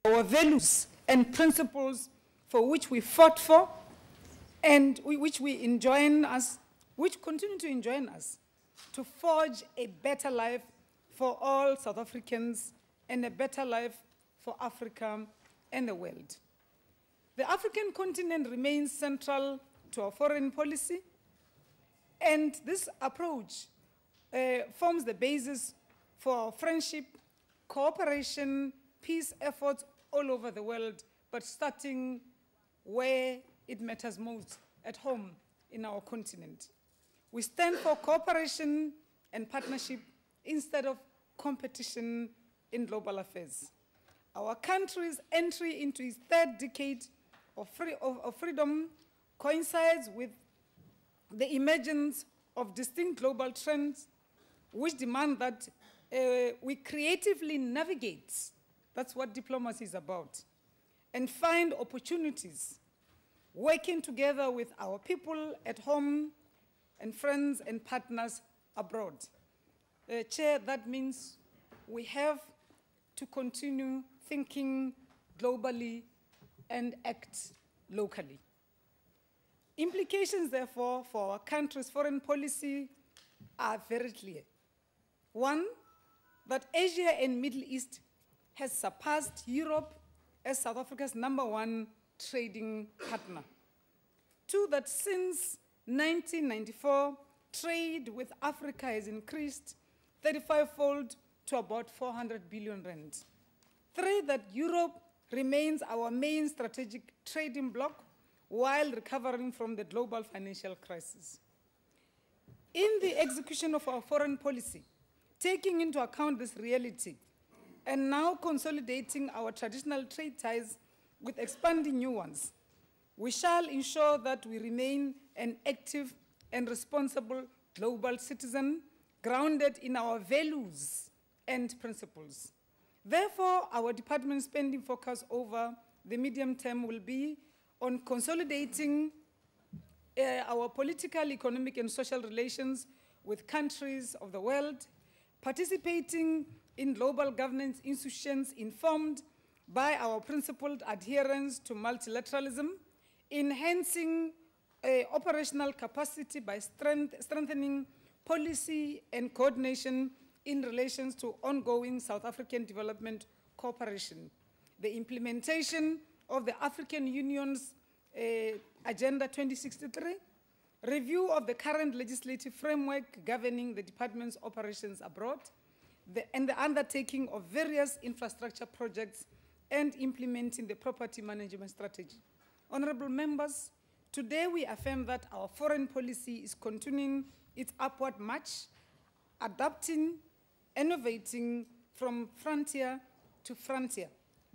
our values and principles for which we fought for and which continue to enjoin us to forge a better life for all South Africans and a better life for Africa and the world. The African continent remains central to our foreign policy, and this approach forms the basis for our friendship, cooperation, peace efforts all over the world, but starting where it matters most, at home in our continent. We stand for cooperation and partnership instead of competition in global affairs. Our country's entry into its third decade of freedom coincides with the emergence of distinct global trends which demand that we creatively navigate, that's what diplomacy is about, and find opportunities, working together with our people at home and friends and partners abroad. Chair, that means we have to continue thinking globally and act locally. Implications, therefore, for our country's foreign policy are very clear. One, that Asia and Middle East has surpassed Europe as South Africa's #1 trading partner. Two, that since 1994, trade with Africa has increased 35-fold to about 400 billion rand. Three, that Europe remains our main strategic trading bloc while recovering from the global financial crisis. In the execution of our foreign policy, taking into account this reality, and now consolidating our traditional trade ties with expanding new ones, we shall ensure that we remain an active and responsible global citizen grounded in our values and principles. Therefore, our department's spending focus over the medium term will be on consolidating our political, economic, and social relations with countries of the world, participating in global governance institutions informed by our principled adherence to multilateralism, enhancing operational capacity by strengthening policy and coordination in relation to ongoing South African development cooperation, the implementation of the African Union's Agenda 2063, review of the current legislative framework governing the department's operations abroad, and the undertaking of various infrastructure projects and implementing the property management strategy. Honorable members, today we affirm that our foreign policy is continuing its upward march, adapting, innovating from frontier to frontier,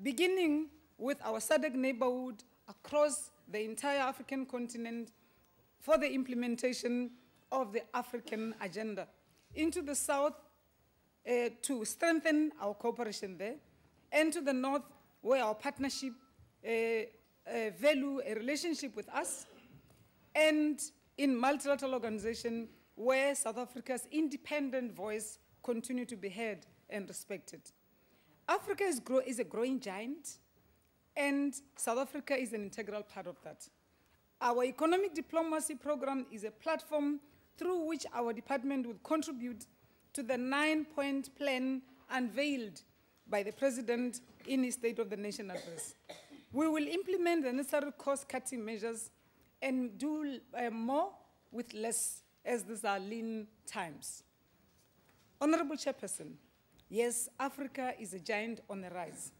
beginning with our SADC neighborhood across the entire African continent for the implementation of the African agenda, into the south to strengthen our cooperation there, and to the north where our partnership value a relationship with us, and in multilateral organization where South Africa's independent voice continue to be heard and respected. Africa is a growing giant, and South Africa is an integral part of that. Our economic diplomacy program is a platform through which our department will contribute to the 9-point plan unveiled by the President in his State of the Nation address. We will implement the necessary cost-cutting measures and do more with less, as these are lean times. Honorable Chairperson, yes, Africa is a giant on the rise,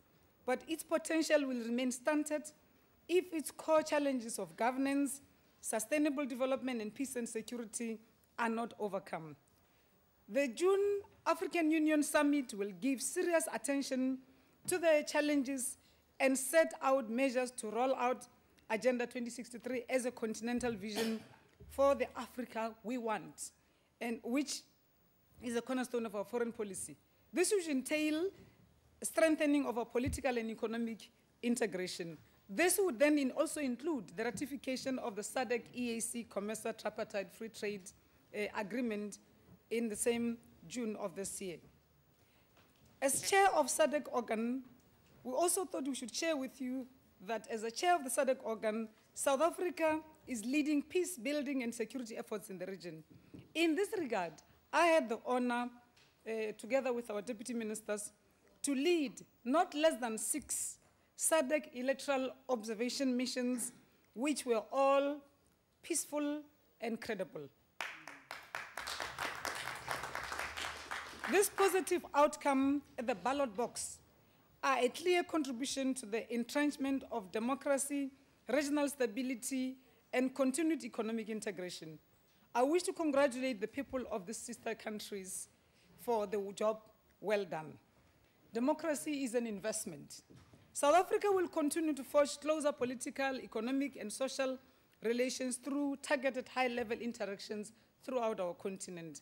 but its potential will remain stunted if its core challenges of governance, sustainable development, and peace and security are not overcome. The June African Union Summit will give serious attention to the challenges and set out measures to roll out Agenda 2063 as a continental vision for the Africa we want, and which is a cornerstone of our foreign policy. This will entail strengthening of our political and economic integration. This would then also include the ratification of the SADC EAC COMESA tripartite free trade agreement in the same June of this year. As chair of SADC organ, We also thought we should share with you that as a chair of the SADC organ, South Africa is leading peace building and security efforts in the region. In this regard, I had the honor, together with our deputy ministers, to lead not less than 6 SADC electoral observation missions, which were all peaceful and credible. This positive outcome at the ballot box are a clear contribution to the entrenchment of democracy, regional stability, and continued economic integration. I wish to congratulate the people of these sister countries for the job well done. Democracy is an investment. South Africa will continue to forge closer political, economic, and social relations through targeted high-level interactions throughout our continent.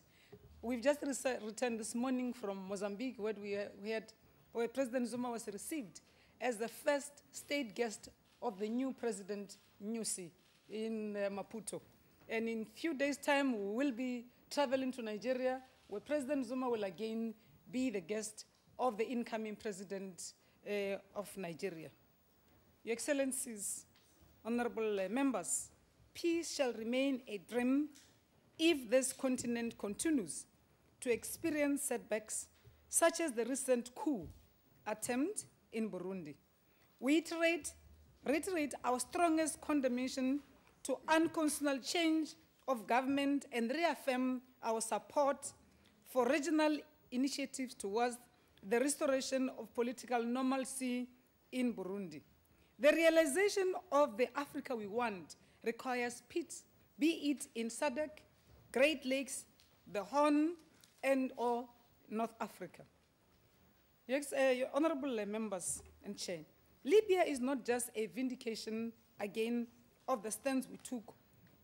We've just returned this morning from Mozambique, where President Zuma was received as the first state guest of the new President Nyusi in Maputo. And in a few days' time, we will be traveling to Nigeria, where President Zuma will again be the guest of the incoming President of Nigeria. Your Excellencies, honorable members, peace shall remain a dream if this continent continues to experience setbacks such as the recent coup attempt in Burundi. We reiterate our strongest condemnation to unconstitutional change of government and reaffirm our support for regional initiatives towards the restoration of political normalcy in Burundi. The realization of the Africa we want requires peace, be it in SADC, Great Lakes, the Horn, and/or North Africa. Yes, your honorable members and chair, Libya is not just a vindication again of the stance we took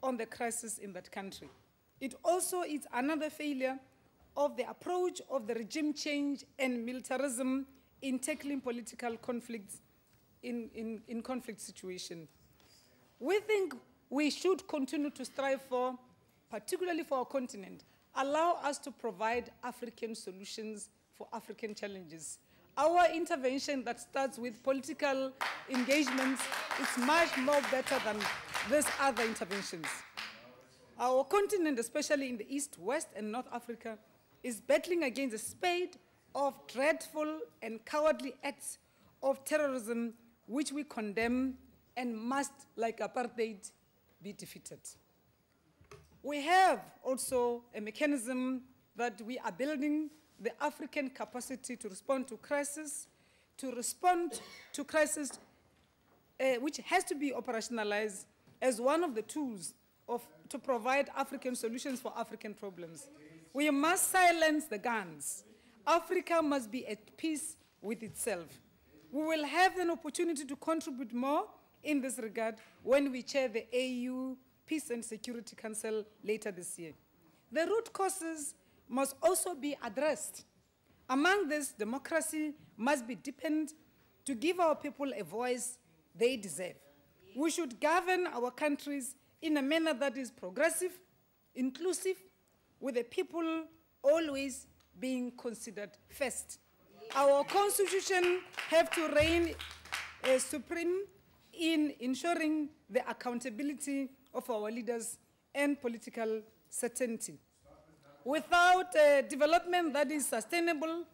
on the crisis in that country. It also is another failure of the approach of the regime change and militarism in tackling political conflicts in conflict situations. We think we should continue to strive for, particularly for our continent, allow us to provide African solutions for African challenges. Our intervention that starts with political engagements is much more better than these other interventions. Our continent, especially in the East, West, and North Africa, is battling against a spate of dreadful and cowardly acts of terrorism which we condemn and must, like apartheid, be defeated. We have also a mechanism that we are building, the African capacity to respond to crisis, which has to be operationalized as one of the tools to provide African solutions for African problems. We must silence the guns. Africa must be at peace with itself. We will have an opportunity to contribute more in this regard when we chair the AU Peace and Security Council later this year. The root causes must also be addressed. Among this, democracy must be deepened to give our people a voice they deserve. We should govern our countries in a manner that is progressive, inclusive, with the people always being considered first. Our constitution has to reign supreme in ensuring the accountability of our leaders and political certainty. Without development that is sustainable,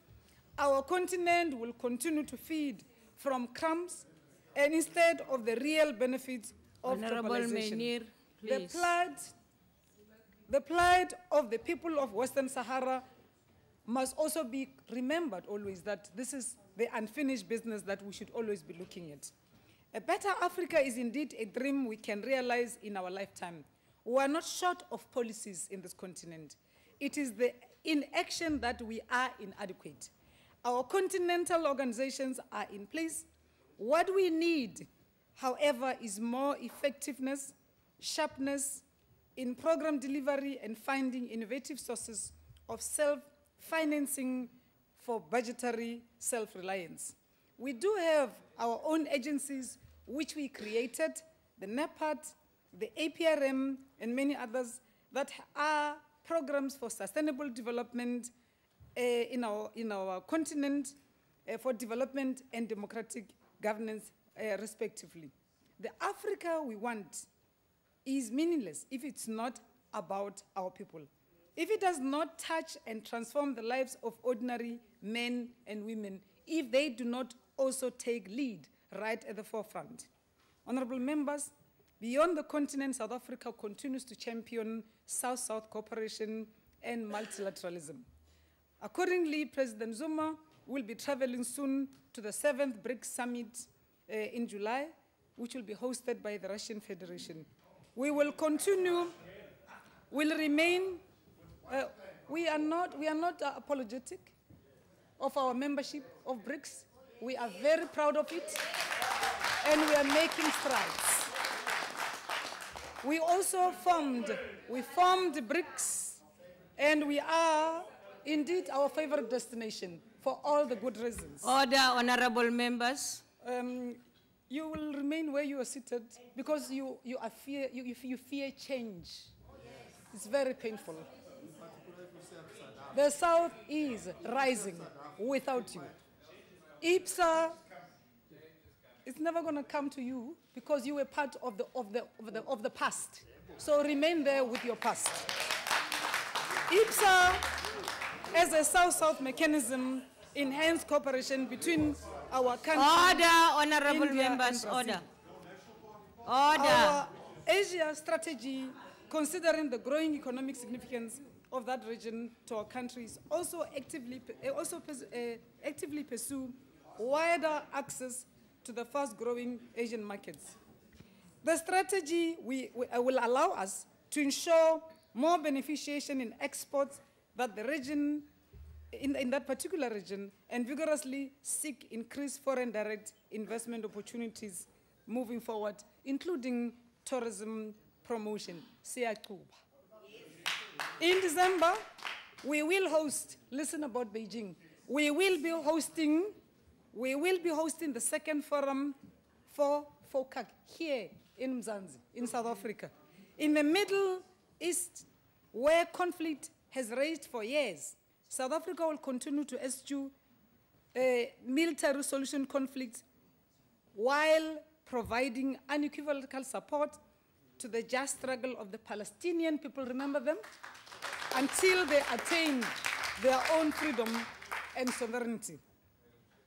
our continent will continue to feed from crumbs and instead of the real benefits of globalization. The plight of the people of Western Sahara must also be remembered always, that this is the unfinished business that we should always be looking at. A better Africa is indeed a dream we can realize in our lifetime. We are not short of policies in this continent. It is the inaction that we are inadequate. Our continental organizations are in place. What we need, however, is more effectiveness, sharpness in program delivery, and finding innovative sources of self-financing for budgetary self-reliance. We do have our own agencies which we created, the NEPAD, the APRM, and many others that are programs for sustainable development in our continent, for development and democratic governance, respectively. The Africa we want is meaningless if it's not about our people. If it does not touch and transform the lives of ordinary men and women, if they do not also take lead right at the forefront. Honorable members, beyond the continent, South Africa continues to champion South-South cooperation and multilateralism. Accordingly, President Zuma will be traveling soon to the 7th BRICS Summit in July, which will be hosted by the Russian Federation. We will continue, will remain, we are not apologetic of our membership of BRICS. We are very proud of it, and we are making strides. We also formed BRICS, and we are indeed our favorite destination for all the good reasons. Order, honorable members. You will remain where you are seated because you fear change. It's very painful. The South is rising without you. IPSA is never going to come to you because you were part of the past. So remain there with your past. IPSA, as a South-South mechanism, enhanced cooperation between our country. Order, honorable India members, and order. Brazil. Order. Our Asia strategy, considering the growing economic significance of that region to our countries, also actively pursue wider access to the fast-growing Asian markets. The strategy will allow us to ensure more beneficiation in exports that the region, in that particular region, and vigorously seek increased foreign direct investment opportunities moving forward, including tourism promotion. In December, we will host, listen about Beijing, we will be hosting the second forum for FOCAC here in Mzansi, in South Africa. In the Middle East, where conflict has raged for years, South Africa will continue to eschew military solution conflicts while providing unequivocal support to the just struggle of the Palestinian people, remember them, until they attain their own freedom and sovereignty.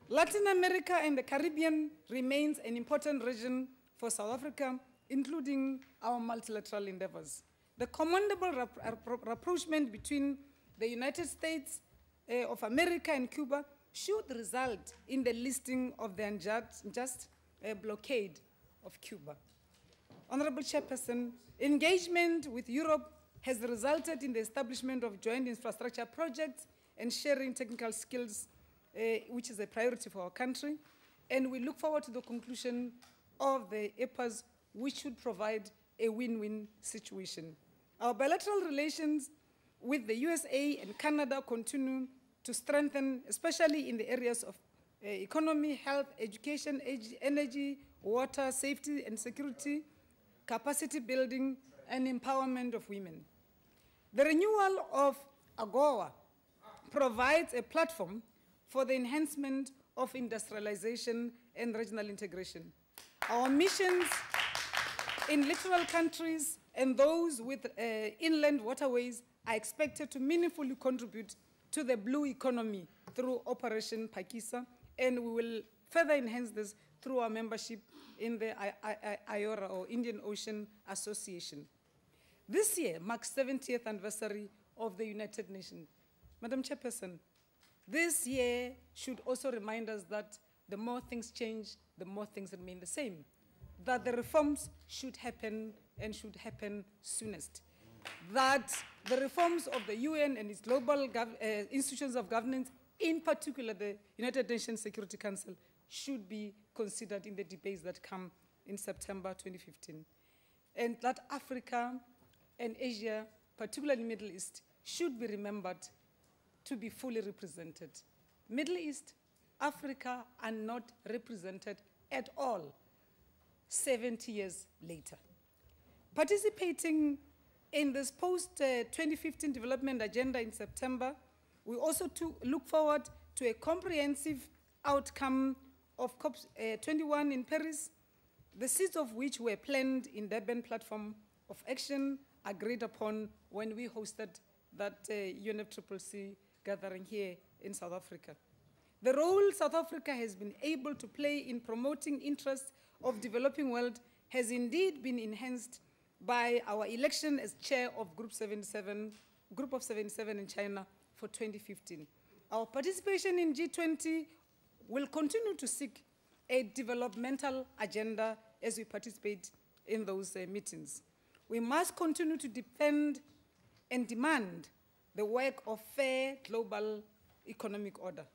Latin America and the Caribbean remains an important region for South Africa, including our multilateral endeavors. The commendable rapprochement between the United States of America and Cuba should result in the lifting of the unjust blockade of Cuba. Honorable Chairperson, engagement with Europe has resulted in the establishment of joint infrastructure projects and sharing technical skills, which is a priority for our country. And we look forward to the conclusion of the EPAs, which should provide a win-win situation. Our bilateral relations with the USA and Canada continue to strengthen, especially in the areas of economy, health, education, energy, water, safety and security, capacity building, and empowerment of women. The renewal of AGOA provides a platform for the enhancement of industrialization and regional integration. Our missions in littoral countries and those with inland waterways are expected to meaningfully contribute to the blue economy through Operation Phakisa, and we will further enhance this through our membership in the IORA, or Indian Ocean Association. This year marks 70th anniversary of the United Nations. Madam Chairperson, this year should also remind us that the more things change, the more things remain the same. That the reforms should happen and should happen soonest. That the reforms of the UN and its global institutions of governance, in particular the United Nations Security Council, should be considered in the debates that come in September 2015. And that Africa and Asia, particularly Middle East, should be remembered to be fully represented. Middle East, Africa are not represented at all 70 years later. Participating in this post-2015 development agenda in September, we also look forward to a comprehensive outcome of COP21 in Paris, the seeds of which were planted in the Durban Platform of Action, agreed upon when we hosted that UNFCCC gathering here in South Africa. The role South Africa has been able to play in promoting interests of developing world has indeed been enhanced by our election as chair of Group of 77 in China for 2015. Our participation in G20 will continue to seek a developmental agenda as we participate in those meetings. We must continue to defend and demand the work of fair global economic order.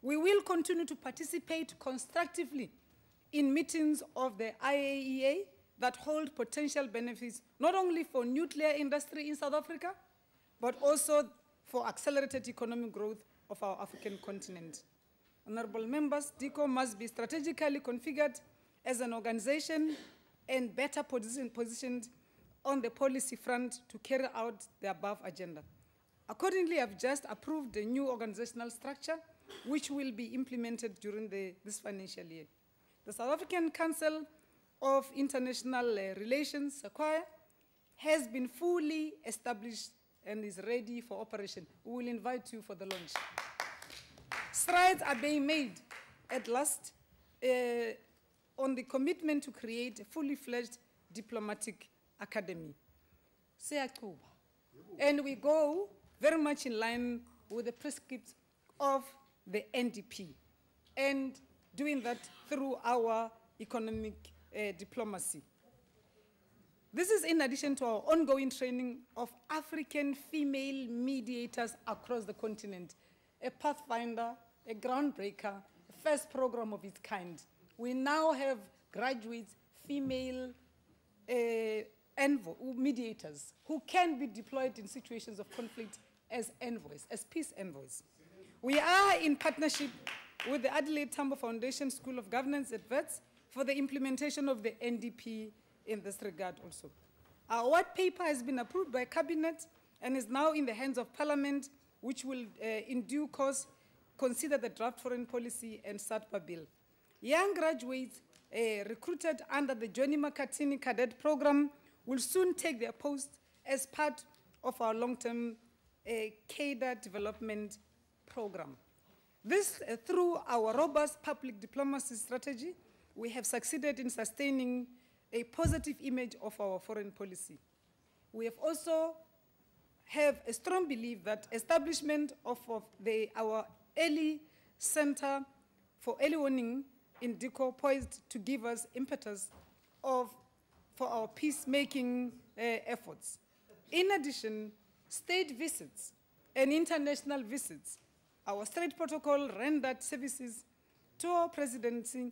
We will continue to participate constructively in meetings of the IAEA that hold potential benefits not only for nuclear industry in South Africa, but also for accelerated economic growth of our African continent. Honorable members, DECO must be strategically configured as an organization and better positioned on the policy front to carry out the above agenda. Accordingly, I've just approved the new organizational structure which will be implemented during this financial year. The South African Council of International Relations, SACOIA, has been fully established and is ready for operation. We will invite you for the launch. Strides are being made at last on the commitment to create a fully fledged diplomatic academy. And we go very much in line with the prescripts of the NDP, and doing that through our economic diplomacy. This is in addition to our ongoing training of African female mediators across the continent, a pathfinder, a groundbreaker, a first program of its kind. We now have graduates, female mediators, who can be deployed in situations of conflict as envoys, as peace envoys. We are in partnership with the Adelaide Tambo Foundation School of Governance at Wits for the implementation of the NDP in this regard also. Our white paper has been approved by Cabinet and is now in the hands of Parliament, which will in due course consider the draft foreign policy and SATPA bill. Young graduates recruited under the Johnny McCartney Cadet Program will soon take their post as part of our long-term cadre development program. This, through our robust public diplomacy strategy, we have succeeded in sustaining a positive image of our foreign policy. We have also have a strong belief that establishment of our early center for early warning in DECO poised to give us impetus for our peacemaking efforts. In addition, state visits and international visits, our state protocol rendered services to our presidency,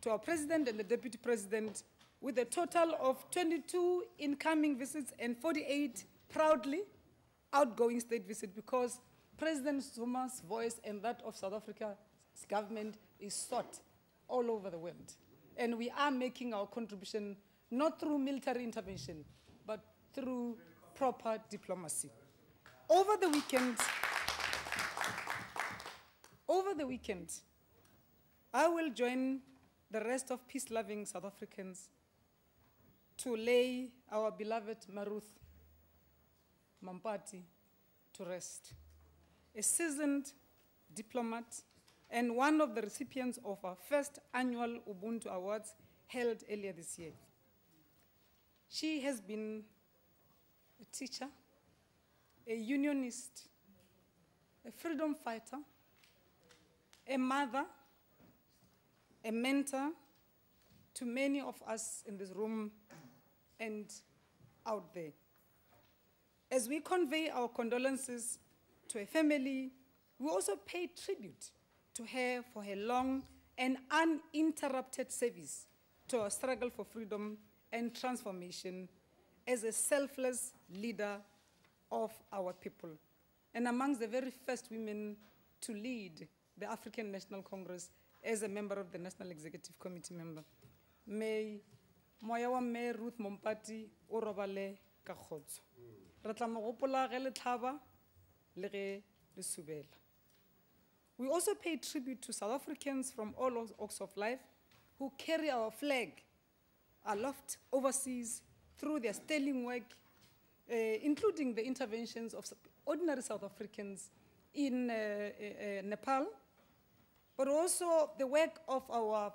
to our president and the deputy president, with a total of 22 incoming visits and 48 proudly outgoing state visits, because President Zuma's voice and that of South Africa's government is sought all over the world. And we are making our contribution not through military intervention, but through proper diplomacy. Over the weekend, I will join the rest of peace-loving South Africans to lay our beloved Maruth Mompati to rest, a seasoned diplomat and one of the recipients of our first annual Ubuntu Awards held earlier this year. She has been a teacher, a unionist, a freedom fighter, a mother, a mentor to many of us in this room and out there. As we convey our condolences to her family, we also pay tribute to her for her long and uninterrupted service to our struggle for freedom and transformation as a selfless leader of our people, and amongst the very first women to lead the African National Congress as a member of the National Executive Committee member. May moya wa mme Ruth Mompati o robale ka kgotso. Re tla mo gopola ge le tlhaba le ge le subela. We also pay tribute to South Africans from all walks of life who carry our flag aloft overseas through their sterling work, including the interventions of ordinary South Africans in Nepal, but also the work of our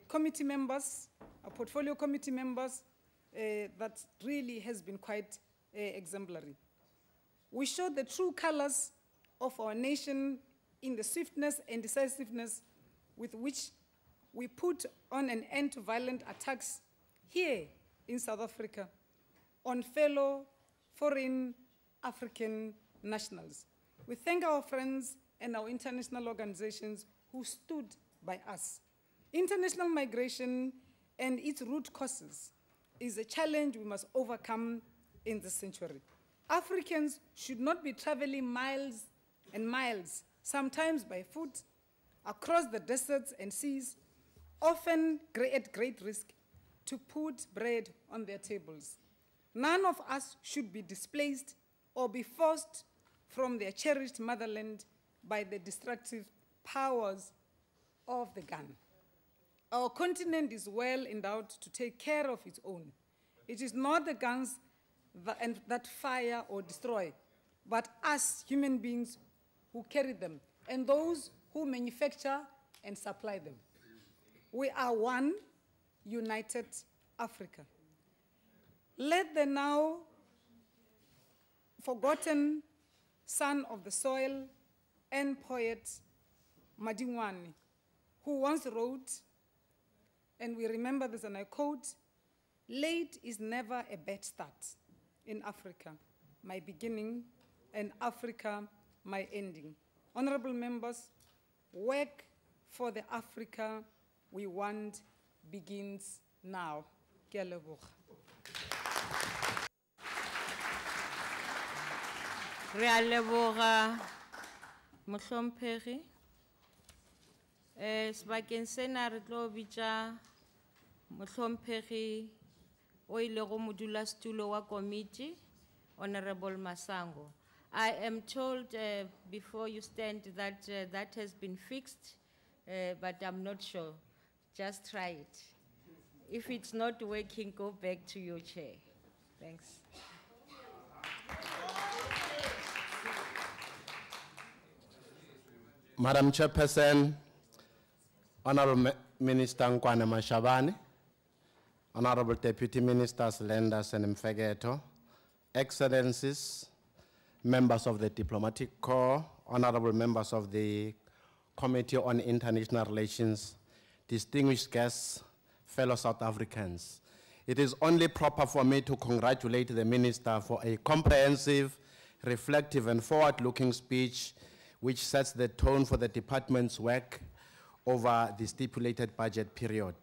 committee members, our portfolio committee members, that really has been quite exemplary. We showed the true colors of our nation in the swiftness and decisiveness with which we put on an end to violent attacks here in South Africa on fellow foreign African nationals. We thank our friends and our international organizations who stood by us. International migration and its root causes is a challenge we must overcome in this century. Africans should not be traveling miles and miles, sometimes by foot, across the deserts and seas, often at great risk, to put bread on their tables. None of us should be displaced or be forced from their cherished motherland by the destructive powers of the gun. Our continent is well endowed to take care of its own. It is not the guns that fire or destroy, but us human beings who carry them and those who manufacture and supply them. We are one united Africa. Let the now forgotten son of the soil and poet Madingwane, who once wrote, and we remember this, and I quote, "Late is never a bad start in Africa, my beginning, and Africa, my ending." Honorable members, work for the Africa we want begins now. Ke a leboga. Re a leboga mohlomphehi. Sebakeng sena re tlo bitsa mohlomphehi o ilego modulasetulo wa committee, Honorable Masango. I am told before you stand that that has been fixed, but I'm not sure. Just try it. If it's not working, go back to your chair. Thanks. Madam Chairperson, Honorable Minister Nkwane Mashabane, Honorable Deputy Ministers Lenders and Mfegeto, Excellencies, members of the Diplomatic Corps, honorable members of the Committee on International Relations, distinguished guests, fellow South Africans. It is only proper for me to congratulate the Minister for a comprehensive, reflective, and forward-looking speech which sets the tone for the department's work over the stipulated budget period.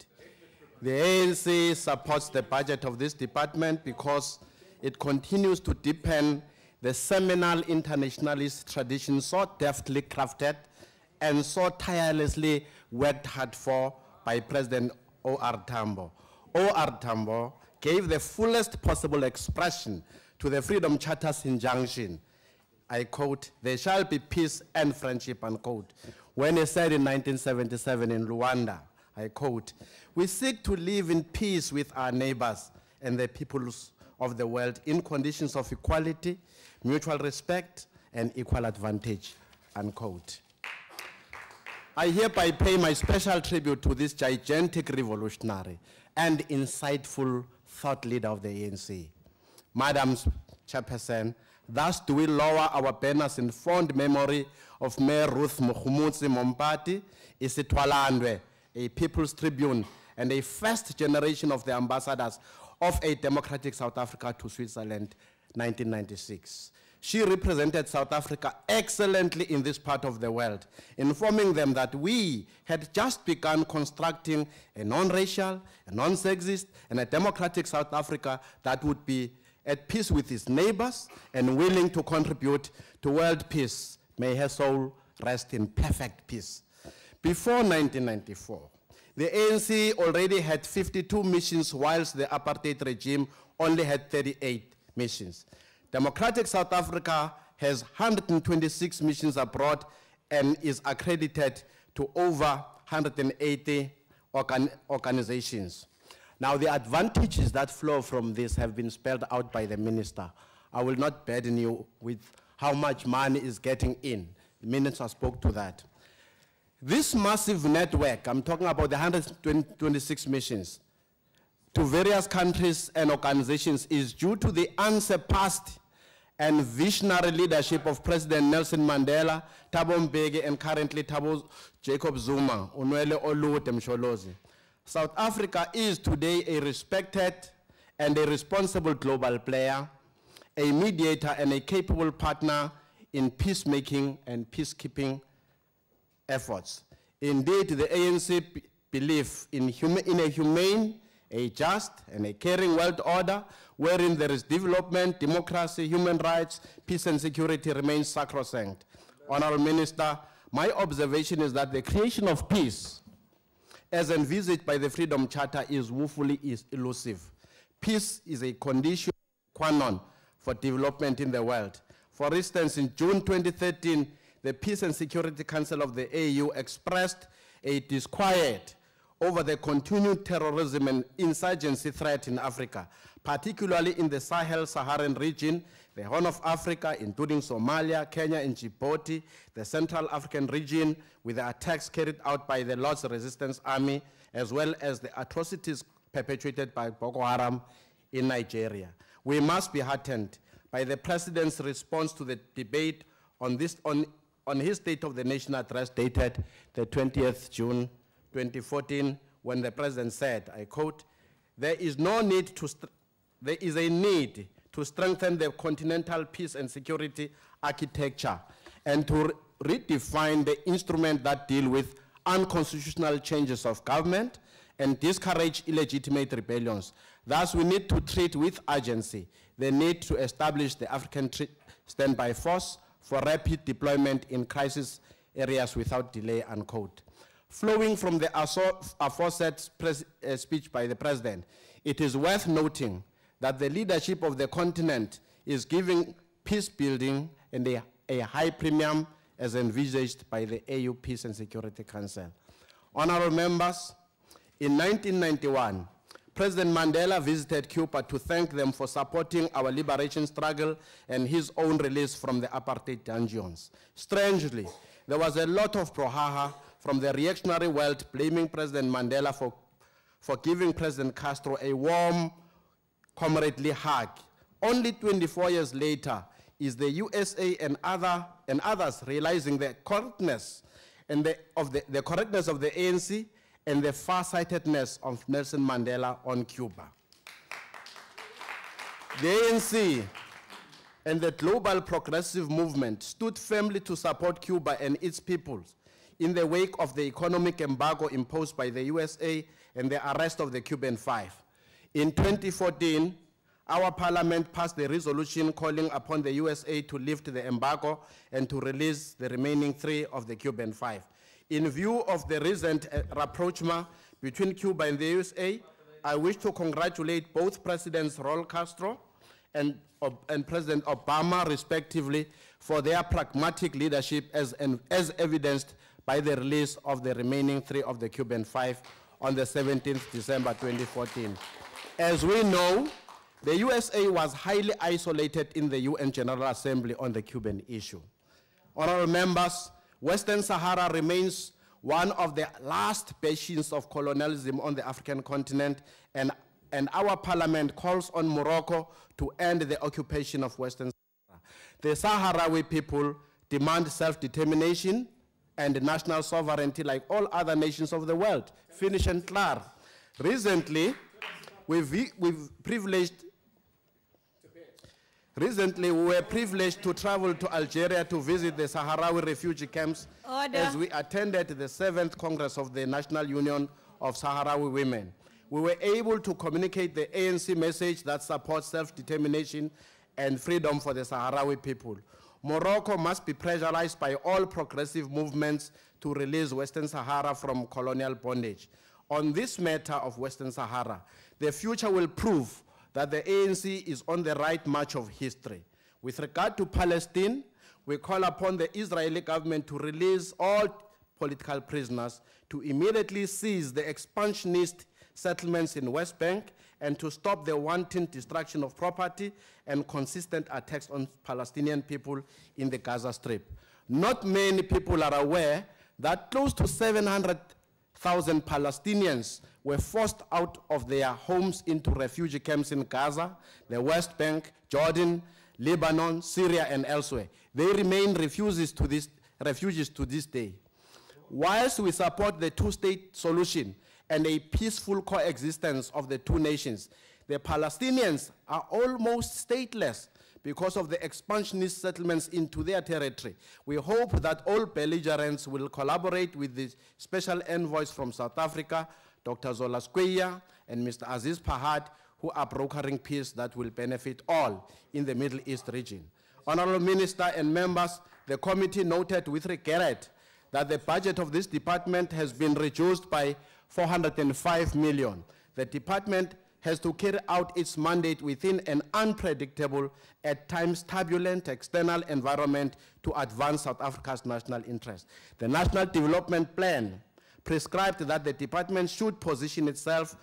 The ANC supports the budget of this department because it continues to deepen the seminal internationalist tradition so deftly crafted and so tirelessly worked hard for by President O.R. Tambo. O.R. Tambo gave the fullest possible expression to the Freedom Charter's injunction. I quote, "There shall be peace and friendship," unquote. When he said in 1977 in Rwanda, I quote, "We seek to live in peace with our neighbors and the peoples of the world in conditions of equality, mutual respect, and equal advantage," unquote. I hereby pay my special tribute to this gigantic revolutionary and insightful thought leader of the ANC. Madam Chairperson, thus do we lower our banners in fond memory of Mayor Ruth Mukhumutsi Mompati, Isitwalandwe, a People's Tribune, and a first generation of the ambassadors of a democratic South Africa to Switzerland, 1996. She represented South Africa excellently in this part of the world, informing them that we had just begun constructing a non-racial, a non-sexist, and a democratic South Africa that would be at peace with its neighbors and willing to contribute to world peace. May her soul rest in perfect peace. Before 1994, the ANC already had 52 missions, whilst the apartheid regime only had 38 missions. Democratic South Africa has 126 missions abroad and is accredited to over 180 organizations. Now, the advantages that flow from this have been spelled out by the minister. I will not burden you with how much money is getting in. The minister spoke to that. This massive network, I'm talking about the 126 missions, to various countries and organizations is due to the unsurpassed and visionary leadership of President Nelson Mandela, Thabo Mbeki, and currently Jacob Zuma, Unwele Oluwude Msholozi. South Africa is today a respected and a responsible global player, a mediator and a capable partner in peacemaking and peacekeeping efforts. Indeed, the ANC believes in a humane, a just, and a caring world order wherein there is development, democracy, human rights, peace and security remains sacrosanct. Honorable Minister, my observation is that the creation of peace, as envisaged by the Freedom Charter, is woefully elusive. Peace is a condition qua non for development in the world. For instance, in June 2013, the Peace and Security Council of the AU expressed a disquiet over the continued terrorism and insurgency threat in Africa, particularly in the Sahel-Saharan region, the Horn of Africa, including Somalia, Kenya, and Djibouti, the Central African region, with the attacks carried out by the Lord's Resistance Army, as well as the atrocities perpetrated by Boko Haram in Nigeria. We must be heartened by the President's response to the debate on his State of the Nation address dated the 20th June 2014, when the President said, I quote, there is a need to strengthen the continental peace and security architecture and to redefine the instruments that deal with unconstitutional changes of government and discourage illegitimate rebellions. Thus, we need to treat with urgency the need to establish the African standby force for rapid deployment in crisis areas without delay, unquote. Flowing from the aforesaid speech by the President, it is worth noting that the leadership of the continent is giving peace building and a high premium as envisaged by the AU Peace and Security Council. Honorable members, in 1991, President Mandela visited Cuba to thank them for supporting our liberation struggle and his own release from the apartheid dungeons. Strangely, there was a lot of brouhaha from the reactionary world blaming President Mandela for giving President Castro a warm, comradely hug. Only 24 years later is the USA and others realizing the correctness of the correctness of the ANC and the farsightedness of Nelson Mandela on Cuba. The ANC and the global progressive movement stood firmly to support Cuba and its peoples in the wake of the economic embargo imposed by the USA and the arrest of the Cuban Five. In 2014, our parliament passed a resolution calling upon the USA to lift the embargo and to release the remaining 3 of the Cuban Five. In view of the recent rapprochement between Cuba and the USA, I wish to congratulate both Presidents Raul Castro and President Obama, respectively, for their pragmatic leadership as evidenced by the release of the remaining 3 of the Cuban Five on the 17th December 2014. As we know, the USA was highly isolated in the UN General Assembly on the Cuban issue. Honorable members, Western Sahara remains one of the last bastions of colonialism on the African continent, and our parliament calls on Morocco to end the occupation of Western Sahara. The Sahrawi people demand self-determination and national sovereignty like all other nations of the world. Finish and clear. Recently, we were privileged to travel to Algeria to visit the Sahrawi refugee camps. Order. As we attended the 7th Congress of the National Union of Sahrawi Women. We were able to communicate the ANC message that supports self-determination and freedom for the Sahrawi people. Morocco must be pressurized by all progressive movements to release Western Sahara from colonial bondage. On this matter of Western Sahara, the future will prove that the ANC is on the right march of history. With regard to Palestine, we call upon the Israeli government to release all political prisoners, to immediately seize the expansionist settlements in West Bank, and to stop the wanton destruction of property and consistent attacks on Palestinian people in the Gaza Strip. Not many people are aware that close to 700,000 Palestinians were forced out of their homes into refugee camps in Gaza, the West Bank, Jordan, Lebanon, Syria, and elsewhere. They remain refugees to this day. Whilst we support the two-state solution and a peaceful coexistence of the two nations, the Palestinians are almost stateless because of the expansionist settlements into their territory. We hope that all belligerents will collaborate with the special envoys from South Africa, Dr. Zola Skweyiya and Mr. Aziz Pahad, who are brokering peace that will benefit all in the Middle East region. Honorable Minister and members, the committee noted with regret that the budget of this department has been reduced by 405 million. The department has to carry out its mandate within an unpredictable, at times turbulent external environment to advance South Africa's national interest. The National Development Plan prescribed that the department should position itself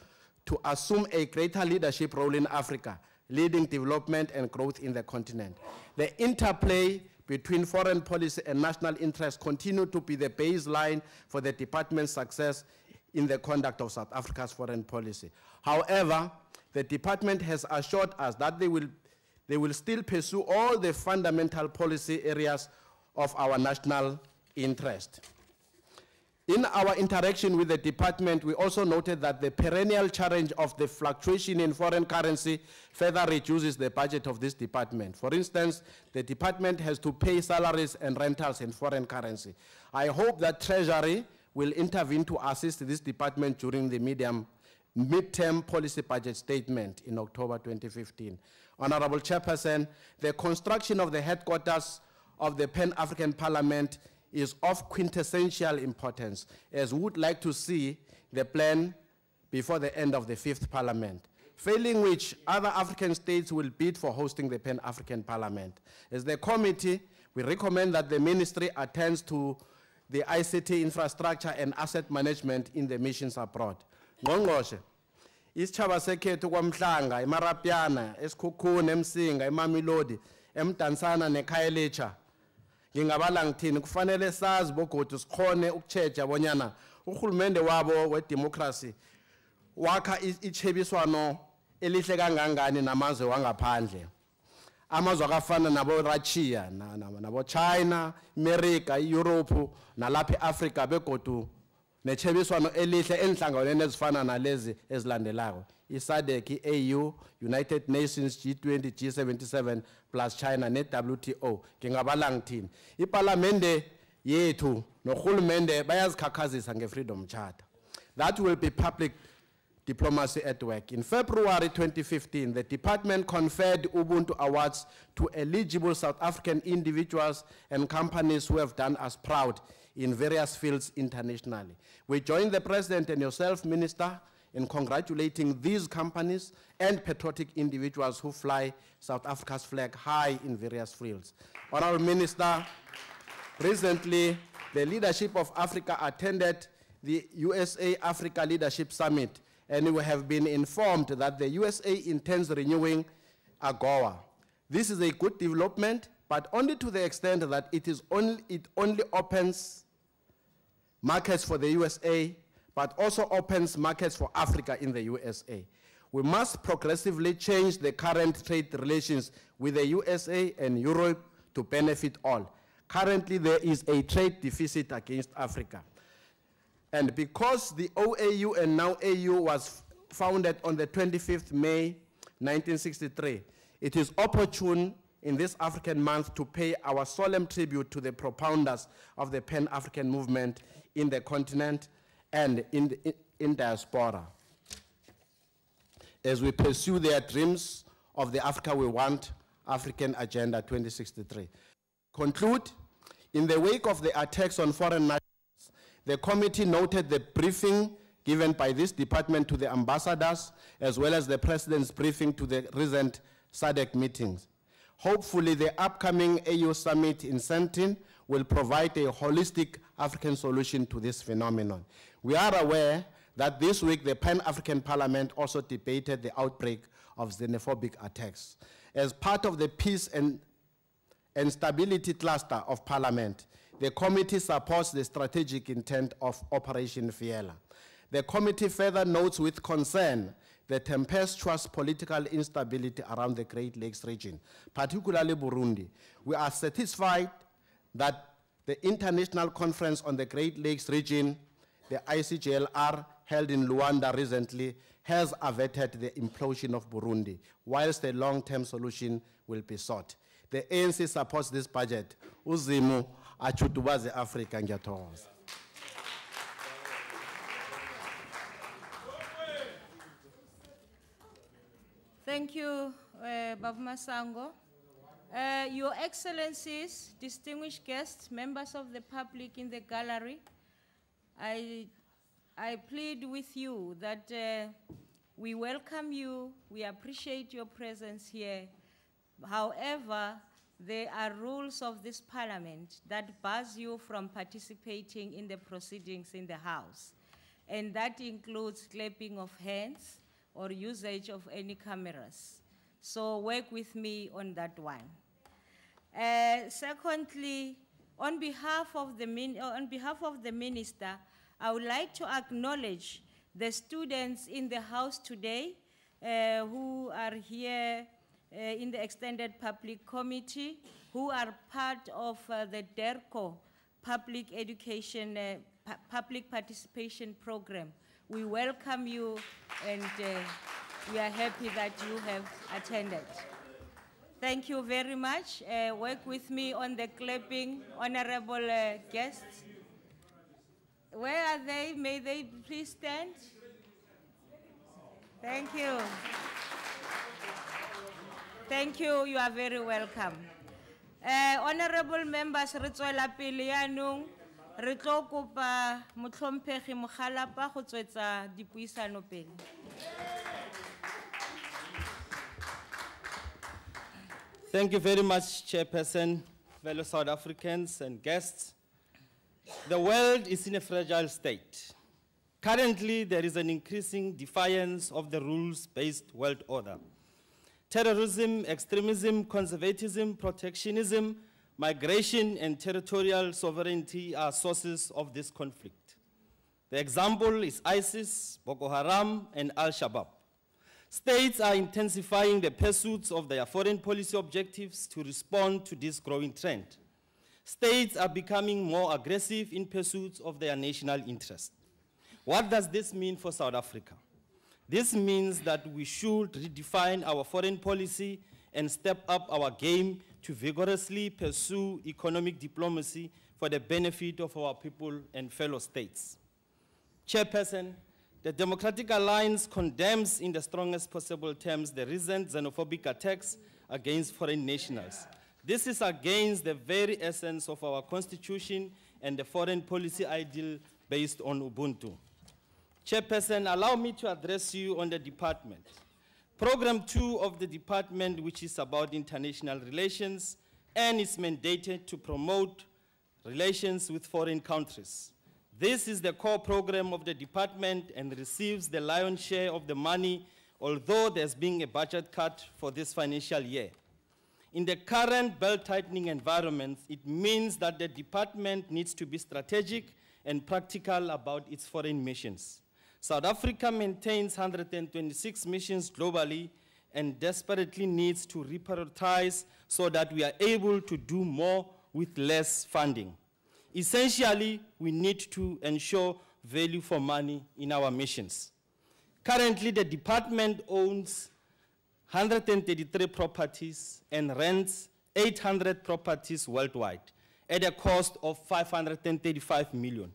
to assume a greater leadership role in Africa, leading development and growth in the continent. The interplay between foreign policy and national interest continue to be the baseline for the department's success in the conduct of South Africa's foreign policy. However, the department has assured us that they will still pursue all the fundamental policy areas of our national interest. In our interaction with the department, we also noted that the perennial challenge of the fluctuation in foreign currency further reduces the budget of this department. For instance, the department has to pay salaries and rentals in foreign currency. I hope that Treasury will intervene to assist this department during the mid-term policy budget statement in October 2015. Honorable Chairperson, the construction of the headquarters of the Pan-African Parliament is of quintessential importance, as we would like to see the plan before the end of the 5th Parliament, failing which other African states will bid for hosting the Pan-African Parliament. As the committee, we recommend that the ministry attends to the ICT infrastructure and asset management in the missions abroad. Ngqongqoshe, isitshaba sekhethu kwaMhlanga, eMarapiana, eSikhukhune, eMsinga, eMamelodi, eMdantsana neKhayelitsha. Ngingabala ngithini kufanele sazi bogodu sikhone ukutsheja bonyana uhulumende wabo wedemocracy wakha ichebiswano elihle kangangani namazwe wangaphandle. Amazwe akafana nabo Russia, nabo China, America, Europe, nalapha eAfrica begodu nechebiswano elihle enhlanganweni ezifana nalezi ezilandelako. ISADC, AU, United Nations, G20, G77 plus China ne-WTO. Ngingabala ngithini. Iparlamente yethu nohulumende bayazikhakhazisa nge-Freedom Charter. That will be public diplomacy at work. In February 2015, the department conferred Ubuntu Awards to eligible South African individuals and companies who have done us proud in various fields internationally. We join the President and yourself, Minister, in congratulating these companies and patriotic individuals who fly South Africa's flag high in various fields. Honorable Minister, recently, the leadership of Africa attended the USA Africa Leadership Summit, and we have been informed that the USA intends renewing AGOA. This is a good development, but only to the extent that it only opens markets for the USA, but also opens markets for Africa in the USA. We must progressively change the current trade relations with the USA and Europe to benefit all. Currently, there is a trade deficit against Africa. And because the OAU and now AU was founded on the 25th May 1963, it is opportune in this African month to pay our solemn tribute to the propounders of the Pan-African movement in the continent and in diaspora, as we pursue their dreams of the Africa we want, African Agenda 2063. Conclude, in the wake of the attacks on foreign nationals, the committee noted the briefing given by this department to the ambassadors, as well as the President's briefing to the recent SADC meetings. Hopefully, the upcoming AU summit in Sentin will provide a holistic African solution to this phenomenon. We are aware that this week the Pan-African Parliament also debated the outbreak of xenophobic attacks. As part of the Peace and Stability Cluster of Parliament, the committee supports the strategic intent of Operation Fiela. The committee further notes with concern the tempestuous political instability around the Great Lakes region, particularly Burundi. We are satisfied that the International Conference on the Great Lakes region, the ICGLR, held in Luanda recently, has averted the implosion of Burundi, whilst a long-term solution will be sought. The ANC supports this budget. Uzimu achutubaze Africa ngiyathokoza. Thank you, Babu Masango. Your Excellencies, distinguished guests, members of the public in the gallery, I plead with you that we welcome you, we appreciate your presence here. However, there are rules of this parliament that bars you from participating in the proceedings in the House, and that includes clapping of hands or usage of any cameras. So work with me on that one. Secondly, on behalf of the minister, I would like to acknowledge the students in the House today who are here in the Extended Public Committee, who are part of the DERCO Public Education, Public Participation Program. We welcome you, and we are happy that you have attended. Thank you very much. Work with me on the clapping, honorable guests. Where are they? May they please stand? Thank you. Thank you. You are very welcome. Honorable members, re tswela pele yaanong re tlo kopa motlhomphegi Mogalapa go tswetsa dipuisano pele. Thank you very much, Chairperson, fellow South Africans and guests. The world is in a fragile state. Currently, there is an increasing defiance of the rules-based world order. Terrorism, extremism, conservatism, protectionism, migration, and territorial sovereignty are sources of this conflict. The example is ISIS, Boko Haram, and Al-Shabaab. States are intensifying the pursuits of their foreign policy objectives to respond to this growing trend. States are becoming more aggressive in pursuit of their national interest. What does this mean for South Africa? This means that we should redefine our foreign policy and step up our game to vigorously pursue economic diplomacy for the benefit of our people and fellow states. Chairperson, the Democratic Alliance condemns in the strongest possible terms the recent xenophobic attacks against foreign nationals. This is against the very essence of our Constitution and the foreign policy ideal based on Ubuntu. Chairperson, allow me to address you on the department. Program 2 of the department, which is about international relations and is mandated to promote relations with foreign countries. This is the core program of the department and receives the lion's share of the money, although there's been a budget cut for this financial year. In the current belt-tightening environment, it means that the department needs to be strategic and practical about its foreign missions. South Africa maintains 126 missions globally and desperately needs to reprioritize so that we are able to do more with less funding. Essentially, we need to ensure value for money in our missions. Currently, the department owns 133 properties and rents 800 properties worldwide at a cost of 535 million.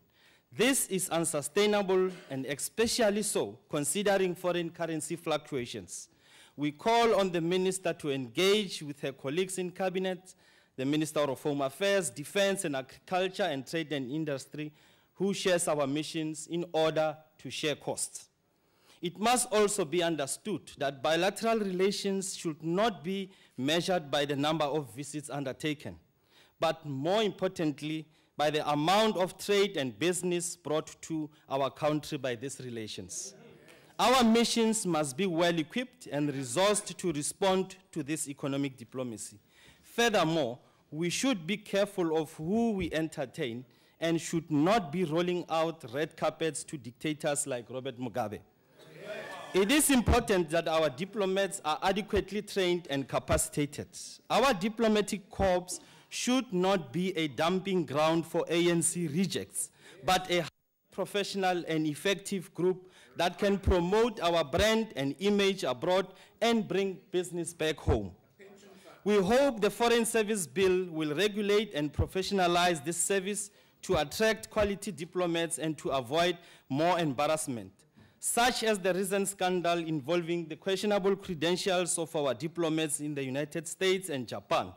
This is unsustainable, and especially so considering foreign currency fluctuations. We call on the minister to engage with her colleagues in cabinet, the Minister of Home Affairs, Defense and Agriculture, and Trade and Industry, who shares our missions in order to share costs. It must also be understood that bilateral relations should not be measured by the number of visits undertaken, but more importantly, by the amount of trade and business brought to our country by these relations. Our missions must be well equipped and resourced to respond to this economic diplomacy. Furthermore, we should be careful of who we entertain and should not be rolling out red carpets to dictators like Robert Mugabe. It is important that our diplomats are adequately trained and capacitated. Our diplomatic corps should not be a dumping ground for ANC rejects, but a professional and effective group that can promote our brand and image abroad and bring business back home. We hope the Foreign Service Bill will regulate and professionalize this service to attract quality diplomats and to avoid more embarrassment, such as the recent scandal involving the questionable credentials of our diplomats in the United States and Japan.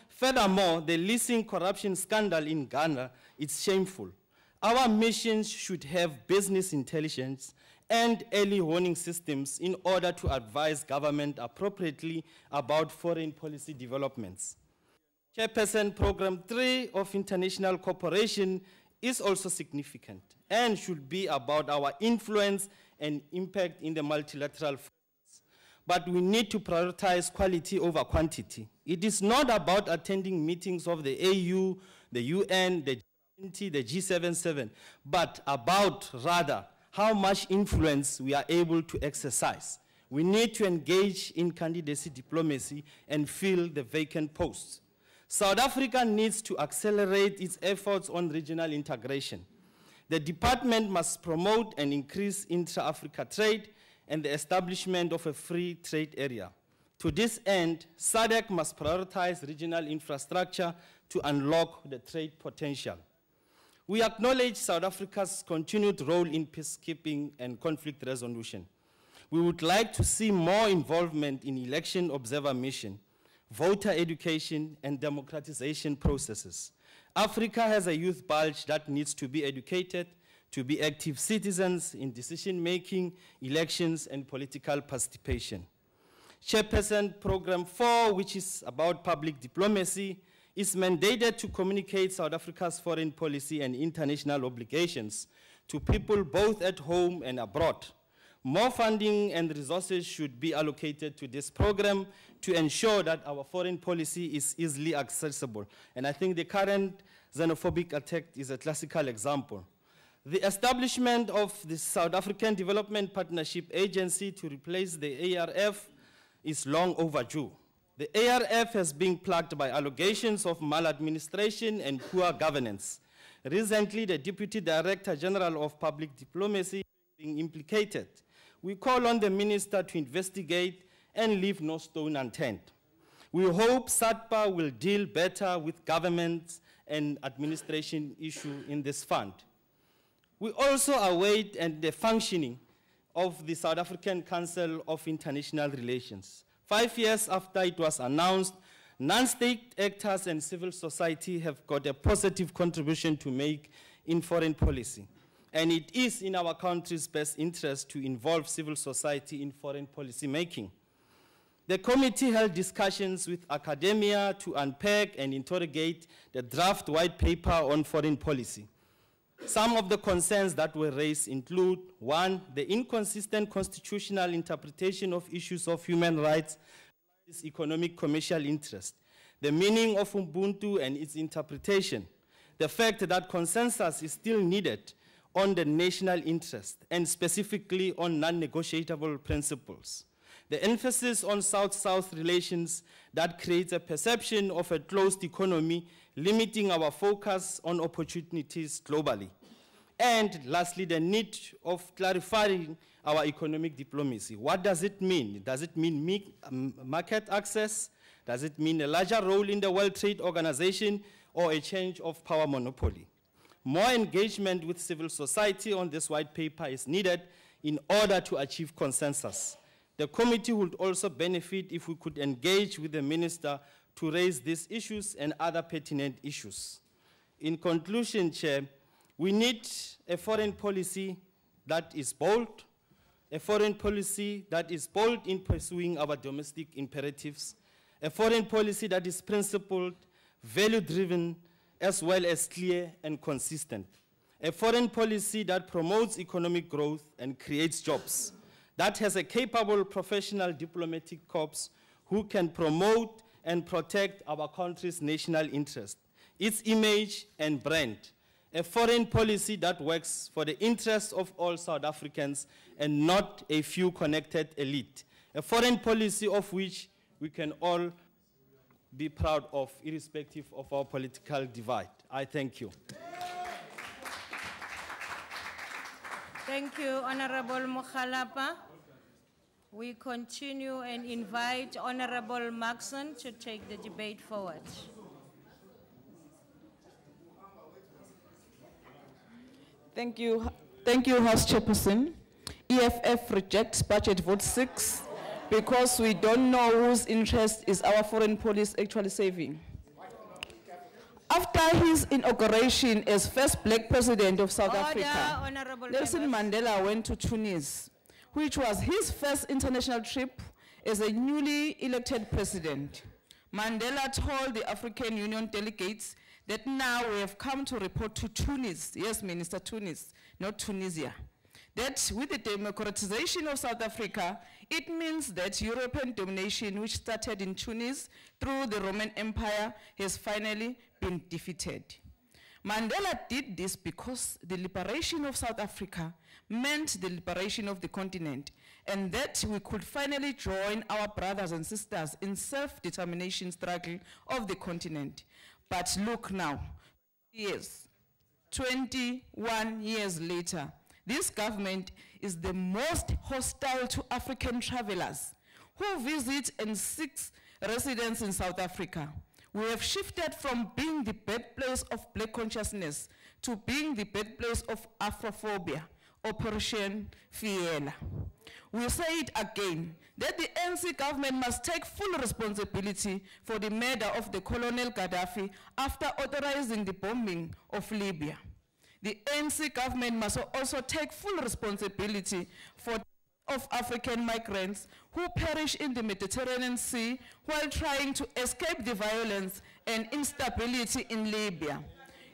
Furthermore, the leasing corruption scandal in Ghana is shameful. Our missions should have business intelligence and early warning systems in order to advise government appropriately about foreign policy developments. Chairperson, Program 3 of international cooperation is also significant and should be about our influence and impact in the multilateral forums. But we need to prioritize quality over quantity. It is not about attending meetings of the AU, the UN, the G20, the G77, but about, rather, how much influence we are able to exercise. We need to engage in candidacy diplomacy and fill the vacant posts. South Africa needs to accelerate its efforts on regional integration. The department must promote and increase intra-Africa trade and the establishment of a free trade area. To this end, SADC must prioritize regional infrastructure to unlock the trade potential. We acknowledge South Africa's continued role in peacekeeping and conflict resolution. We would like to see more involvement in election observer mission, voter education, and democratization processes. Africa has a youth bulge that needs to be educated to be active citizens in decision-making, elections, and political participation. Chairperson, Program 4, which is about public diplomacy, is mandated to communicate South Africa's foreign policy and international obligations to people both at home and abroad. More funding and resources should be allocated to this program to ensure that our foreign policy is easily accessible. And I think the current xenophobic attack is a classical example. The establishment of the South African Development Partnership Agency to replace the ARF is long overdue. The ARF has been plagued by allegations of maladministration and poor governance. Recently, the Deputy Director General of Public Diplomacy is being implicated. We call on the Minister to investigate and leave no stone unturned. We hope SADPA will deal better with government and administration issues in this fund. We also await the functioning of the South African Council of International Relations. 5 years after it was announced, non-state actors and civil society have got a positive contribution to make in foreign policy. And it is in our country's best interest to involve civil society in foreign policy making. The committee held discussions with academia to unpack and interrogate the draft white paper on foreign policy. Some of the concerns that were raised include, 1, the inconsistent constitutional interpretation of issues of human rights, economic commercial interest, the meaning of Ubuntu and its interpretation, the fact that consensus is still needed on the national interest and specifically on non-negotiable principles, the emphasis on South-South relations that creates a perception of a closed economy limiting our focus on opportunities globally. And lastly, the need of clarifying our economic diplomacy. What does it mean? Does it mean market access? Does it mean a larger role in the World Trade Organization or a change of power monopoly? More engagement with civil society on this white paper is needed in order to achieve consensus. The committee would also benefit if we could engage with the minister to raise these issues and other pertinent issues. In conclusion, Chair, we need a foreign policy that is bold, a foreign policy that is bold in pursuing our domestic imperatives, a foreign policy that is principled, value-driven, as well as clear and consistent. A foreign policy that promotes economic growth and creates jobs, that has a capable professional diplomatic corps who can promote and protect our country's national interest, its image and brand. A foreign policy that works for the interests of all South Africans and not a few connected elite. A foreign policy of which we can all be proud of, irrespective of our political divide. I thank you. Thank you, Honorable Mokhalapa. We continue and invite Honorable Maxson to take the debate forward. Thank you, House Chairperson. EFF rejects budget vote 6 because we don't know whose interest is our foreign policy actually saving. After his inauguration as first black president of South Africa, Honorable Nelson members. Mandela went to Tunis, which was his first international trip as a newly elected president. Mandela told the African Union delegates that now we have come to report to Tunis, yes, Minister, Tunis, not Tunisia, that with the democratization of South Africa, it means that European domination, which started in Tunis through the Roman Empire, has finally been defeated. Mandela did this because the liberation of South Africa meant the liberation of the continent, and that we could finally join our brothers and sisters in self-determination struggle of the continent. But look now, 21 years later, this government is the most hostile to African travelers who visit and seek residence in South Africa. We have shifted from being the birthplace of black consciousness to being the birthplace of Afrophobia, Operation Fiela. We say it again, that the ANC government must take full responsibility for the murder of the Colonel Gaddafi after authorizing the bombing of Libya. The ANC government must also take full responsibility for of African migrants who perish in the Mediterranean Sea while trying to escape the violence and instability in Libya.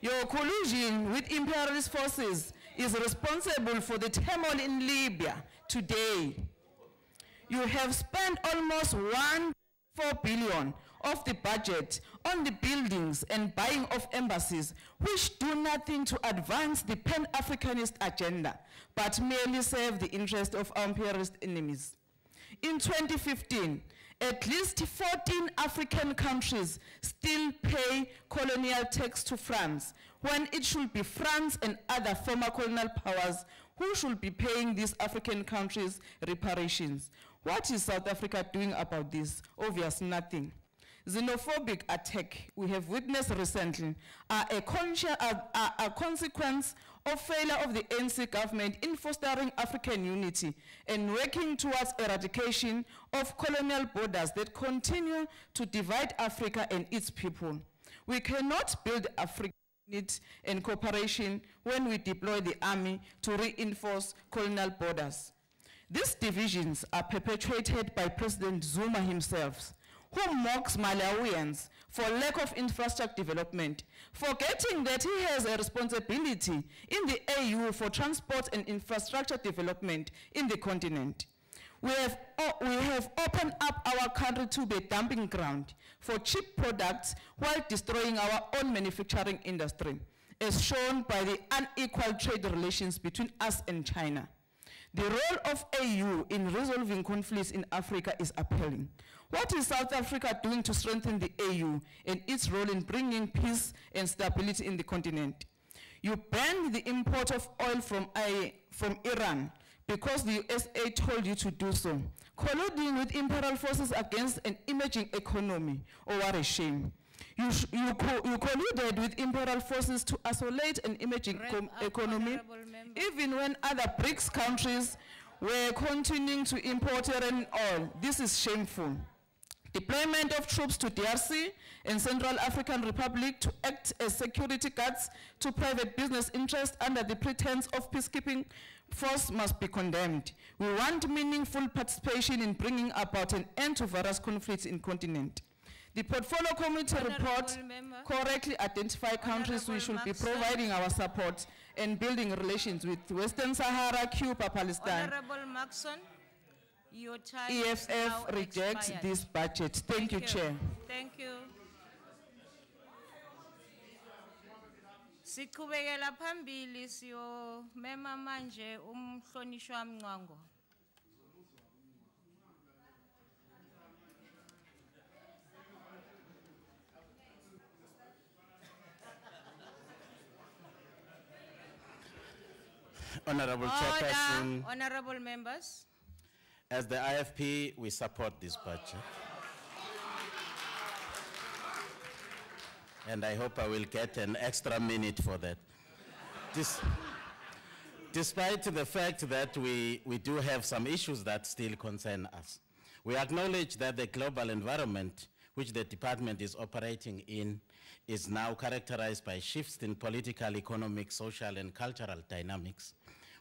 Your collusion with imperialist forces is responsible for the turmoil in Libya today. You have spent almost $1.4 billion of the budget on the buildings and buying of embassies, which do nothing to advance the Pan-Africanist agenda, but merely serve the interest of our imperialist enemies. In 2015, at least 14 African countries still pay colonial tax to France, when it should be France and other former colonial powers who should be paying these African countries reparations. What is South Africa doing about this? Obvious nothing. Xenophobic attack we have witnessed recently are a consequence of failure of the ANC government in fostering African unity and working towards eradication of colonial borders that continue to divide Africa and its people. We cannot build African unity and cooperation when we deploy the army to reinforce colonial borders. These divisions are perpetuated by President Zuma himself, who mocks Malawians for lack of infrastructure development, forgetting that he has a responsibility in the AU for transport and infrastructure development in the continent. We have opened up our country to be a dumping ground for cheap products while destroying our own manufacturing industry, as shown by the unequal trade relations between us and China. The role of AU in resolving conflicts in Africa is appalling. What is South Africa doing to strengthen the AU and its role in bringing peace and stability in the continent? You banned the import of oil from Iran because the USA told you to do so, colluding with imperial forces against an emerging economy. Oh, what a shame. You colluded with imperial forces to isolate an emerging economy, even when other BRICS countries were continuing to import Iranian oil. This is shameful. Deployment of troops to DRC and Central African Republic to act as security guards to private business interests under the pretense of peacekeeping force must be condemned. We want meaningful participation in bringing about an end to various conflicts in the continent. The Portfolio Committee report Honourable Member. correctly identify countries we should be Maxwell. providing our support and building relations with Western Sahara, Cuba, Palestine. Honorable Maxon, your time is now EFF rejects expired. this budget. Thank you, Chair. Thank you. Siqhubekela phambili siyo mema manje umhlonishwa Mngqongo. Honorable Chairperson, Order, honorable members. as the IFP, we support this budget. And I hope I will get an extra minute for that. Despite the fact that we do have some issues that still concern us, we acknowledge that the global environment which the department is operating in is now characterized by shifts in political, economic, social, and cultural dynamics,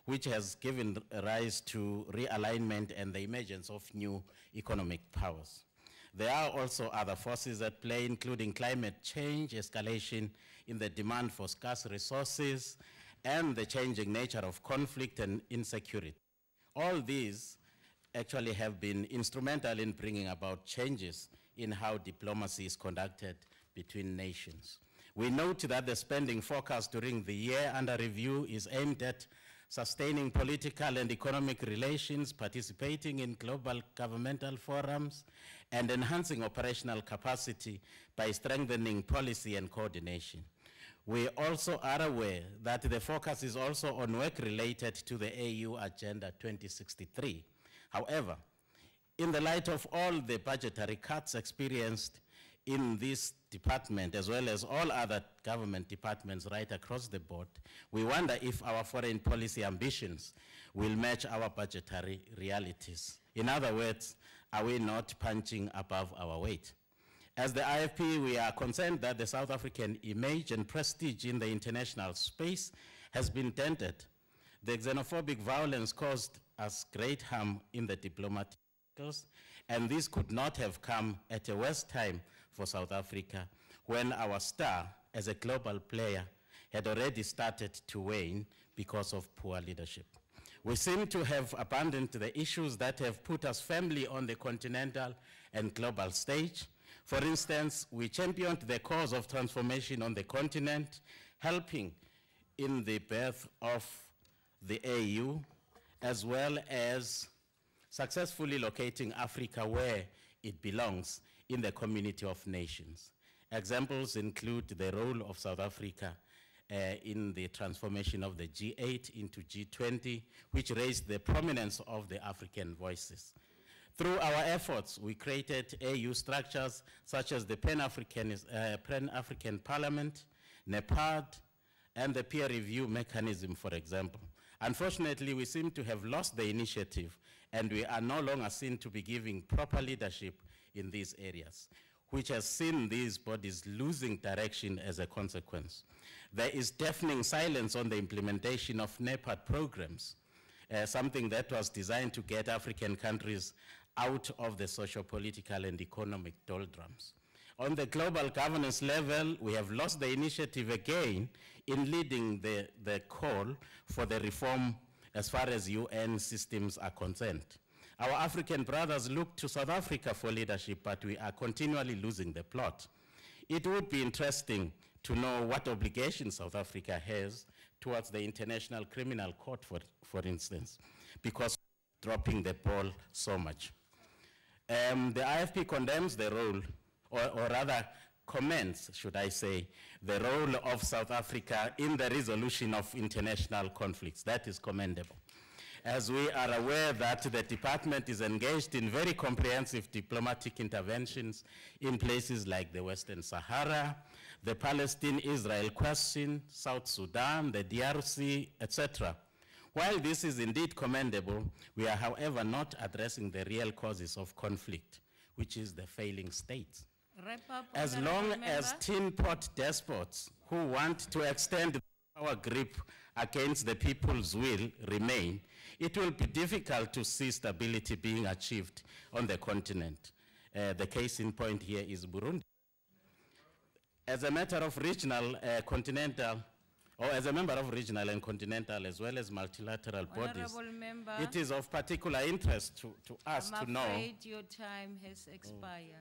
which has given rise to realignment and the emergence of new economic powers. There are also other forces at play, including climate change, escalation in the demand for scarce resources, and the changing nature of conflict and insecurity. All these actually have been instrumental in bringing about changes in how diplomacy is conducted between nations. We note that the spending forecast during the year under review is aimed at sustaining political and economic relations, participating in global governmental forums, and enhancing operational capacity by strengthening policy and coordination. We also are aware that the focus is also on work related to the AU Agenda 2063. However, in the light of all the budgetary cuts experienced in this department, as well as all other government departments right across the board, we wonder if our foreign policy ambitions will match our budgetary realities. In other words, are we not punching above our weight? As the IFP, we are concerned that the South African image and prestige in the international space has been dented. The xenophobic violence caused us great harm in the diplomatic circles, and this could not have come at a worse time for South Africa, when our star as a global player had already started to wane because of poor leadership. We seem to have abandoned the issues that have put us firmly on the continental and global stage. For instance, we championed the cause of transformation on the continent, helping in the birth of the AU, as well as successfully locating Africa where it belongs in the community of nations. Examples include the role of South Africa in the transformation of the G8 into G20, which raised the prominence of the African voices. Through our efforts, we created AU structures such as the Pan-African Parliament, NEPAD, and the peer review mechanism, for example. Unfortunately, we seem to have lost the initiative, and we are no longer seen to be giving proper leadership in these areas, which has seen these bodies losing direction as a consequence. There is deafening silence on the implementation of NEPAD programs, something that was designed to get African countries out of the socio-political and economic doldrums. On the global governance level, we have lost the initiative again in leading the call for the reform as far as UN systems are concerned. Our African brothers look to South Africa for leadership, but we are continually losing the plot. It would be interesting to know what obligations South Africa has towards the International Criminal Court, for instance, because dropping the ball so much. The IFP condemns the role, or rather commends, should I say, the role of South Africa in the resolution of international conflicts. That is commendable. As we are aware that the department is engaged in very comprehensive diplomatic interventions in places like the Western Sahara, the Palestine-Israel question, South Sudan, the DRC, etc. While this is indeed commendable, we are, however, not addressing the real causes of conflict, which is the failing state. As long as tin pot despots who want to extend the power grip against the people's will remain, it will be difficult to see stability being achieved on the continent. The case in point here is Burundi. As a matter of regional, continental, or as a member of regional and continental as well as multilateral bodies, Honorable member, it is of particular interest to us to know. I'm afraid your time has expired.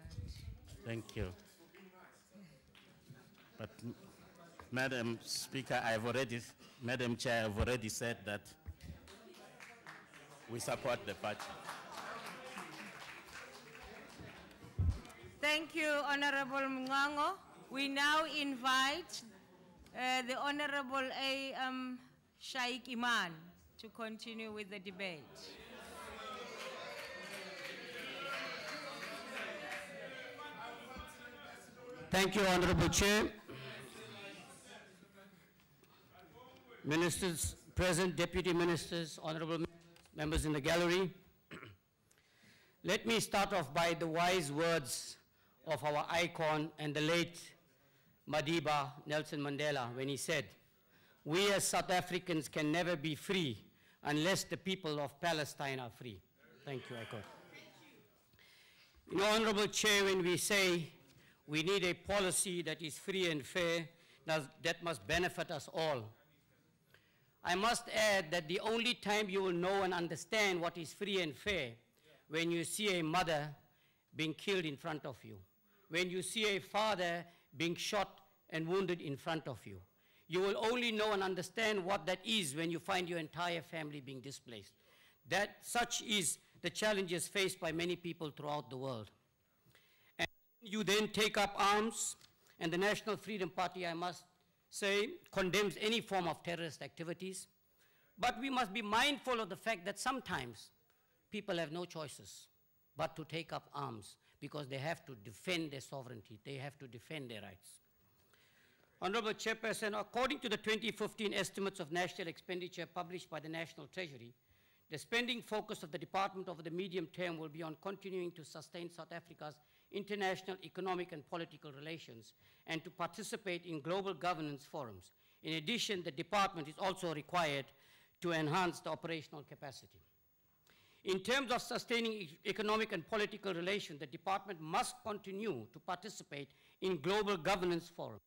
Thank you. But Madam Speaker, Madam Chair, I've already said that we support the party. Thank you, Honorable Mngango. We now invite the Honorable Shaikh Iman to continue with the debate. Thank you, Honorable Chair. Ministers present, deputy ministers, honorable members in the gallery. Let me start off by the wise words of our icon and the late Madiba Nelson Mandela when he said, "We as South Africans can never be free unless the people of Palestine are free." Thank you, icon. You know, Honorable Chair, when we say we need a policy that is free and fair, that must benefit us all. I must add that the only time you will know and understand what is free and fair when you see a mother being killed in front of you, when you see a father being shot and wounded in front of you. You will only know and understand what that is when you find your entire family being displaced. Such is the challenges faced by many people throughout the world. And you then take up arms, and the National Freedom Party, I must say, condemns any form of terrorist activities. But we must be mindful of the fact that sometimes people have no choices but to take up arms because they have to defend their sovereignty, they have to defend their rights. Honorable Chairperson, according to the 2015 estimates of national expenditure published by the National Treasury, the spending focus of the department over the medium term will be on continuing to sustain South Africa's international economic and political relations and to participate in global governance forums. In addition, the department is also required to enhance the operational capacity. In terms of sustaining economic and political relations, the department must continue to participate in global governance forums,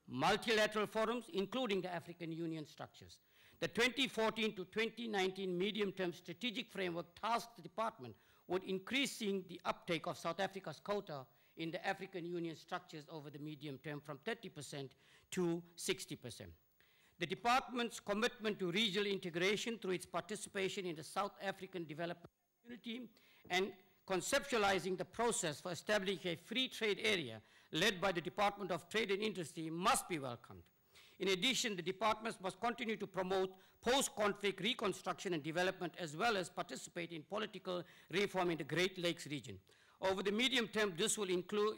multilateral forums, including the African Union structures. The 2014 to 2019 medium-term strategic framework tasked the department with increasing the uptake of South Africa's quota in the African Union structures over the medium term from 30% to 60%. The department's commitment to regional integration through its participation in the South African Development Community and conceptualizing the process for establishing a free trade area led by the Department of Trade and Industry must be welcomed. In addition, the departments must continue to promote post-conflict reconstruction and development as well as participate in political reform in the Great Lakes region. Over the medium term, this will include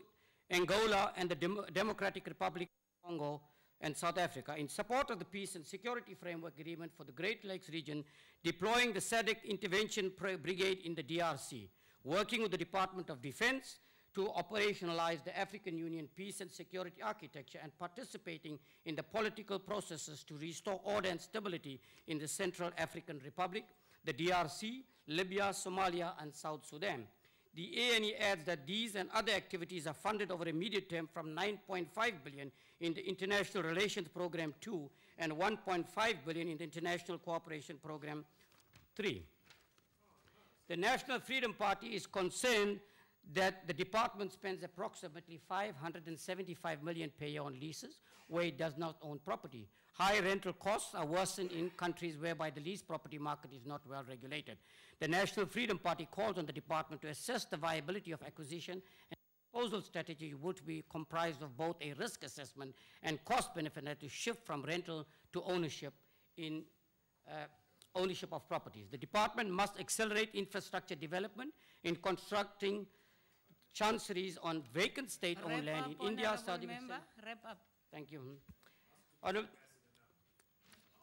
Angola and the Democratic Republic of Congo and South Africa. In support of the Peace and Security Framework Agreement for the Great Lakes region, deploying the SADC Intervention Brigade in the DRC, working with the Department of Defense to operationalize the African Union peace and security architecture and participating in the political processes to restore order and stability in the Central African Republic, the DRC, Libya, Somalia, and South Sudan. The ANE adds that these and other activities are funded over a immediate term from 9.5 billion in the International Relations Program 2 and 1.5 billion in the International Cooperation Program 3. The National Freedom Party is concerned that the department spends approximately 575 million per year on leases where it does not own property. High rental costs are worsened in countries whereby the lease property market is not well regulated. The National Freedom Party calls on the department to assess the viability of acquisition and disposal strategy would be comprised of both a risk assessment and cost benefit to shift from rental to ownership in ownership of properties. The department must accelerate infrastructure development in constructing chanceries on vacant state-owned land in India, Saudi Arabia. Wrap up. Thank you.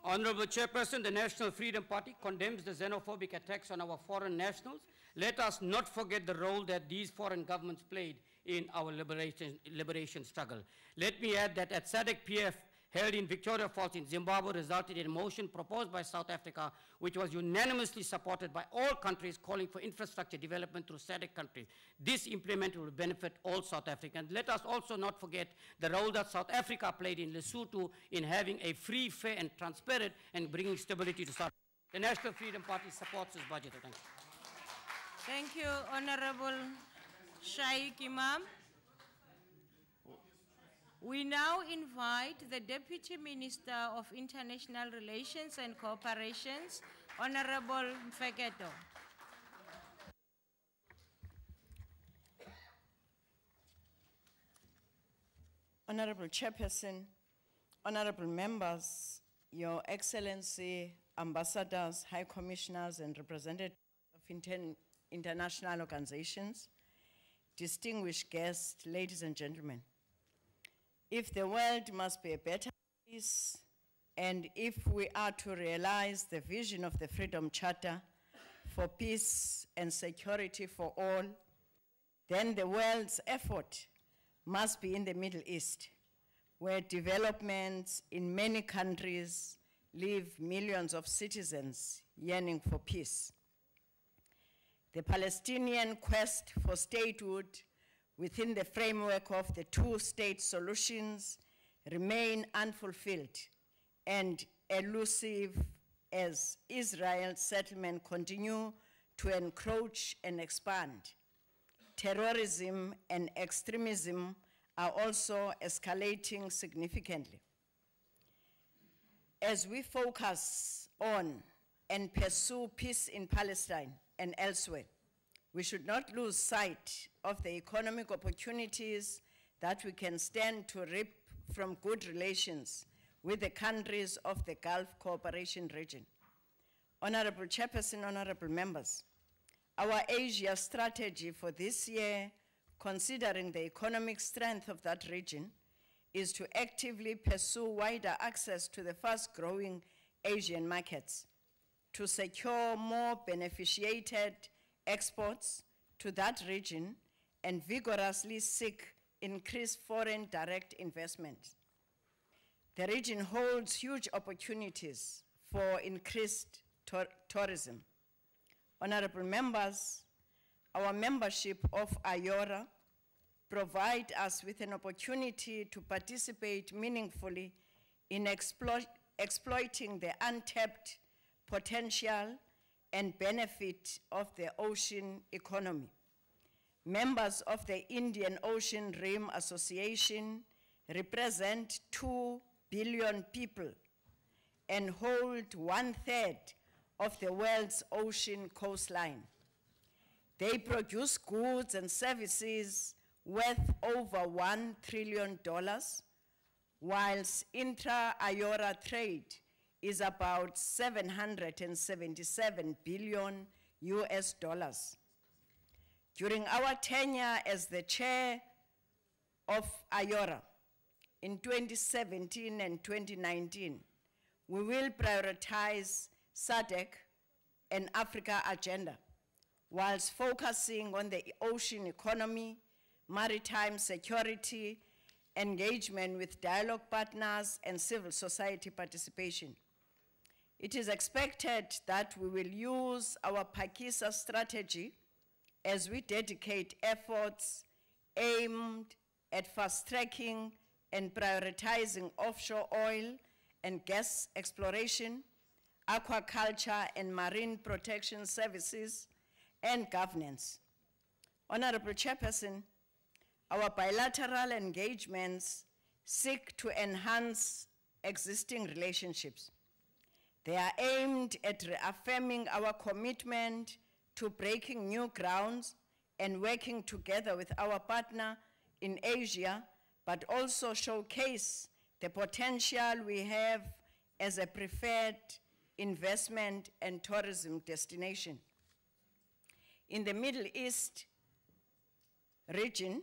Honorable Chairperson, the National Freedom Party condemns the xenophobic attacks on our foreign nationals. Let us not forget the role that these foreign governments played in our liberation struggle. Let me add that at SADC PF held in Victoria Falls in Zimbabwe resulted in a motion proposed by South Africa, which was unanimously supported by all countries calling for infrastructure development through SADC countries. This implementation will benefit all South Africans. Let us also not forget the role that South Africa played in Lesotho in having a free, fair, and transparent and bringing stability to South Africa. The National Freedom Party supports this budget. Thank you. Thank you, Honorable Shaik Imam. We now invite the Deputy Minister of International Relations and Cooperation, Honorable Mfeketo. Honorable Chairperson, honorable members, Your Excellency, ambassadors, high commissioners, and representatives of international organizations, distinguished guests, ladies and gentlemen. If the world must be a better place, and if we are to realize the vision of the Freedom Charter for peace and security for all, then the world's effort must be in the Middle East, where developments in many countries leave millions of citizens yearning for peace. The Palestinian quest for statehood within the framework of the two-state solutions remain unfulfilled and elusive as Israel's settlements continue to encroach and expand. Terrorism and extremism are also escalating significantly. As we focus on and pursue peace in Palestine and elsewhere, we should not lose sight of the economic opportunities that we can stand to reap from good relations with the countries of the Gulf Cooperation region. Honorable Chairperson, honorable members, our Asia strategy for this year, considering the economic strength of that region, is to actively pursue wider access to the fast-growing Asian markets, to secure more beneficiated exports to that region, and vigorously seek increased foreign direct investment. The region holds huge opportunities for increased tourism. Honorable members, our membership of IORA provide us with an opportunity to participate meaningfully in exploiting the untapped potential and benefit of the ocean economy. Members of the Indian Ocean Rim Association represent 2 billion people and hold 1/3 of the world's ocean coastline. They produce goods and services worth over $1 trillion, whilst intra-IORA trade is about $777 billion US. During our tenure as the chair of IORA in 2017 and 2019, we will prioritize SADC and Africa agenda, whilst focusing on the ocean economy, maritime security, engagement with dialogue partners, and civil society participation. It is expected that we will use our Pakisa strategy as we dedicate efforts aimed at fast-tracking and prioritizing offshore oil and gas exploration, aquaculture and marine protection services, and governance. Honorable Chairperson, our bilateral engagements seek to enhance existing relationships. They are aimed at reaffirming our commitment to breaking new grounds and working together with our partner in Asia, but also showcase the potential we have as a preferred investment and tourism destination. In the Middle East region,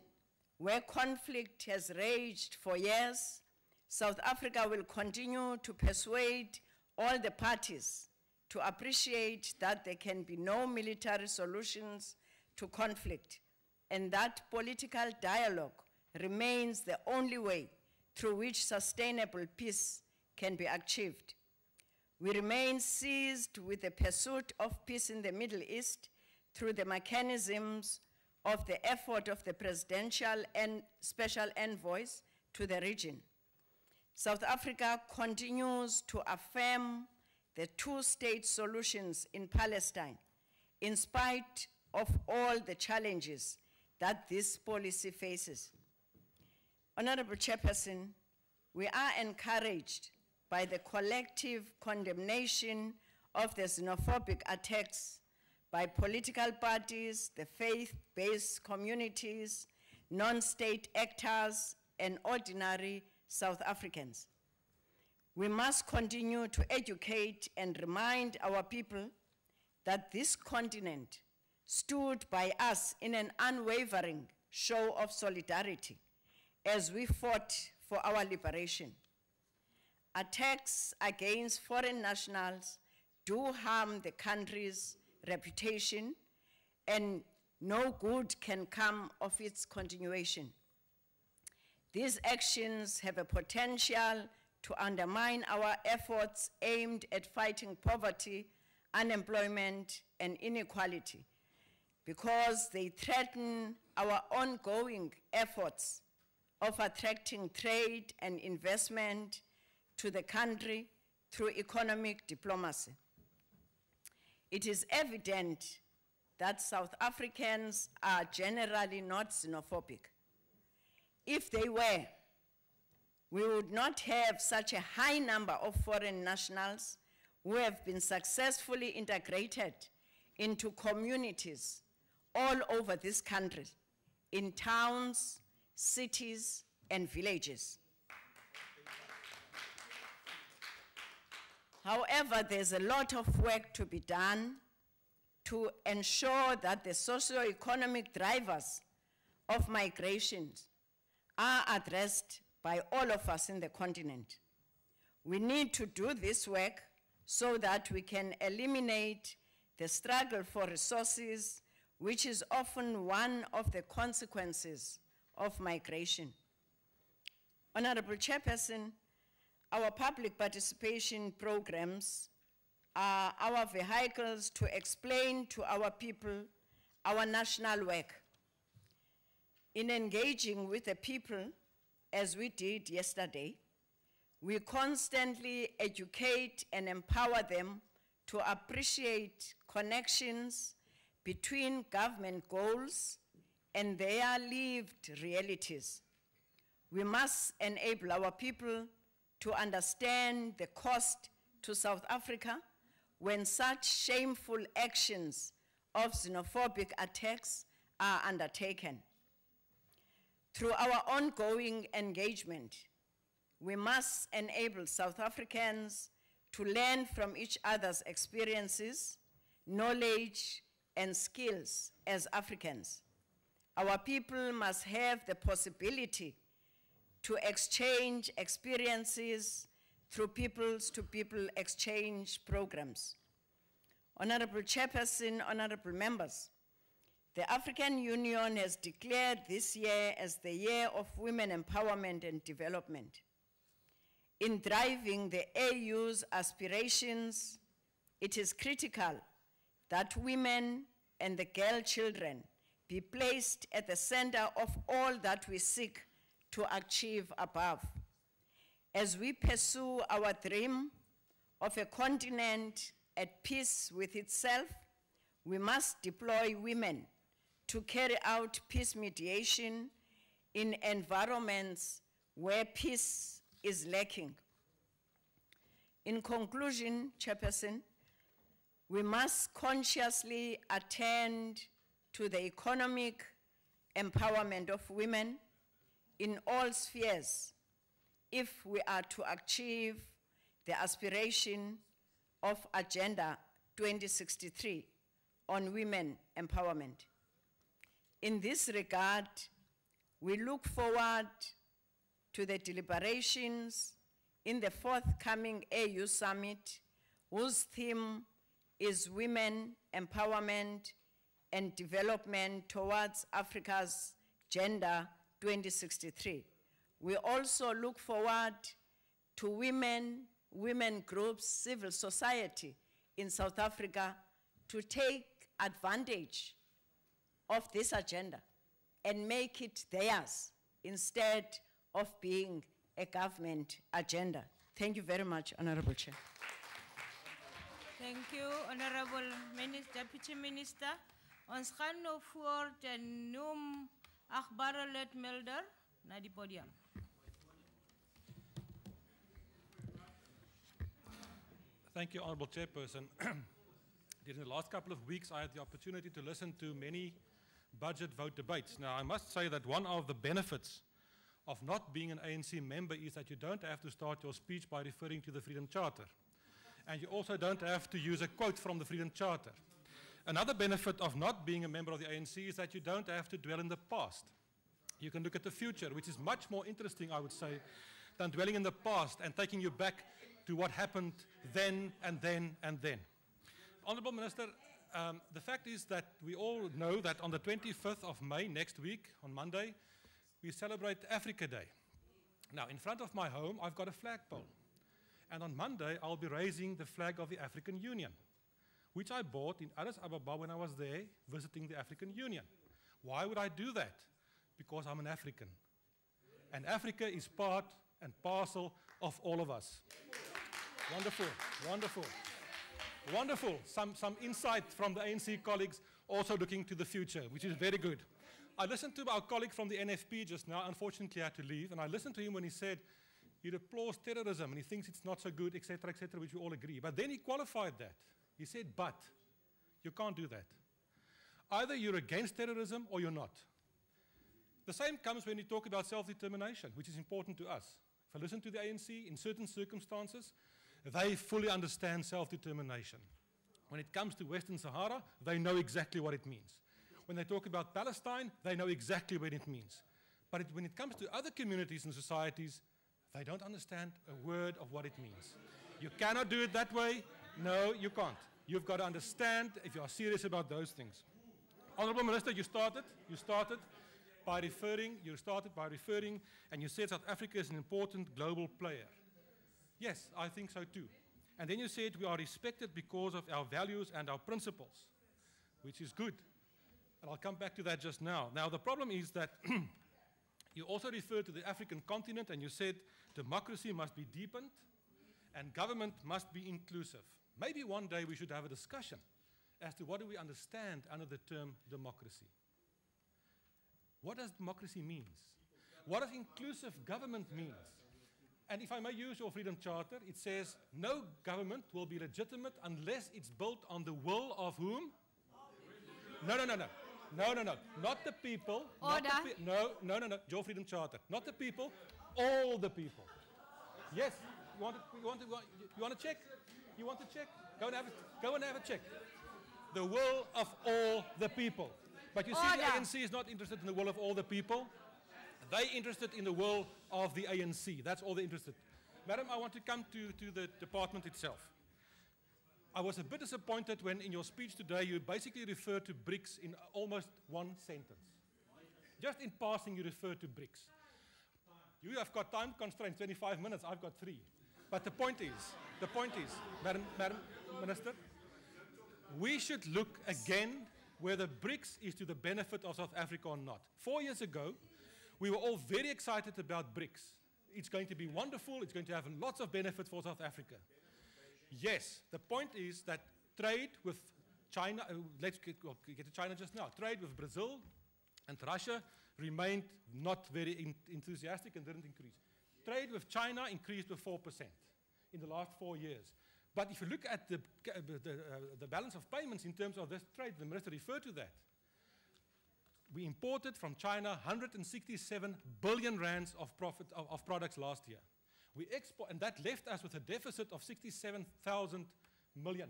where conflict has raged for years, South Africa will continue to persuade all the parties to appreciate that there can be no military solutions to conflict, and that political dialogue remains the only way through which sustainable peace can be achieved. We remain seized with the pursuit of peace in the Middle East through the mechanisms of the effort of the presidential and special envoys to the region. South Africa continues to affirm the two-state solutions in Palestine, in spite of all the challenges that this policy faces. Honorable Chairperson, we are encouraged by the collective condemnation of the xenophobic attacks by political parties, the faith-based communities, non-state actors, and ordinary South Africans. We must continue to educate and remind our people that this continent stood by us in an unwavering show of solidarity as we fought for our liberation. Attacks against foreign nationals do harm the country's reputation, and no good can come of its continuation. These actions have a potential to undermine our efforts aimed at fighting poverty, unemployment, and inequality, because they threaten our ongoing efforts of attracting trade and investment to the country through economic diplomacy. It is evident that South Africans are generally not xenophobic. If they were, we would not have such a high number of foreign nationals who have been successfully integrated into communities all over this country, in towns, cities, and villages. However, there's a lot of work to be done to ensure that the socio-economic drivers of migrations are addressed by all of us in the continent. We need to do this work so that we can eliminate the struggle for resources, which is often one of the consequences of migration. Honorable Chairperson, our public participation programs are our vehicles to explain to our people our national work. In engaging with the people, as we did yesterday, we constantly educate and empower them to appreciate connections between government goals and their lived realities. We must enable our people to understand the cost to South Africa when such shameful actions of xenophobic attacks are undertaken. Through our ongoing engagement, we must enable South Africans to learn from each other's experiences, knowledge, and skills as Africans. Our people must have the possibility to exchange experiences through people-to-people exchange programs. Honorable Chairperson, honorable members, the African Union has declared this year as the Year of Women Empowerment and Development. In driving the AU's aspirations, it is critical that women and the girl children be placed at the center of all that we seek to achieve above. As we pursue our dream of a continent at peace with itself, we must deploy women to carry out peace mediation in environments where peace is lacking. In conclusion, Chairperson, we must consciously attend to the economic empowerment of women in all spheres if we are to achieve the aspiration of Agenda 2063 on women empowerment. In this regard, we look forward to the deliberations in the forthcoming AU Summit, whose theme is Women Empowerment and Development towards Africa's Agenda 2063, We also look forward to women groups, civil society in South Africa to take advantage of this agenda and make it theirs instead of being a government agenda. Thank you very much, Honorable Chair. Thank you, Honorable Deputy Minister. Ons gaan nou voort en noem Agbara Melder naar die podium. Thank you, Honorable Chairperson. During the last couple of weeks, I had the opportunity to listen to many budget vote debates. Now, I must say that one of the benefits of not being an ANC member is that you don't have to start your speech by referring to the Freedom Charter. And you also don't have to use a quote from the Freedom Charter. Another benefit of not being a member of the ANC is that you don't have to dwell in the past. You can look at the future, which is much more interesting, I would say, than dwelling in the past and taking you back to what happened then and then and then. Honourable Minister, the fact is that we all know that on the 25th of May, next week, on Monday, we celebrate Africa Day. Now, in front of my home, I've got a flagpole. And on Monday, I'll be raising the flag of the African Union, which I bought in Addis Ababa when I was there visiting the African Union. Why would I do that? Because I'm an African. And Africa is part and parcel of all of us. Wonderful, wonderful, wonderful. Some insight from the ANC colleagues also looking to the future, which is very good. I listened to our colleague from the NFP just now, unfortunately had to leave, and I listened to him when he said he deplores terrorism and he thinks it's not so good, etc., which we all agree. But then he qualified that. He said, but you can't do that. Either you're against terrorism or you're not. The same comes when you talk about self-determination, which is important to us. If I listen to the ANC, in certain circumstances, they fully understand self-determination. When it comes to Western Sahara, they know exactly what it means. When they talk about Palestine, they know exactly what it means. But when it comes to other communities and societies, they don't understand a word of what it means. You cannot do it that way. No, you can't. You've got to understand if you are serious about those things. Honourable Minister, you started by referring, and you said South Africa is an important global player. Yes, I think so too. And then you said we are respected because of our values and our principles, which is good. And I'll come back to that just now. Now, the problem is that you also referred to the African continent and you said democracy must be deepened and government must be inclusive. Maybe one day we should have a discussion as to what do we understand under the term democracy. What does democracy mean? What does inclusive government mean? And if I may use your Freedom Charter, it says no government will be legitimate unless it's built on the will of whom? No. Not the people. Order. No. Your Freedom Charter. Not the people, all the people. Yes. You want to check? You want to check? Go and have a check. The will of all the people. But you see, the ANC is not interested in the will of all the people. They're interested in the will of the ANC. That's all they're interested. Madam, I want to come to the department itself. I was a bit disappointed when in your speech today you basically referred to BRICS in almost one sentence. Just in passing you referred to BRICS. You have got time constraints, 25 minutes, I've got 3. But the point is, Madam Minister, we should look again whether BRICS is to the benefit of South Africa or not. 4 years ago, we were all very excited about BRICS. It's going to be wonderful, it's going to have lots of benefits for South Africa. Yes, the point is that trade with China, let's get to China just now, trade with Brazil and Russia remained not very enthusiastic and didn't increase. Trade with China increased with 4% in the last 4 years. But if you look at the balance of payments in terms of this trade, the Minister referred to that. We imported from China 167 billion rands of profit of products last year. We export, and that left us with a deficit of 67,000 billion,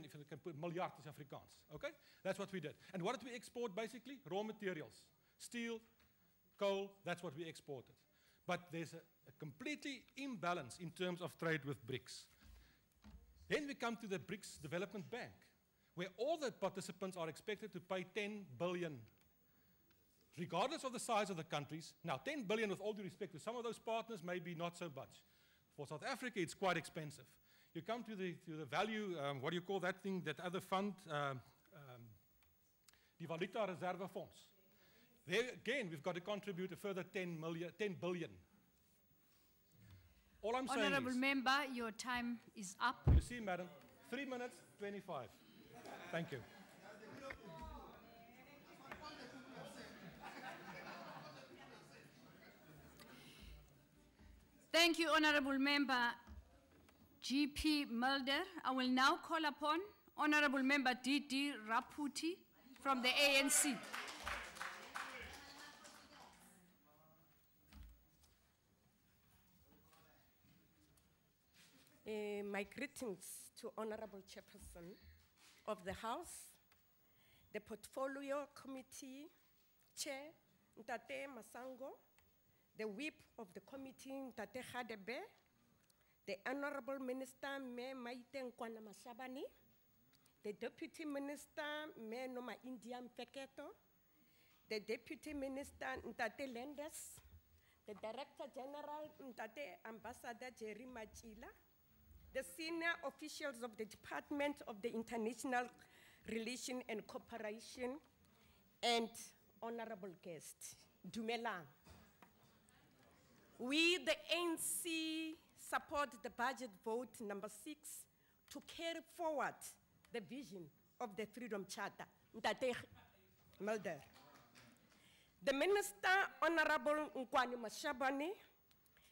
if you can put miljard is Afrikaans. Okay, that's what we did. And what did we export basically? Raw materials, steel, coal. That's what we exported. But there's a completely imbalance in terms of trade with BRICS. Then we come to the BRICS Development Bank, where all the participants are expected to pay 10 billion regardless of the size of the countries. Now, 10 billion, with all due respect to some of those partners, maybe not so much. For South Africa, it's quite expensive. You come to the value, what do you call that thing, that other fund, the Valuta Reserve Fonds. There again, we've got to contribute a further 10 billion. All I'm saying Honourable is, Member, your time is up. you see, Madam, 3 minutes, 25. Thank you. Thank you, Honourable Member G.P. Mulder. I will now call upon Honourable Member D.D. Raputi from the ANC. My greetings to Honorable Chairperson of the House, the Portfolio Committee Chair, Ntate Masango, the Whip of the Committee, Ntate Hadebe, the Honorable Minister, Me Maite Nkwana Mashabani, the Deputy Minister, Me Noma India Mfeketo, the Deputy Minister, Ntate Lendes, the Director General, Ntate Ambassador Jerry Machila, the senior officials of the Department of the International Relations and Cooperation, and honorable guests, Dumelang. We, the ANC, support the budget vote number 6 to carry forward the vision of the Freedom Charter. Ntate Mulder. The Minister, Honorable Nkwani Mashabane,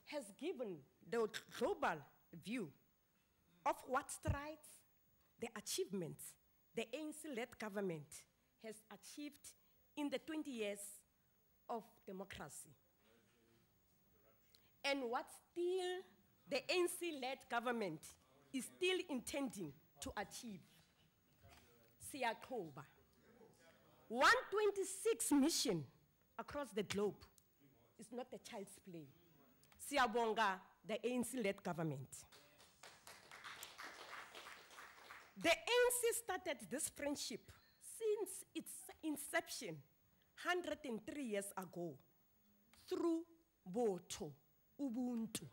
has given the global view of what strides, the achievements the ANC-led government has achieved in the 20 years of democracy. And what still the ANC-led government is still intending to achieve. Siyakoba. 126 mission across the globe is not a child's play. Siyabonga, the ANC-led government. The ANC started this friendship since its inception 103 years ago through Botho, Ubuntu.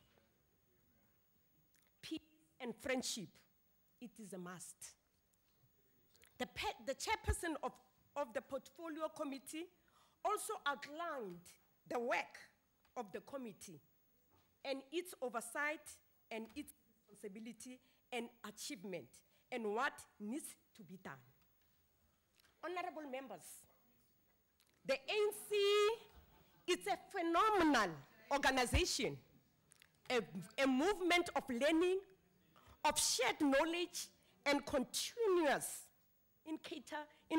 Peace and friendship, it is a must. The chairperson of the Portfolio Committee also outlined the work of the committee and its oversight and its responsibility and achievement and what needs to be done. Honorable members, the ANC is a phenomenal organization, a movement of learning, of shared knowledge, and continuous in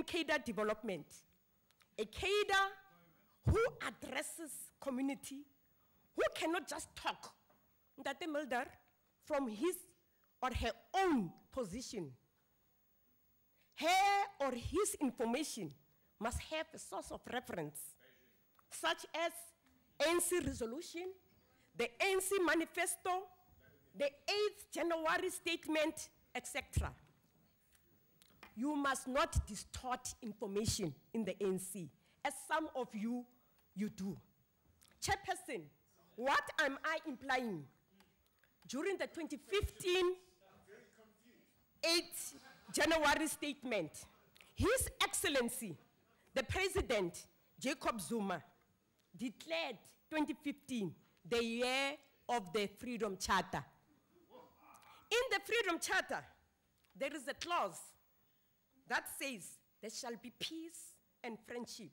cadre development. A cadre who addresses community, who cannot just talk, Ntate Mulder, from his or her own position. Her or his information must have a source of reference, such as ANC resolution, the ANC manifesto, the 8th January statement, etc. You must not distort information in the ANC, as some of you do. Chairperson, what am I implying? During the 2015 8th January statement, His Excellency, the President, Jacob Zuma, declared 2015 the year of the Freedom Charter. In the Freedom Charter, there is a clause that says there shall be peace and friendship.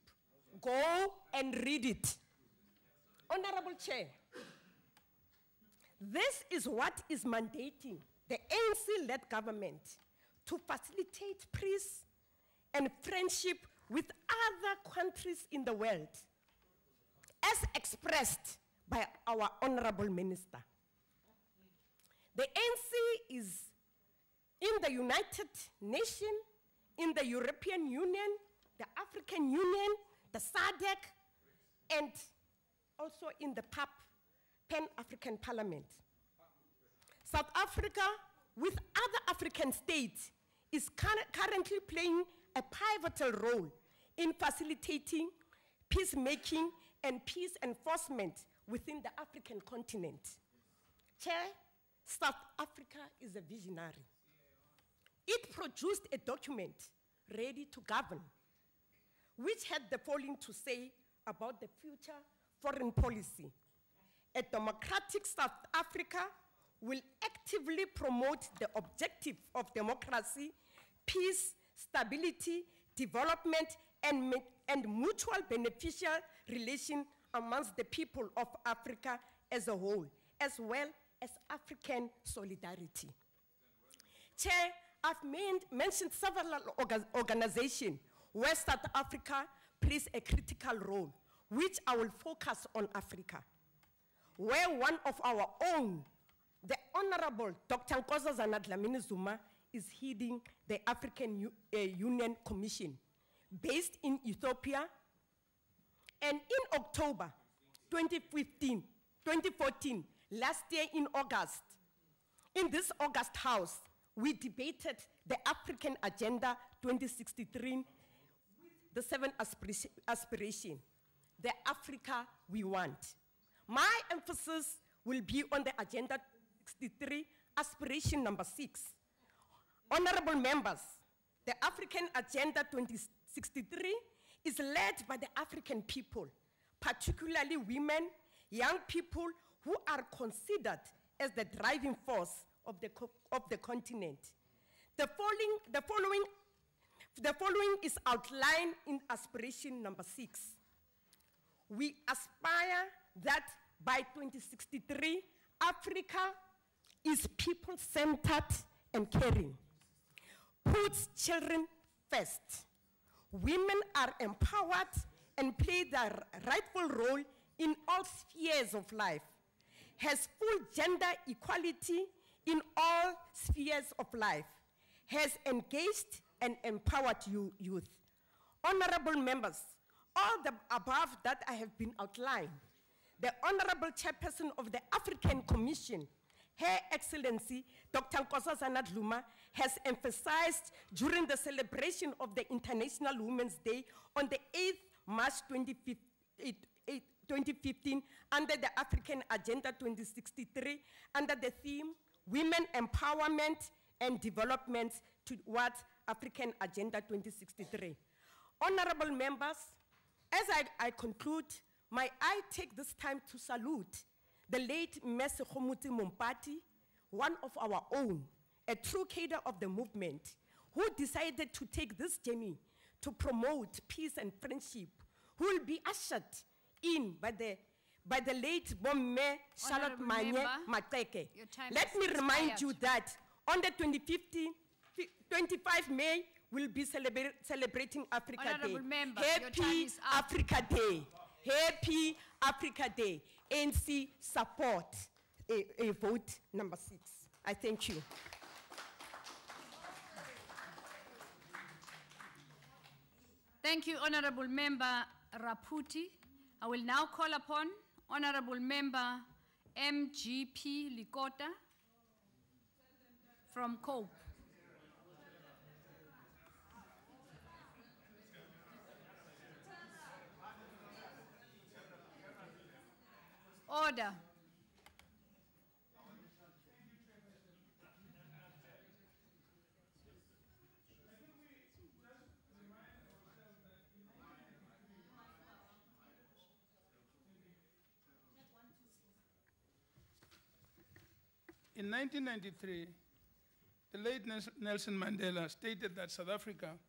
Go and read it. Honorable Chair, this is what is mandating the ANC-led government to facilitate peace and friendship with other countries in the world, as expressed by our Honorable Minister. The ANC is in the United Nations, in the European Union, the African Union, the SADC, and also in the Pan-African Parliament. South Africa, with other African states, is currently playing a pivotal role in facilitating peacemaking, and peace enforcement within the African continent. Chair, South Africa is a visionary. It produced a document, Ready to Govern, which had the following to say about the future foreign policy. A democratic South Africa will actively promote the objective of democracy, peace, stability, development, and mutual beneficial relation amongst the people of Africa as a whole, as well as African solidarity. Chair, I've mentioned several organizations where South Africa plays a critical role, which I will focus on Africa, where one of our own, the Honorable Dr. Nkosazana Dlamini Zuma, is heading the African Union Commission, based in Ethiopia. And in October 2014, last year in August, in this August House, we debated the African Agenda 2063, the 7 aspiration, the Africa we want. My emphasis will be on the Agenda 2063, aspiration number 6. Honorable members, the African Agenda 2063 is led by the African people, particularly women, young people who are considered as the driving force of the continent. The following is outlined in aspiration number 6. We aspire that by 2063, Africa is people-centered and caring, puts children first. Women are empowered and play their rightful role in all spheres of life, has full gender equality in all spheres of life, has engaged and empowered youth. Honorable members, all the above that I have been outlined, the Honorable Chairperson of the African Commission, Her Excellency Dr. Nkosazana Dlamini, has emphasized during the celebration of the International Women's Day on the 8th March 2015 under the African Agenda 2063 under the theme Women Empowerment and Development towards African Agenda 2063. Honorable members, as I conclude, may I take this time to salute the late Mese Khomuti Mompati, one of our own, a true cadre of the movement, who decided to take this journey to promote peace and friendship, who will be ushered in by the late Bomme Charlotte Manye Mateke. Let me remind you that on the 25 May, we'll be celebrating Africa Day. Happy Africa Day. Happy Africa Day. ANC support a vote number 6. I thank you. Thank you, Honorable Member Raputi. I will now call upon Honorable Member MGP Likota from Cope. Order. In 1993, the late Nelson Mandela stated that South Africa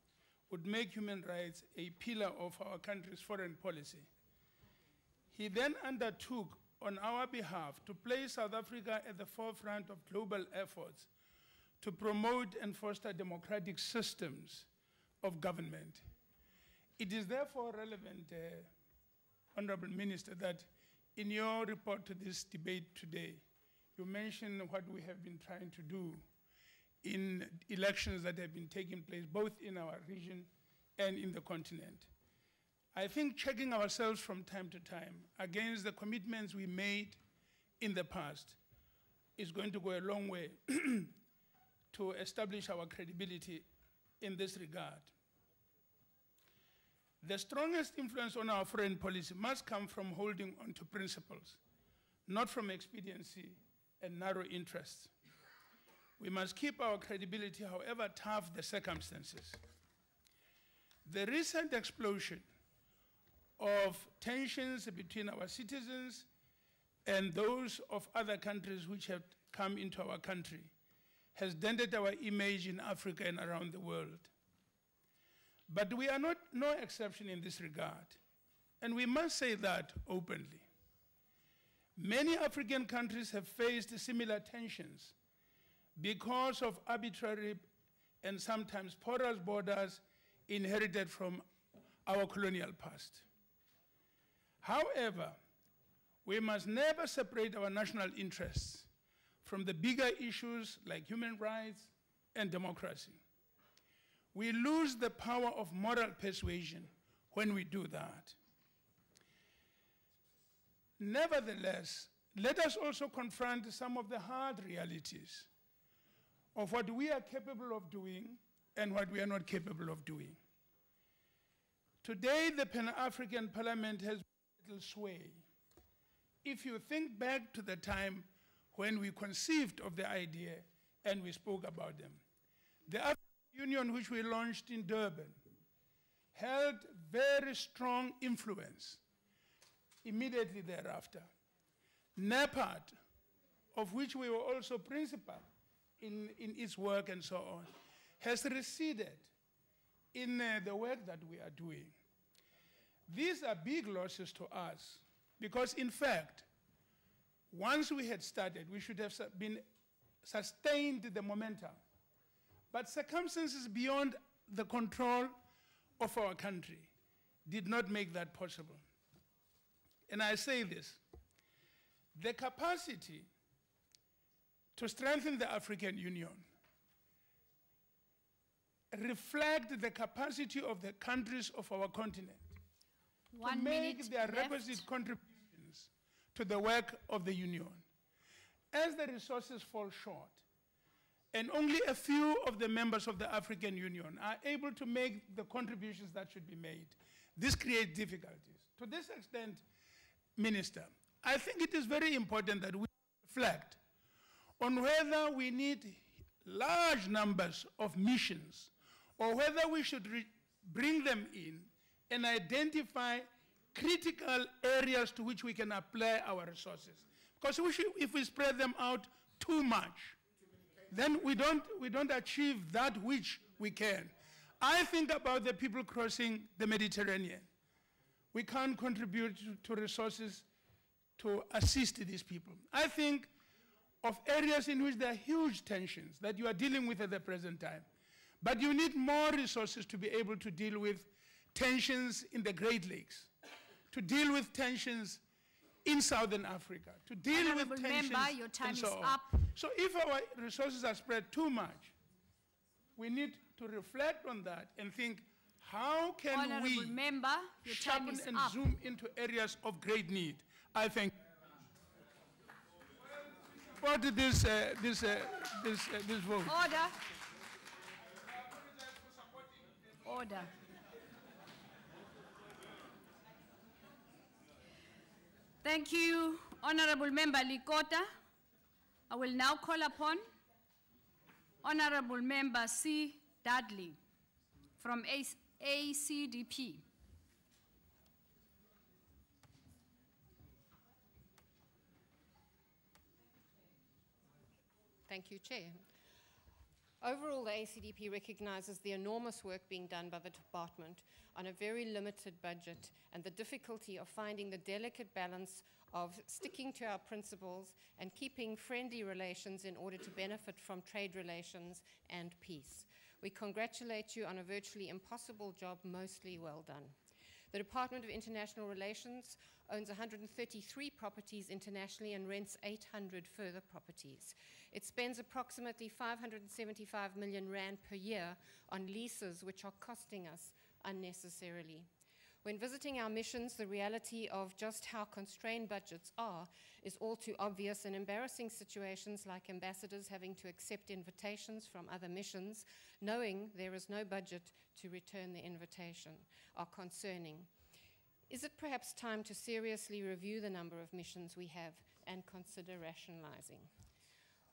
would make human rights a pillar of our country's foreign policy. He then undertook on our behalf to place South Africa at the forefront of global efforts to promote and foster democratic systems of government. It is therefore relevant, Honorable Minister, that in your report to this debate today, you mentioned what we have been trying to do in elections that have been taking place both in our region and in the continent. I think checking ourselves from time to time against the commitments we made in the past is going to go a long way to establish our credibility in this regard. The strongest influence on our foreign policy must come from holding on to principles, not from expediency and narrow interests. We must keep our credibility however tough the circumstances. The recent explosion of tensions between our citizens and those of other countries which have come into our country has dented our image in Africa and around the world. But we are no exception in this regard, and we must say that openly. Many African countries have faced similar tensions because of arbitrary and sometimes porous borders inherited from our colonial past. However, we must never separate our national interests from the bigger issues like human rights and democracy. We lose the power of moral persuasion when we do that. Nevertheless, let us also confront some of the hard realities of what we are capable of doing and what we are not capable of doing. Today, the Pan-African Parliament has little sway. If you think back to the time when we conceived of the idea and we spoke about them, the African Union, which we launched in Durban, held very strong influence immediately thereafter. NEPAD, of which we were also principal in its work and so on, has receded in the work that we are doing. These are big losses to us because, in fact, once we had started, we should have been sustained the momentum. But circumstances beyond the control of our country did not make that possible. And I say this, the capacity to strengthen the African Union reflect the capacity of the countries of our continent to make their requisite contributions to the work of the Union. As the resources fall short, and only a few of the members of the African Union are able to make the contributions that should be made, this creates difficulties. To this extent, Minister, I think it is very important that we reflect on whether we need large numbers of missions or whether we should bring them in and identify critical areas to which we can apply our resources. Because if we spread them out too much, then we don't achieve that which we can. I think about the people crossing the Mediterranean. We can't contribute to resources to assist these people. I think of areas in which there are huge tensions that you are dealing with at the present time. But you need more resources to be able to deal with tensions in the Great Lakes, to deal with tensions in Southern Africa, to deal with tensions Member, your time and so is on. up. So if our resources are spread too much, we need to reflect on that and think, how can Honorable we Member, your time sharpen is and up. zoom into areas of great need? I think support this vote. Order. Order. Thank you, Honorable Member Likota. I will now call upon Honorable Member C. Dudley from ACDP. Thank you, Chair. Overall, the ACDP recognizes the enormous work being done by the department on a very limited budget and the difficulty of finding the delicate balance of sticking to our principles and keeping friendly relations in order to benefit from trade relations and peace. We congratulate you on a virtually impossible job, mostly well done. The Department of International Relations owns 133 properties internationally and rents 800 further properties. It spends approximately 575 million rand per year on leases which are costing us unnecessarily. When visiting our missions, the reality of just how constrained budgets are is all too obvious, and embarrassing situations like ambassadors having to accept invitations from other missions, knowing there is no budget to return the invitation, are concerning. Is it perhaps time to seriously review the number of missions we have and consider rationalizing?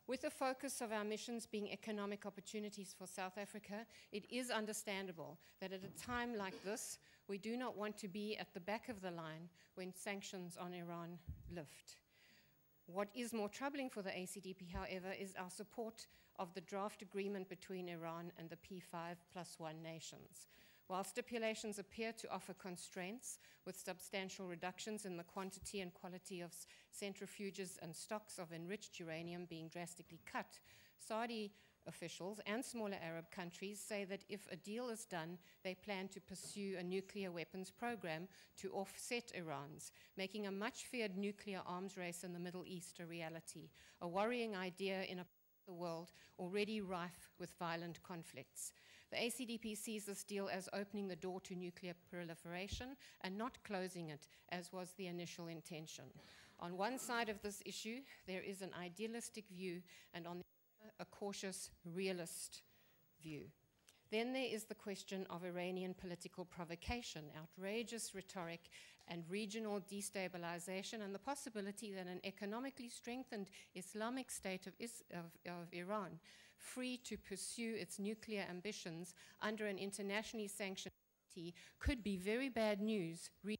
With the focus of our missions being economic opportunities for South Africa, it is understandable that at a time like this, we do not want to be at the back of the line when sanctions on Iran lift. What is more troubling for the ACDP, however, is our support of the draft agreement between Iran and the P5+1 nations. While stipulations appear to offer constraints, with substantial reductions in the quantity and quality of centrifuges and stocks of enriched uranium being drastically cut, Saudi officials and smaller Arab countries say that if a deal is done, they plan to pursue a nuclear weapons program to offset Iran's, making a much-feared nuclear arms race in the Middle East a reality, a worrying idea in a part of the world already rife with violent conflicts. The ACDP sees this deal as opening the door to nuclear proliferation and not closing it, as was the initial intention. On one side of this issue, there is an idealistic view, and on the other, a cautious, realist view. Then there is the question of Iranian political provocation, outrageous rhetoric, and regional destabilization, and the possibility that an economically strengthened Islamic state of Iran, free to pursue its nuclear ambitions under an internationally sanctioned treaty, could be very bad news regionally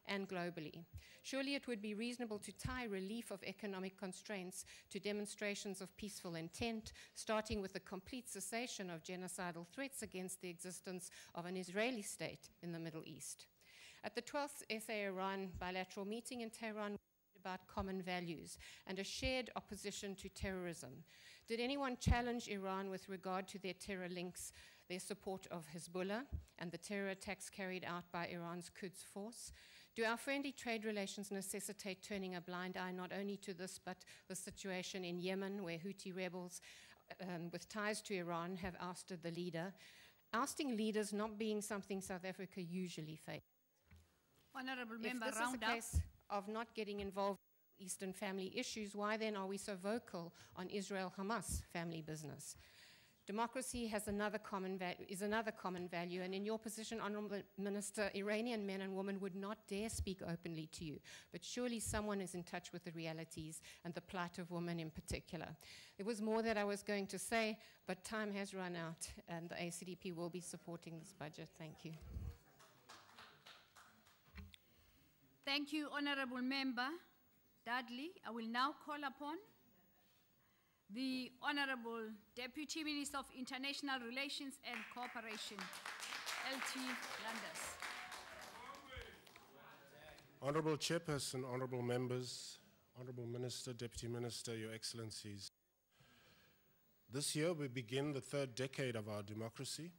and globally. Surely it would be reasonable to tie relief of economic constraints to demonstrations of peaceful intent, starting with the complete cessation of genocidal threats against the existence of an Israeli state in the Middle East. At the 12th SA-Iran bilateral meeting in Tehran, we talked about common values and a shared opposition to terrorism. Did anyone challenge Iran with regard to their terror links, their support of Hezbollah, and the terror attacks carried out by Iran's Quds force? Do our friendly trade relations necessitate turning a blind eye not only to this, but the situation in Yemen, where Houthi rebels with ties to Iran have ousted the leader? Ousting leaders not being something South Africa usually faces. Honorable If Member, this is round a up. case of not getting involved in Eastern family issues, why then are we so vocal on Israel-Hamas family business? Democracy has another common is another common value, and in your position, Honorable Minister, Iranian men and women would not dare speak openly to you, but surely someone is in touch with the realities and the plight of women in particular. There was more that I was going to say, but time has run out, and the ACDP will be supporting this budget. Thank you. Thank you, Honorable Member Dudley. I will now call upon the Honorable Deputy Minister of International Relations and Cooperation, L.T. Landers. Honorable Chairperson, honorable members, honorable Minister, Deputy Minister, Your Excellencies. This year we begin the third decade of our democracy.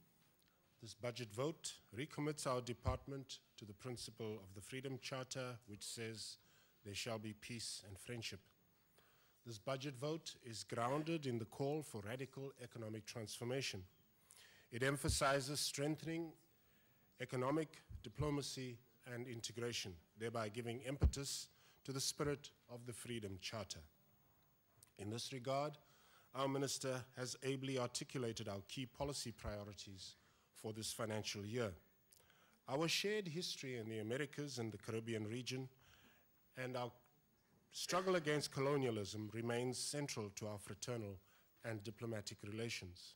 This budget vote recommits our department to the principle of the Freedom Charter, which says there shall be peace and friendship. This budget vote is grounded in the call for radical economic transformation. It emphasizes strengthening economic diplomacy and integration, thereby giving impetus to the spirit of the Freedom Charter. In this regard, our Minister has ably articulated our key policy priorities for this financial year. Our shared history in the Americas and the Caribbean region and our struggle against colonialism remains central to our fraternal and diplomatic relations.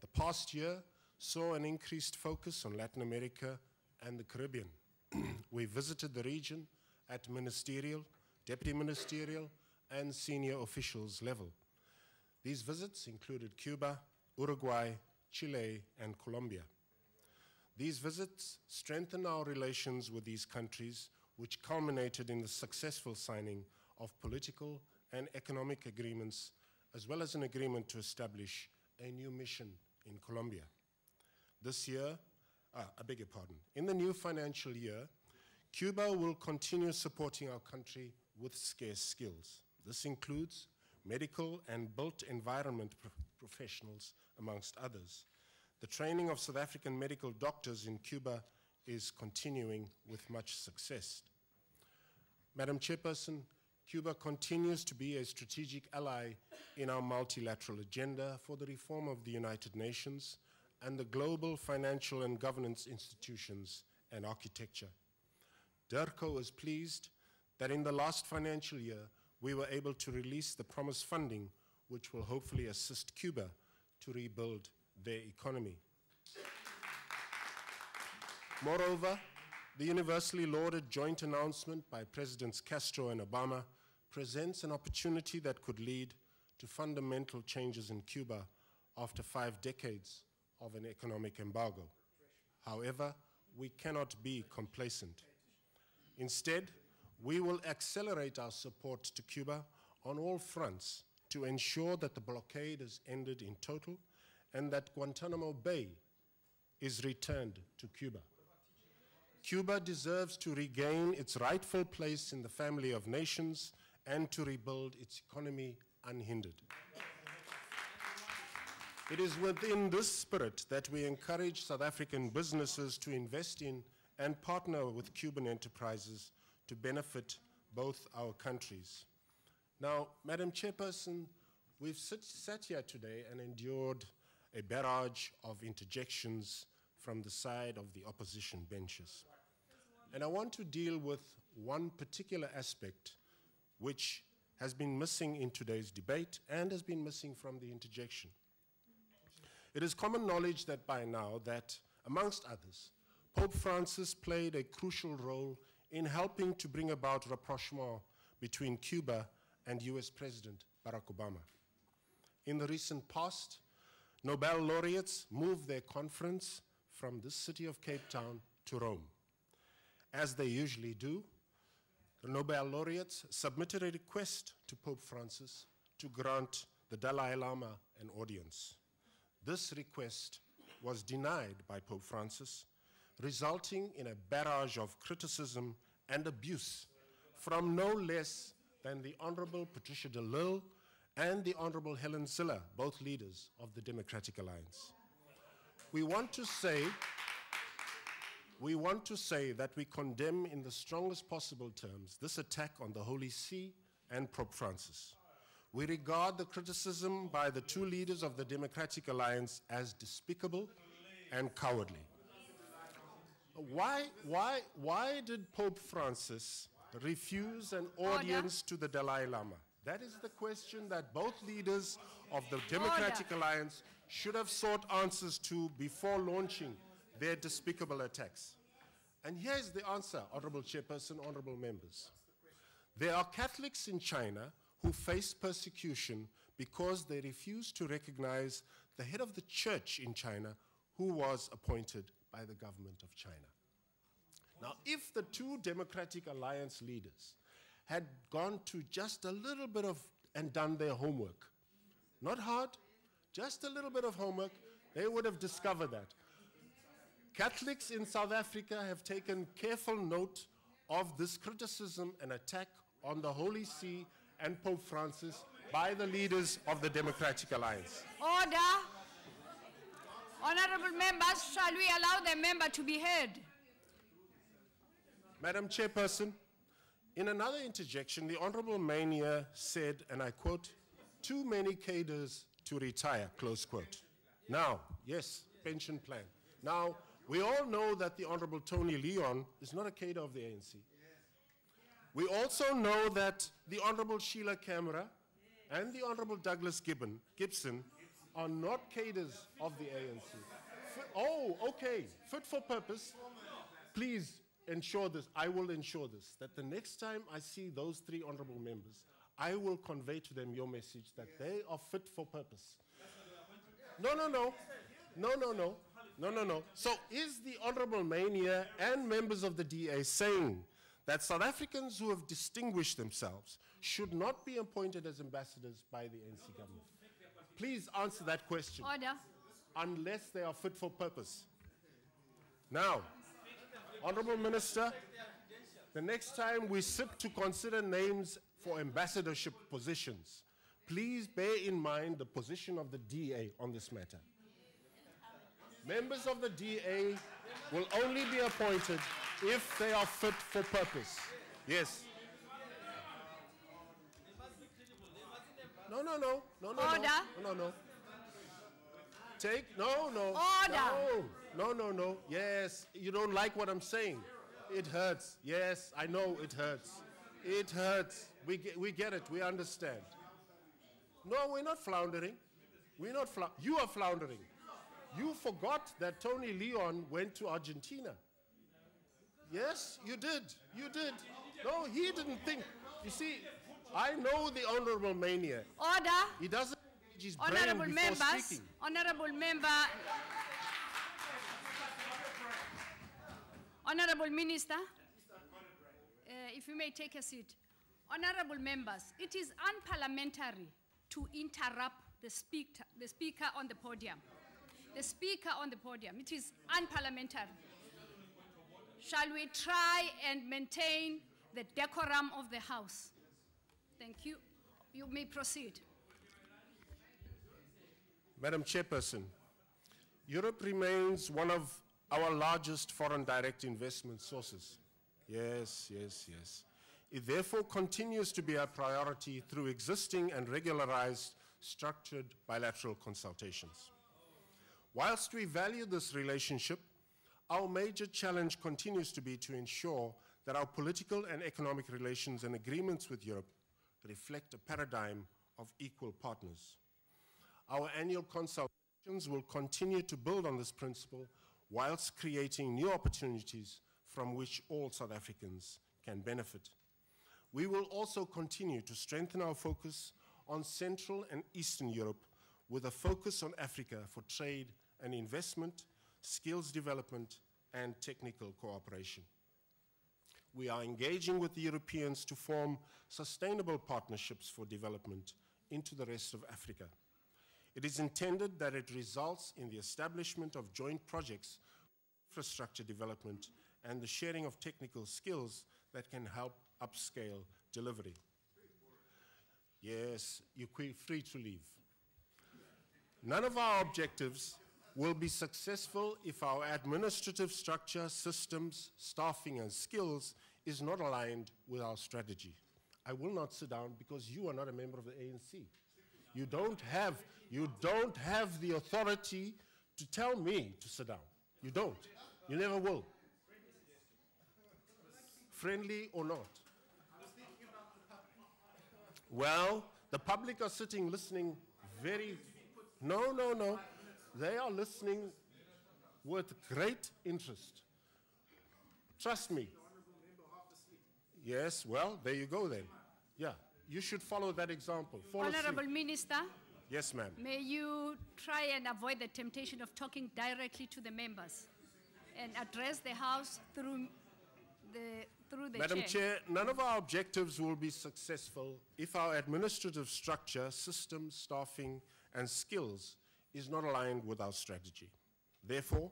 The past year saw an increased focus on Latin America and the Caribbean. We visited the region at ministerial, deputy ministerial, and senior officials level. These visits included Cuba, Uruguay, Chile, and Colombia. These visits strengthened our relations with these countries, which culminated in the successful signing of political and economic agreements, as well as an agreement to establish a new mission in Colombia. This year, in the new financial year, Cuba will continue supporting our country with scarce skills. This includes medical and built environment professionals, amongst others. The training of South African medical doctors in Cuba is continuing with much success. Madam Chairperson, Cuba continues to be a strategic ally in our multilateral agenda for the reform of the United Nations and the global financial and governance institutions and architecture. DIRCO is pleased that in the last financial year, we were able to release the promised funding, which will hopefully assist Cuba to rebuild their economy. Moreover, the universally lauded joint announcement by Presidents Castro and Obama presents an opportunity that could lead to fundamental changes in Cuba after 5 decades of an economic embargo. However, we cannot be complacent. Instead, we will accelerate our support to Cuba on all fronts to ensure that the blockade is ended in total and that Guantanamo Bay is returned to Cuba. Cuba deserves to regain its rightful place in the family of nations and to rebuild its economy unhindered. It is within this spirit that we encourage South African businesses to invest in and partner with Cuban enterprises to benefit both our countries. Now, Madam Chairperson, we've sat here today and endured a barrage of interjections from the side of the opposition benches. And I want to deal with one particular aspect which has been missing in today's debate and has been missing from the interjection. It is common knowledge that by now that, amongst others, Pope Francis played a crucial role in helping to bring about rapprochement between Cuba and US President Barack Obama. In the recent past, Nobel laureates moved their conference from this city of Cape Town to Rome. As they usually do, the Nobel laureates submitted a request to Pope Francis to grant the Dalai Lama an audience. This request was denied by Pope Francis, resulting in a barrage of criticism and abuse from no less than the Honorable Patricia de Lille and the Honorable Helen Zille, both leaders of the Democratic Alliance. We want to say that we condemn in the strongest possible terms this attack on the Holy See and Pope Francis. We regard the criticism by the two leaders of the Democratic Alliance as despicable and cowardly. Why did Pope Francis refuse an audience to the Dalai Lama? That is the question that both leaders of the Democratic Alliance should have sought answers to before launching their despicable attacks. And here's the answer, Honorable Chairperson, honorable members. There are Catholics in China who face persecution because they refuse to recognize the head of the church in China who was appointed by the government of China. Now, if the two Democratic Alliance leaders had gone to just a little bit of and done their homework, not hard, just a little bit of homework, they would have discovered that. Catholics in South Africa have taken careful note of this criticism and attack on the Holy See and Pope Francis by the leaders of the Democratic Alliance. Order. Honorable members, shall we allow the member to be heard? Madam Chairperson, in another interjection, the Honorable Mania said, and I quote, "Too many cadres to retire," close quote. Now, yes, pension plan. Now, we all know that the Honorable Tony Leon is not a cadre of the ANC. We also know that the Honorable Sheila Camera and the Honorable Douglas Gibson are not cadres of the ANC. Okay, fit for purpose. Please ensure this, I will ensure this, that the next time I see those three honorable members, I will convey to them your message that they are fit for purpose. No. So is the Honorable Mania and members of the DA saying that South Africans who have distinguished themselves should not be appointed as ambassadors by the ANC government? Please answer that question. Order. Unless they are fit for purpose. Now, Honorable Minister, the next time we sit to consider names for ambassadorship positions, please bear in mind the position of the DA on this matter. Members of the DA will only be appointed if they are fit for purpose. Yes. No. Order. No. No. Order. No. Yes, you don't like what I'm saying. It hurts. Yes, I know it hurts. It hurts. We get it. We understand. No, we're not floundering. You are floundering. You forgot that Tony Leon went to Argentina. Yes, you did. No, he didn't think. You see, I know the Honorable Mania. Order. He doesn't engage his brain Honorable before members, speaking. honorable member, honorable minister, if you may take a seat. Honorable members, it is unparliamentary to interrupt the speaker on the podium. The speaker on the podium, it is unparliamentary. Shall we try and maintain the decorum of the House? Thank you. You may proceed. Madam Chairperson, Europe remains one of our largest foreign direct investment sources. Yes. It therefore continues to be a priority through existing and regularized structured bilateral consultations. Whilst we value this relationship, our major challenge continues to be to ensure that our political and economic relations and agreements with Europe reflect a paradigm of equal partners. Our annual consultations will continue to build on this principle whilst creating new opportunities from which all South Africans can benefit. We will also continue to strengthen our focus on Central and Eastern Europe with a focus on Africa for trade and investment, skills development, and technical cooperation. We are engaging with the Europeans to form sustainable partnerships for development into the rest of Africa. It is intended that it results in the establishment of joint projects, infrastructure development, and the sharing of technical skills that can help upscale delivery. Yes, you're free to leave. None of our objectives will be successful if our administrative structure, systems, staffing, and skills is not aligned with our strategy. I will not sit down because you are not a member of the ANC. You don't have the authority to tell me to sit down. You don't. You never will. Friendly or not. Well, the public are sitting listening very... No. They are listening with great interest. Trust me. Yes, well, there you go then. Yeah, you should follow that example. Honorable Minister. Yes, ma'am. May you try and avoid the temptation of talking directly to the members and address the House through the Madam Chair, none of our objectives will be successful if our administrative structure, systems, staffing, and skills is not aligned with our strategy. Therefore,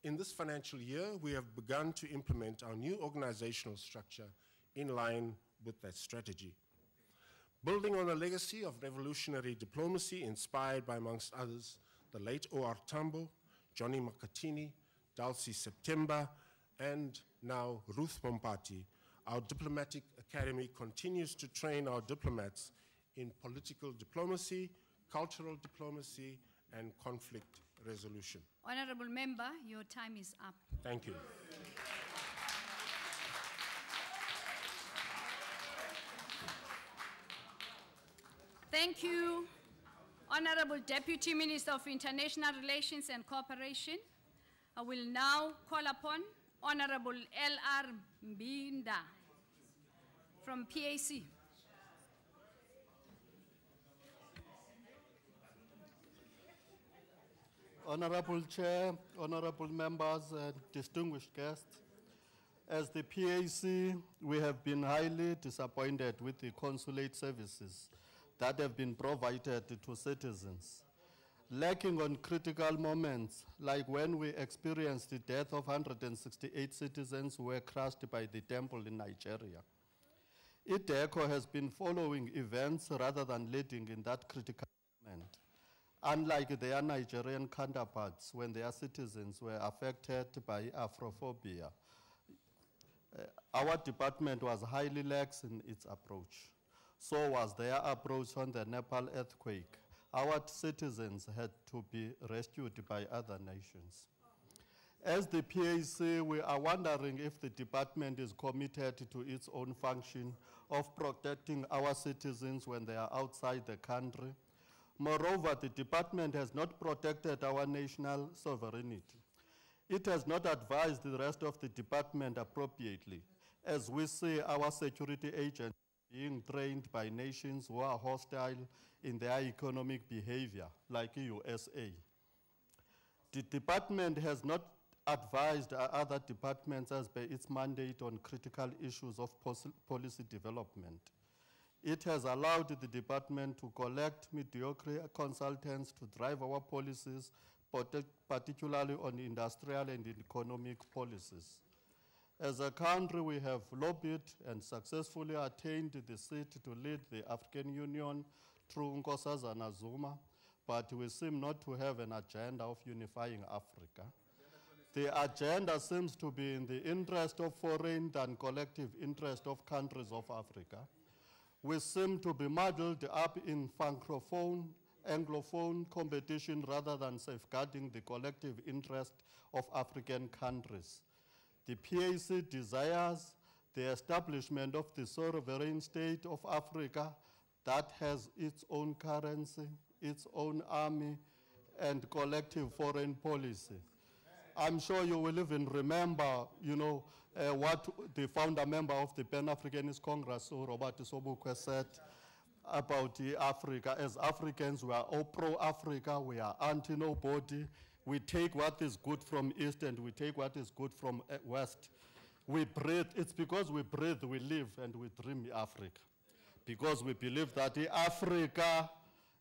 in this financial year, we have begun to implement our new organizational structure in line with that strategy. Building on a legacy of revolutionary diplomacy inspired by, amongst others, the late O.R. Tambo, Johnny Makatini, Dulcie September, and now Ruth Bompati, our diplomatic academy continues to train our diplomats in political diplomacy, cultural diplomacy, and conflict resolution. Honorable Member, your time is up. Thank you. Thank you, Honorable Deputy Minister of International Relations and Cooperation. I will now call upon Honorable L.R. Mbinda from PAC. Honorable Chair, honorable members, and distinguished guests, as the PAC, we have been highly disappointed with the consulate services that have been provided to citizens. Lacking on critical moments, like when we experienced the death of 168 citizens who were crushed by the temple in Nigeria. IDECO has been following events rather than leading in that critical moment. unlike their Nigerian counterparts when their citizens were affected by Afrophobia. Our department was highly lax in its approach. So was their approach on the Nepal earthquake. Our citizens had to be rescued by other nations. As the PAC, we are wondering if the department is committed to its own function of protecting our citizens when they are outside the country. Moreover, the department has not protected our national sovereignty. It has not advised the rest of the department appropriately, as we see our security agents being trained by nations who are hostile in their economic behavior, like USA. The department has not advised other departments as per its mandate on critical issues of policy development. It has allowed the department to collect mediocre consultants to drive our policies, particularly on industrial and economic policies. As a country, we have lobbied and successfully attained the seat to lead the African Union through Nkosazana Zuma, but we seem not to have an agenda of unifying Africa. The agenda seems to be in the interest of foreign than collective interest of countries of Africa. We seem to be muddled up in francophone, Anglophone competition rather than safeguarding the collective interest of African countries. The PAC desires the establishment of the sovereign state of Africa that has its own currency, its own army, and collective foreign policy. I'm sure you will even remember, what the founder member of the Pan-Africanist Congress, Robert Sobukwe, said about Africa. As Africans, we are all pro-Africa, we are anti-nobody. We take what is good from East and we take what is good from West. We breathe, it's because we breathe, we live, and we dream Africa. Because we believe that Africa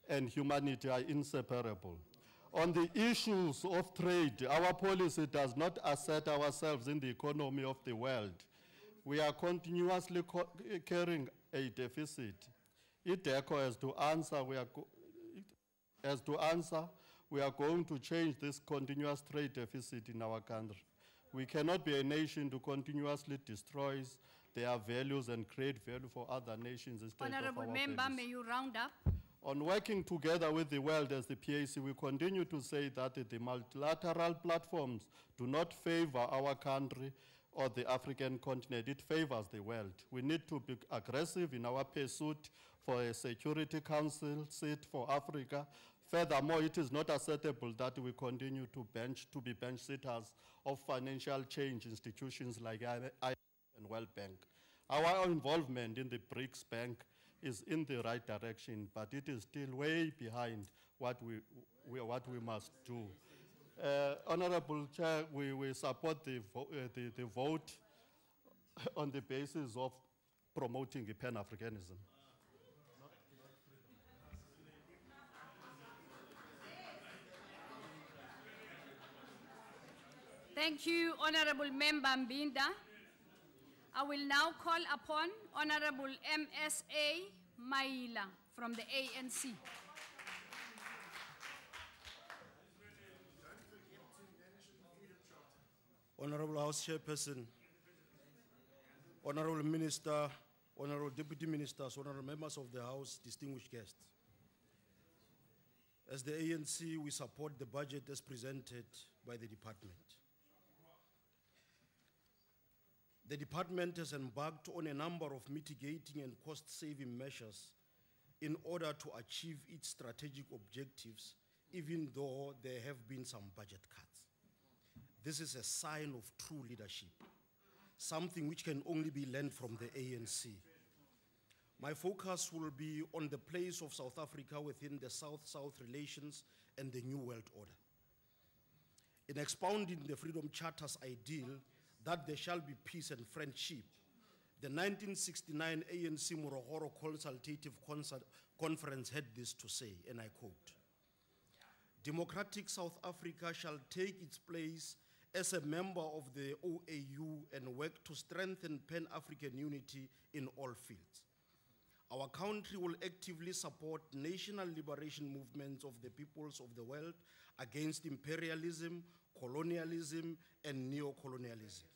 and humanity are inseparable. On the issues of trade, our policy does not assert ourselves in the economy of the world. We are continuously carrying a deficit. IDECO has to answer, we are going to change this continuous trade deficit in our country. We cannot be a nation to continuously destroy their values and create value for other nations instead Honorable of our Member, values. may you round up? On working together with the world as the PAC, we continue to say that the multilateral platforms do not favor our country or the African continent. It favors the world. We need to be aggressive in our pursuit for a Security Council seat for Africa. Furthermore, it is not acceptable that we continue to be bench sitters of financial change institutions like IMF and World Bank. Our involvement in the BRICS Bank is in the right direction, but it is still way behind what we must do. Honorable Chair, we support the vote on the basis of promoting Pan-Africanism. Thank you, Honorable Member Mbinda. I will now call upon Honorable MSA Maila from the ANC. Honorable House Chairperson, Honorable Minister, Honorable Deputy Ministers, Honorable Members of the House, distinguished guests. As the ANC, we support the budget as presented by the department. The department has embarked on a number of mitigating and cost-saving measures in order to achieve its strategic objectives, even though there have been some budget cuts. This is a sign of true leadership, something which can only be learned from the ANC. My focus will be on the place of South Africa within the South-South relations and the New World Order. In expounding the Freedom Charter's ideal that there shall be peace and friendship, the 1969 ANC Morogoro Consultative Conference had this to say, and I quote, "Democratic South Africa shall take its place as a member of the OAU and work to strengthen Pan-African unity in all fields. our country will actively support national liberation movements of the peoples of the world against imperialism, colonialism, and neo-colonialism.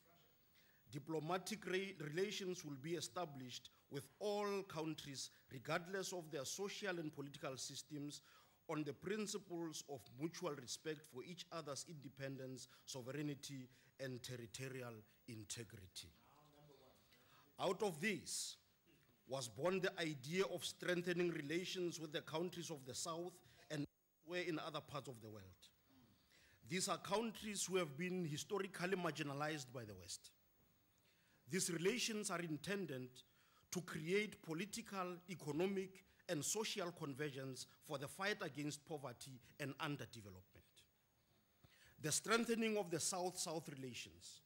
Diplomatic relations will be established with all countries, regardless of their social and political systems, on the principles of mutual respect for each other's independence, sovereignty, and territorial integrity. Out of this was born the idea of strengthening relations with the countries of the South and in other parts of the world. These are countries who have been historically marginalized by the West. These relations are intended to create political, economic, and social convergence for the fight against poverty and underdevelopment. The strengthening of the South-South relations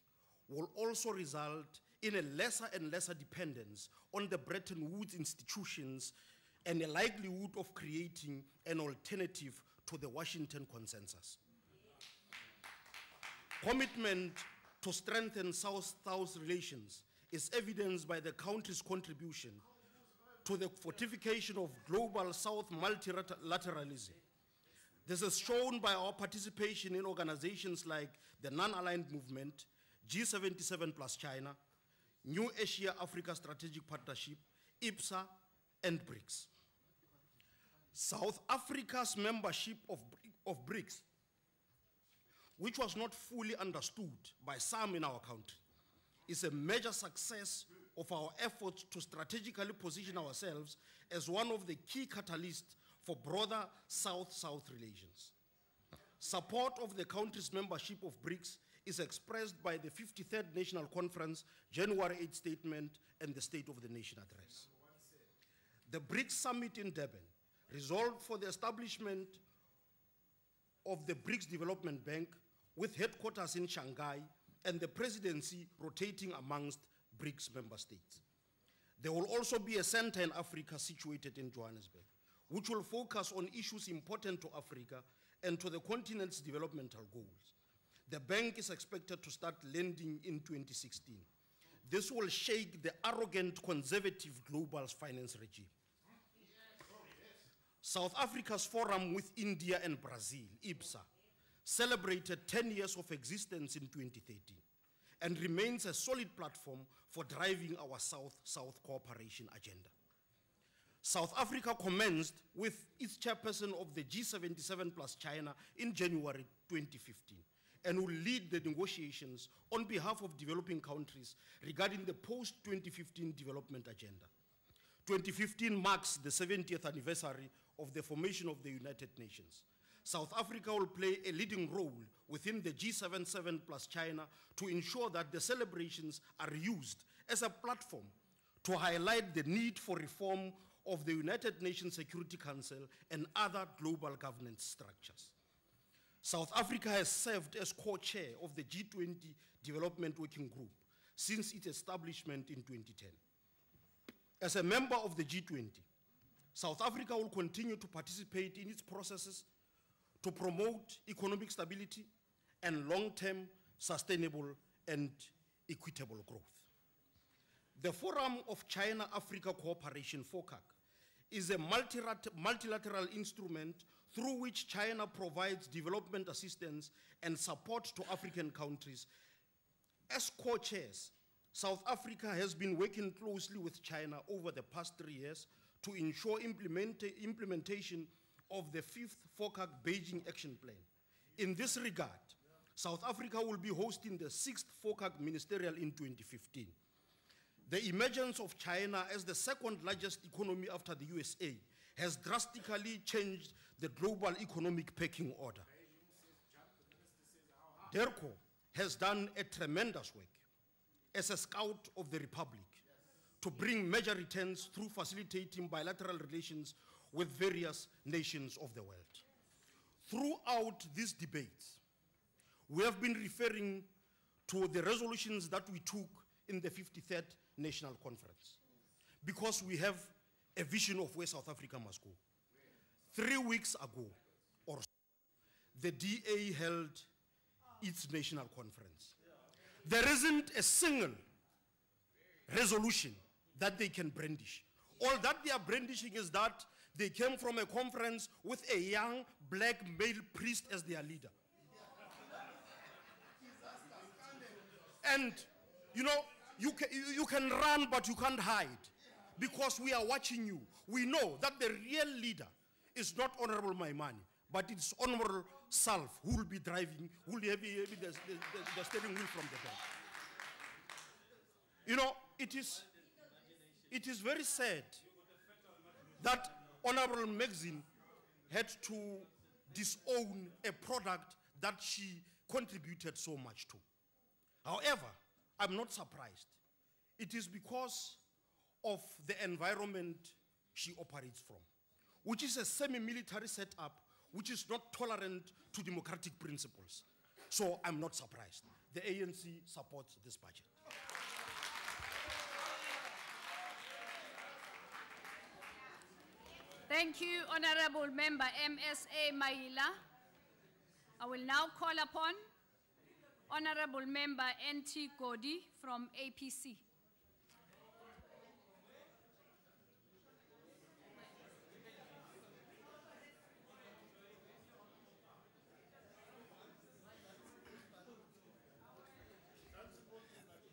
will also result in a lesser and lesser dependence on the Bretton Woods institutions and a likelihood of creating an alternative to the Washington Consensus. Commitment to strengthen South-South relations is evidenced by the country's contribution to the fortification of global South multilateralism. This is shown by our participation in organizations like the Non-Aligned Movement, G77 plus China, New Asia-Africa Strategic Partnership, IPSA, and BRICS. South Africa's membership of BRICS, which was not fully understood by some in our country, is a major success of our efforts to strategically position ourselves as one of the key catalysts for broader South-South relations. Support of the country's membership of BRICS is expressed by the 53rd National Conference, January 8 statement, and the State of the Nation address. The BRICS Summit in Durban resolved for the establishment of the BRICS Development Bank with headquarters in Shanghai and the presidency rotating amongst BRICS member states. There will also be a center in Africa situated in Johannesburg, which will focus on issues important to Africa and to the continent's developmental goals. The bank is expected to start lending in 2016. This will shake the arrogant conservative global finance regime. South Africa's forum with India and Brazil, IPSA, celebrated 10 years of existence in 2013 and remains a solid platform for driving our South-South cooperation agenda. South Africa commenced with its chairperson of the G77 plus China in January 2015 and will lead the negotiations on behalf of developing countries regarding the post-2015 development agenda. 2015 marks the 70th anniversary of the formation of the United Nations. South Africa will play a leading role within the G77 plus China to ensure that the celebrations are used as a platform to highlight the need for reform of the United Nations Security Council and other global governance structures. South Africa has served as co-chair of the G20 Development Working Group since its establishment in 2010. As a member of the G20, South Africa will continue to participate in its processes to promote economic stability and long-term sustainable and equitable growth. The Forum of China-Africa Cooperation, FOCAC, is a multilateral instrument through which China provides development assistance and support to African countries. As co-chairs, South Africa has been working closely with China over the past 3 years to ensure implementation of the 5th FOCAC Beijing Action Plan. In this regard, South Africa will be hosting the 6th FOCAC Ministerial in 2015. The emergence of China as the second largest economy after the USA has drastically changed the global economic pecking order. DERCO has done a tremendous work as a scout of the Republic to bring major returns through facilitating bilateral relations with various nations of the world. Throughout these debates, we have been referring to the resolutions that we took in the 53rd National Conference because we have a vision of where South Africa must go. 3 weeks ago, or so, the DA held its national conference. There isn't a single resolution that they can brandish All that they are brandishing is that they came from a conference with a young black male priest as their leader. And, you know, you can run, but you can't hide, because we are watching you. We know that the real leader is not Honorable Maimane, but it's Honorable Salf who will be driving, who will have the steering wheel from the back. You know, it is very sad that Honorable Maxine had to disown a product that she contributed so much to. However, I'm not surprised. It is because of the environment she operates from, which is a semi-military setup which is not tolerant to democratic principles. So I'm not surprised. The ANC supports this budget. Thank you, Honorable Member MSA Maila. I will now call upon Honorable Member NT Godi from APC.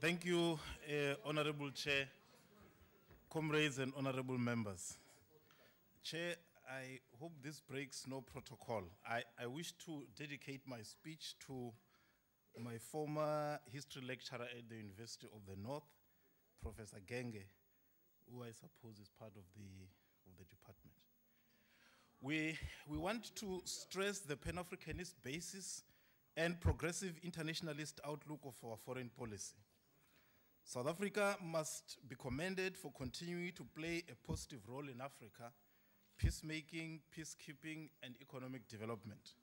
Thank you, Honorable Chair, comrades and honorable members. Chair, I hope this breaks no protocol. I wish to dedicate my speech to my former history lecturer at the University of the North, Professor Genge, who I suppose is part of the department. We want to stress the Pan-Africanist basis and progressive internationalist outlook of our foreign policy. South Africa must be commended for continuing to play a positive role in Africa, peacemaking, peacekeeping, and economic development.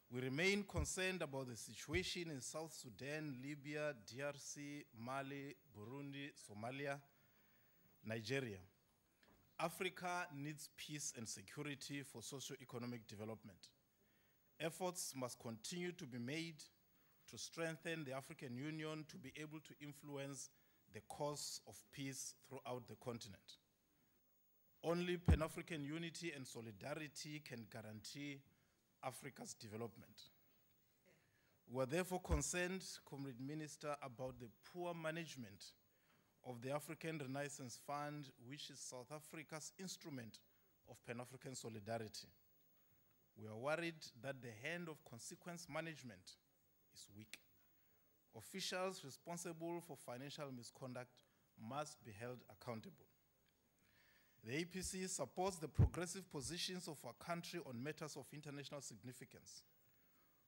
We remain concerned about the situation in South Sudan, Libya, DRC, Mali, Burundi, Somalia, Nigeria. Africa needs peace and security for socio-economic development. Efforts must continue to be made to strengthen the African Union to be able to influence the course of peace throughout the continent. Only Pan-African unity and solidarity can guarantee Africa's development. We are therefore concerned, Comrade Minister, about the poor management of the African Renaissance Fund, which is South Africa's instrument of Pan-African solidarity. We are worried that the hand of consequence management is weak. Officials responsible for financial misconduct must be held accountable. The APC supports the progressive positions of our country on matters of international significance.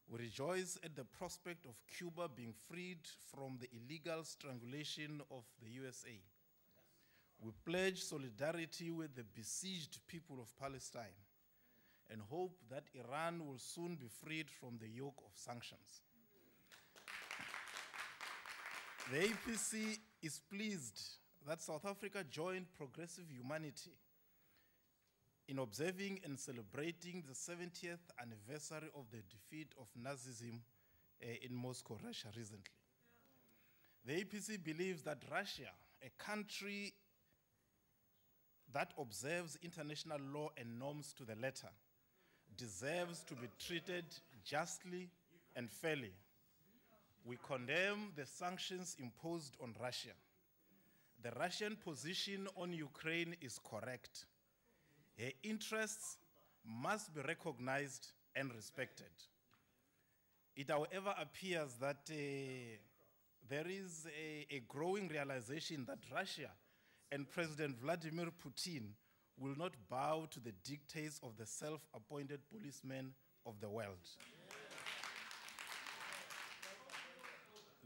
We rejoice at the prospect of Cuba being freed from the illegal strangulation of the USA. We pledge solidarity with the besieged people of Palestine and hope that Iran will soon be freed from the yoke of sanctions. The APC is pleased that South Africa joined Progressive Humanity in observing and celebrating the 70th anniversary of the defeat of Nazism in Moscow, Russia, recently. The APC believes that Russia, a country that observes international law and norms to the letter, deserves to be treated justly and fairly. We condemn the sanctions imposed on Russia. The Russian position on Ukraine is correct. Her interests must be recognized and respected. It, however, appears that there is a growing realization that Russia and President Vladimir Putin will not bow to the dictates of the self-appointed policemen of the world.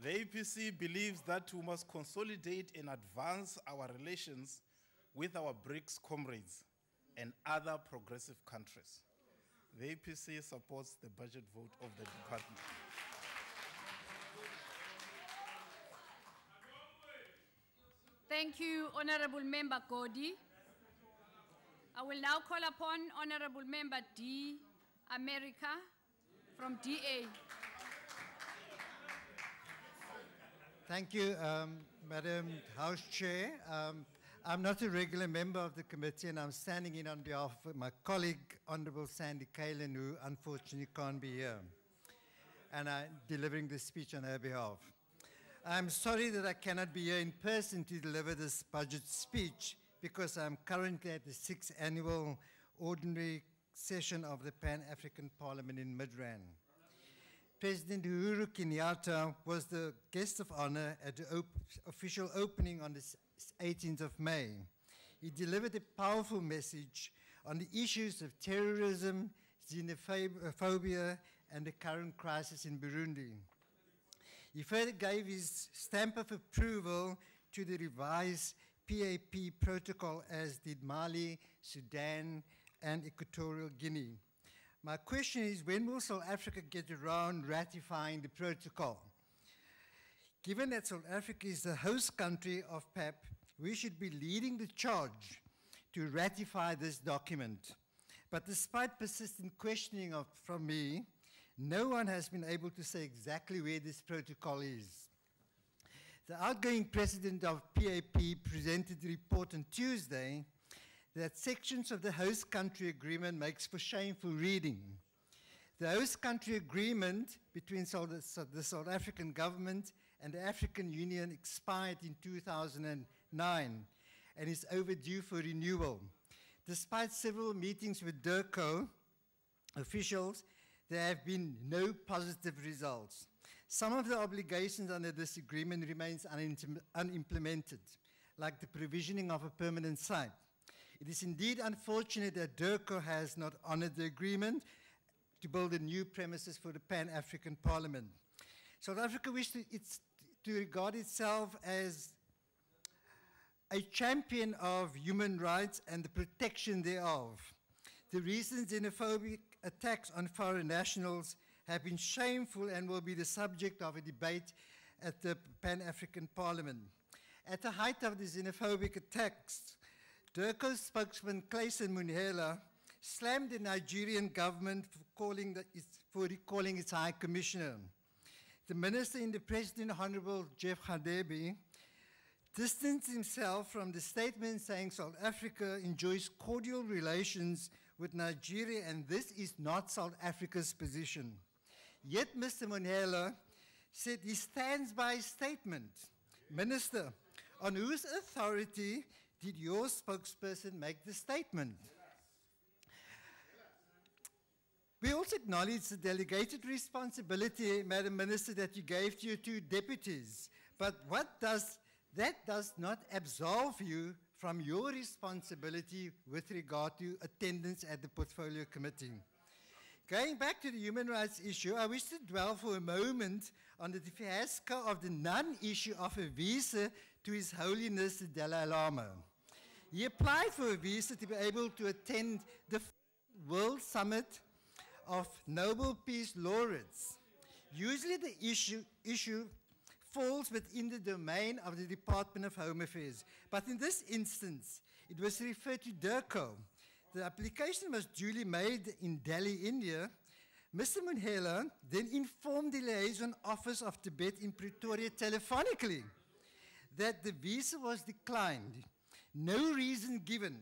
The APC believes that we must consolidate and advance our relations with our BRICS comrades and other progressive countries. The APC supports the budget vote of the department. Thank you, Honorable Member Godi. I will now call upon Honorable Member D. America from DA. Thank you, Madam House Chair. I'm not a regular member of the committee, and I'm standing in on behalf of my colleague, Honorable Sandy Kalen, who unfortunately can't be here. And I'm delivering this speech on her behalf. I'm sorry that I cannot be here in person to deliver this budget speech because I'm currently at the 6th annual ordinary session of the Pan-African Parliament in Midrand. President Uhuru Kenyatta was the guest of honor at the official opening on the 18th of May. He delivered a powerful message on the issues of terrorism, xenophobia, and the current crisis in Burundi. He further gave his stamp of approval to the revised PAP protocol, as did Mali, Sudan, and Equatorial Guinea. My question is, when will South Africa get around ratifying the protocol? Given that South Africa is the host country of PAP, we should be leading the charge to ratify this document. But despite persistent questioning from me, no one has been able to say exactly where this protocol is. The outgoing president of PAP presented the report on Tuesday that sections of the host country agreement makes for shameful reading. The host country agreement between the South African government and the African Union expired in 2009 and is overdue for renewal. Despite several meetings with DIRCO officials, there have been no positive results. Some of the obligations under this agreement remains unimplemented, like the provisioning of a permanent site. It is indeed unfortunate that DIRCO has not honored the agreement to build a new premises for the Pan-African Parliament. South Africa wishes to regard itself as a champion of human rights and the protection thereof. The recent xenophobic attacks on foreign nationals have been shameful and will be the subject of a debate at the Pan-African Parliament. At the height of the xenophobic attacks, DIRCO spokesman Clayson Munhela slammed the Nigerian government for recalling its High Commissioner. The Minister in the President, Honorable Jeff Radebe, distanced himself from the statement saying South Africa enjoys cordial relations with Nigeria, and this is not South Africa's position. Yet Mr. Munhela said he stands by his statement. Minister, on whose authority did your spokesperson make the statement? We also acknowledge the delegated responsibility, Madam Minister, that you gave to your two deputies. But that does not absolve you from your responsibility with regard to attendance at the Portfolio Committee. Going back to the human rights issue, I wish to dwell for a moment on the fiasco of the non-issue of a visa to His Holiness the Dalai Lama. He applied for a visa to be able to attend the World Summit of Nobel Peace Laureates. Usually the issue falls within the domain of the Department of Home Affairs. But in this instance, it was referred to DIRCO. The application was duly made in Delhi, India. Mr. Munhela then informed the liaison office of Tibet in Pretoria telephonically that the visa was declined. No reason given.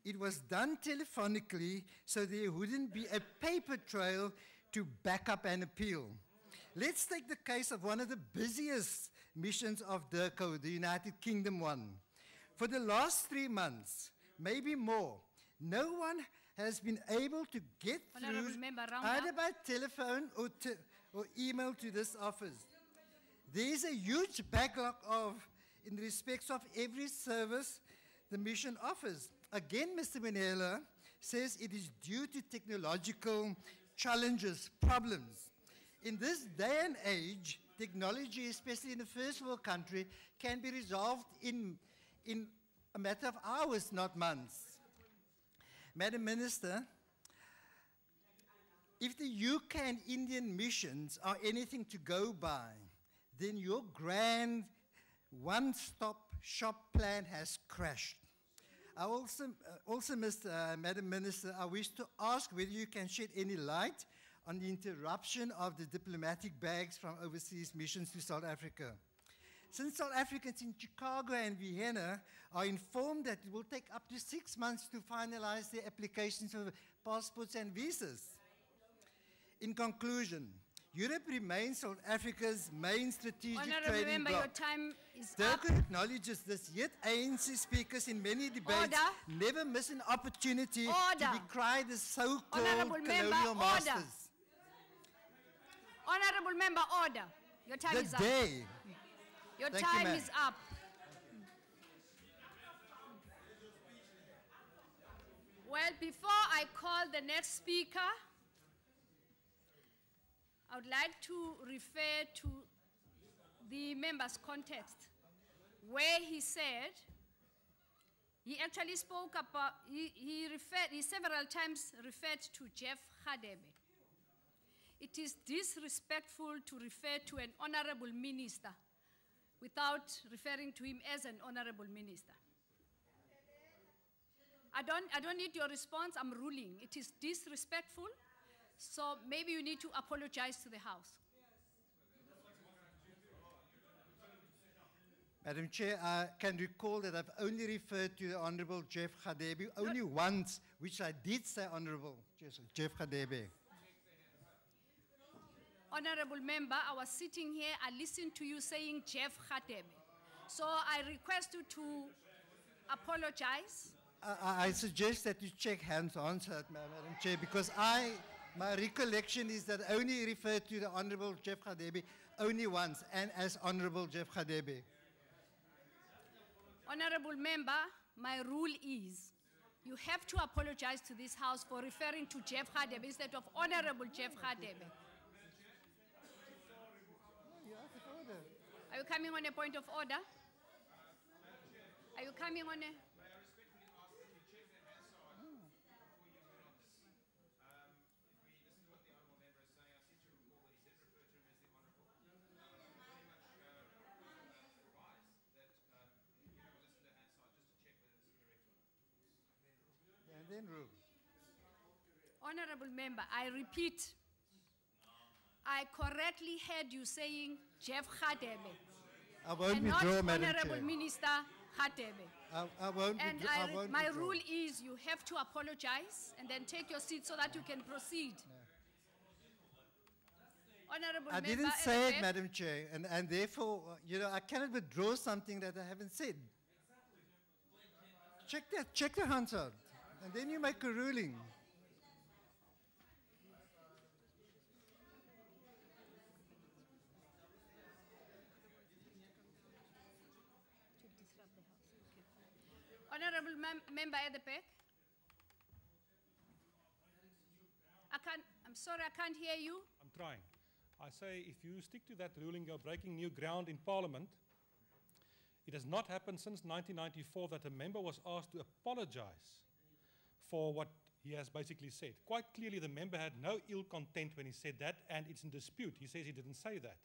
It was done telephonically so there wouldn't be a paper trail to back up an appeal. Let's take the case of one of the busiest missions of DIRCO, the United Kingdom one. For the last 3 months, maybe more, no one has been able to get through either by telephone or email to this office. There is a huge backlog in respect of every service the mission offers. Again, Mr. Munhela says it is due to technological challenges, problems. In this day and age, technology, especially in a first world country, can be resolved in a matter of hours, not months. Madam Minister, if the UK and Indian missions are anything to go by, then your grand one-stop shop plan has crashed. I also, Madam Minister, I wish to ask whether you can shed any light on the interruption of the diplomatic bags from overseas missions to South Africa. Since South Africans in Chicago and Vienna are informed that it will take up to 6 months to finalize their applications for passports and visas. In conclusion, Europe remains South Africa's main strategic Honourable trading Member, bloc. your time is Dirk up. acknowledges this, yet ANC speakers in many debates Order. never miss an opportunity to Order. decry the so-called Honourable Member, colonial order. masters. Honourable Member, order. Your time The is up. day. Your Thank you, time ma'am. is up. Well, before I call the next speaker, I would like to refer to the member's context, where he said, he actually spoke about, he several times referred to Jeff Radebe. It is disrespectful to refer to an honorable minister without referring to him as an honorable minister. I don't need your response, I'm ruling. It is disrespectful, so maybe you need to apologize to the House. Madam Chair, I can recall that I've only referred to the Honorable Jeff Radebe only once, which I did say Honorable Jeff Radebe. Honorable Member, I was sitting here, I listened to you saying Jeff Radebe. So I request you to apologize. I suggest that you check hands answered, Madam Chair, because my recollection is that I only referred to the Honorable Jeff Radebe only once, and as Honorable Jeff Radebe. Honorable Member, my rule is you have to apologize to this House for referring to Jeff Radebe instead of Honorable Jeff Radebe. Are you coming on a point of order? Are you coming on a... And then rule. Honorable Member, I repeat, I correctly heard you saying Jeff Radebe. I won't and withdraw, not Madam Honorable Chair. Minister Radebe. I won't And withdraw. I won't my withdraw. rule is you have to apologize and then take your seat so that you can proceed. Honorable I Member, didn't at the say it, back. Madam Chair, and therefore, I cannot withdraw something that I haven't said. Check the hands out, and then you make a ruling. Honorable Member at the back. I'm sorry, I can't hear you. I'm trying. I say if you stick to that ruling, you're breaking new ground in Parliament. It has not happened since 1994 that a member was asked to apologize for what he has basically said. Quite clearly, the member had no ill content when he said that, and it's in dispute. He says he didn't say that.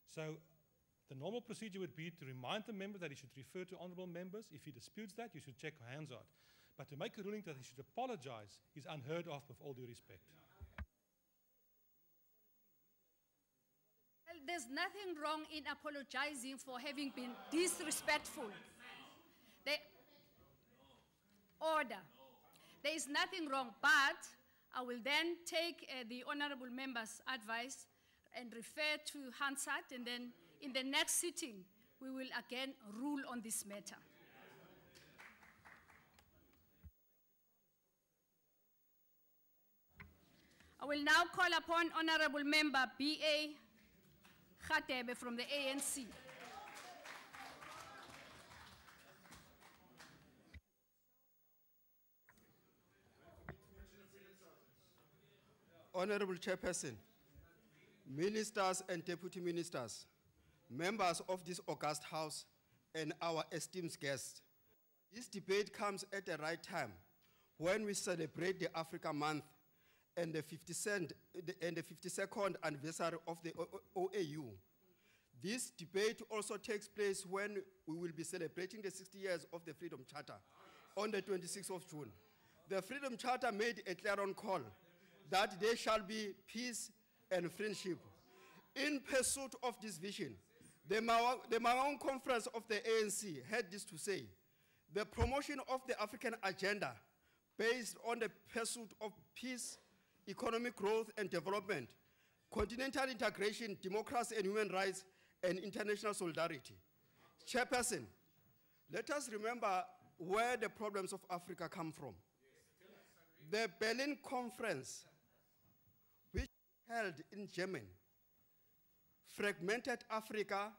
So the normal procedure would be to remind the member that he should refer to honourable members. If he disputes that, you should check hands out. But to make a ruling that he should apologize is unheard of, with all due respect. Well, there's nothing wrong in apologizing for having been disrespectful. Order. There is nothing wrong, but I will then take the honorable member's advice and refer to Hansard, and then in the next sitting, we will again rule on this matter. I will now call upon Honorable Member B.A. Radebe from the ANC. Honorable Chairperson, ministers and deputy ministers, members of this august House, and our esteemed guests, this debate comes at the right time when we celebrate the Africa Month and the 52nd anniversary of the OAU. This debate also takes place when we will be celebrating the 60 years of the Freedom Charter on the 26th of June. The Freedom Charter made a clarion call that there shall be peace and friendship. In pursuit of this vision, The Mangaung Conference of the ANC had this to say: the promotion of the African agenda based on the pursuit of peace, economic growth and development, continental integration, democracy and human rights, and international solidarity. Chairperson, let us remember where the problems of Africa come from. The Berlin Conference, which was held in Germany, fragmented Africa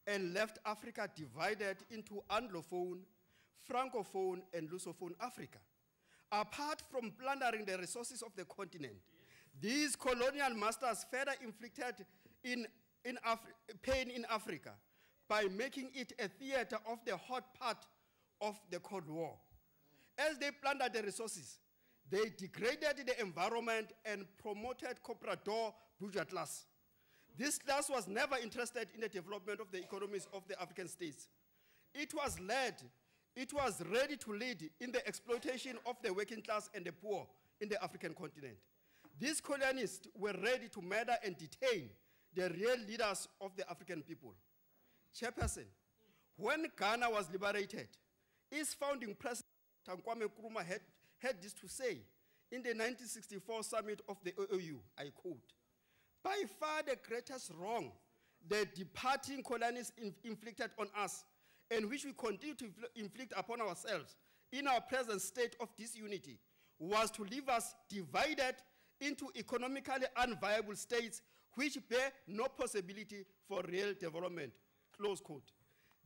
and left Africa divided into Anglophone, Francophone, and Lusophone Africa. Apart from plundering the resources of the continent, these colonial masters further inflicted pain in Africa by making it a theater of the hot part of the Cold War. As they plundered the resources, they degraded the environment and promoted comprador bourgeois class. This class was never interested in the development of the economies of the African states. It was ready to lead in the exploitation of the working class and the poor in the African continent. These colonialists were ready to murder and detain the real leaders of the African people. Chairperson, when Ghana was liberated, its founding president, Kwame Nkrumah, had this to say in the 1964 summit of the OAU, I quote, "By far the greatest wrong the departing colonists inflicted on us, and which we continue to inflict upon ourselves in our present state of disunity, was to leave us divided into economically unviable states which bear no possibility for real development," close quote.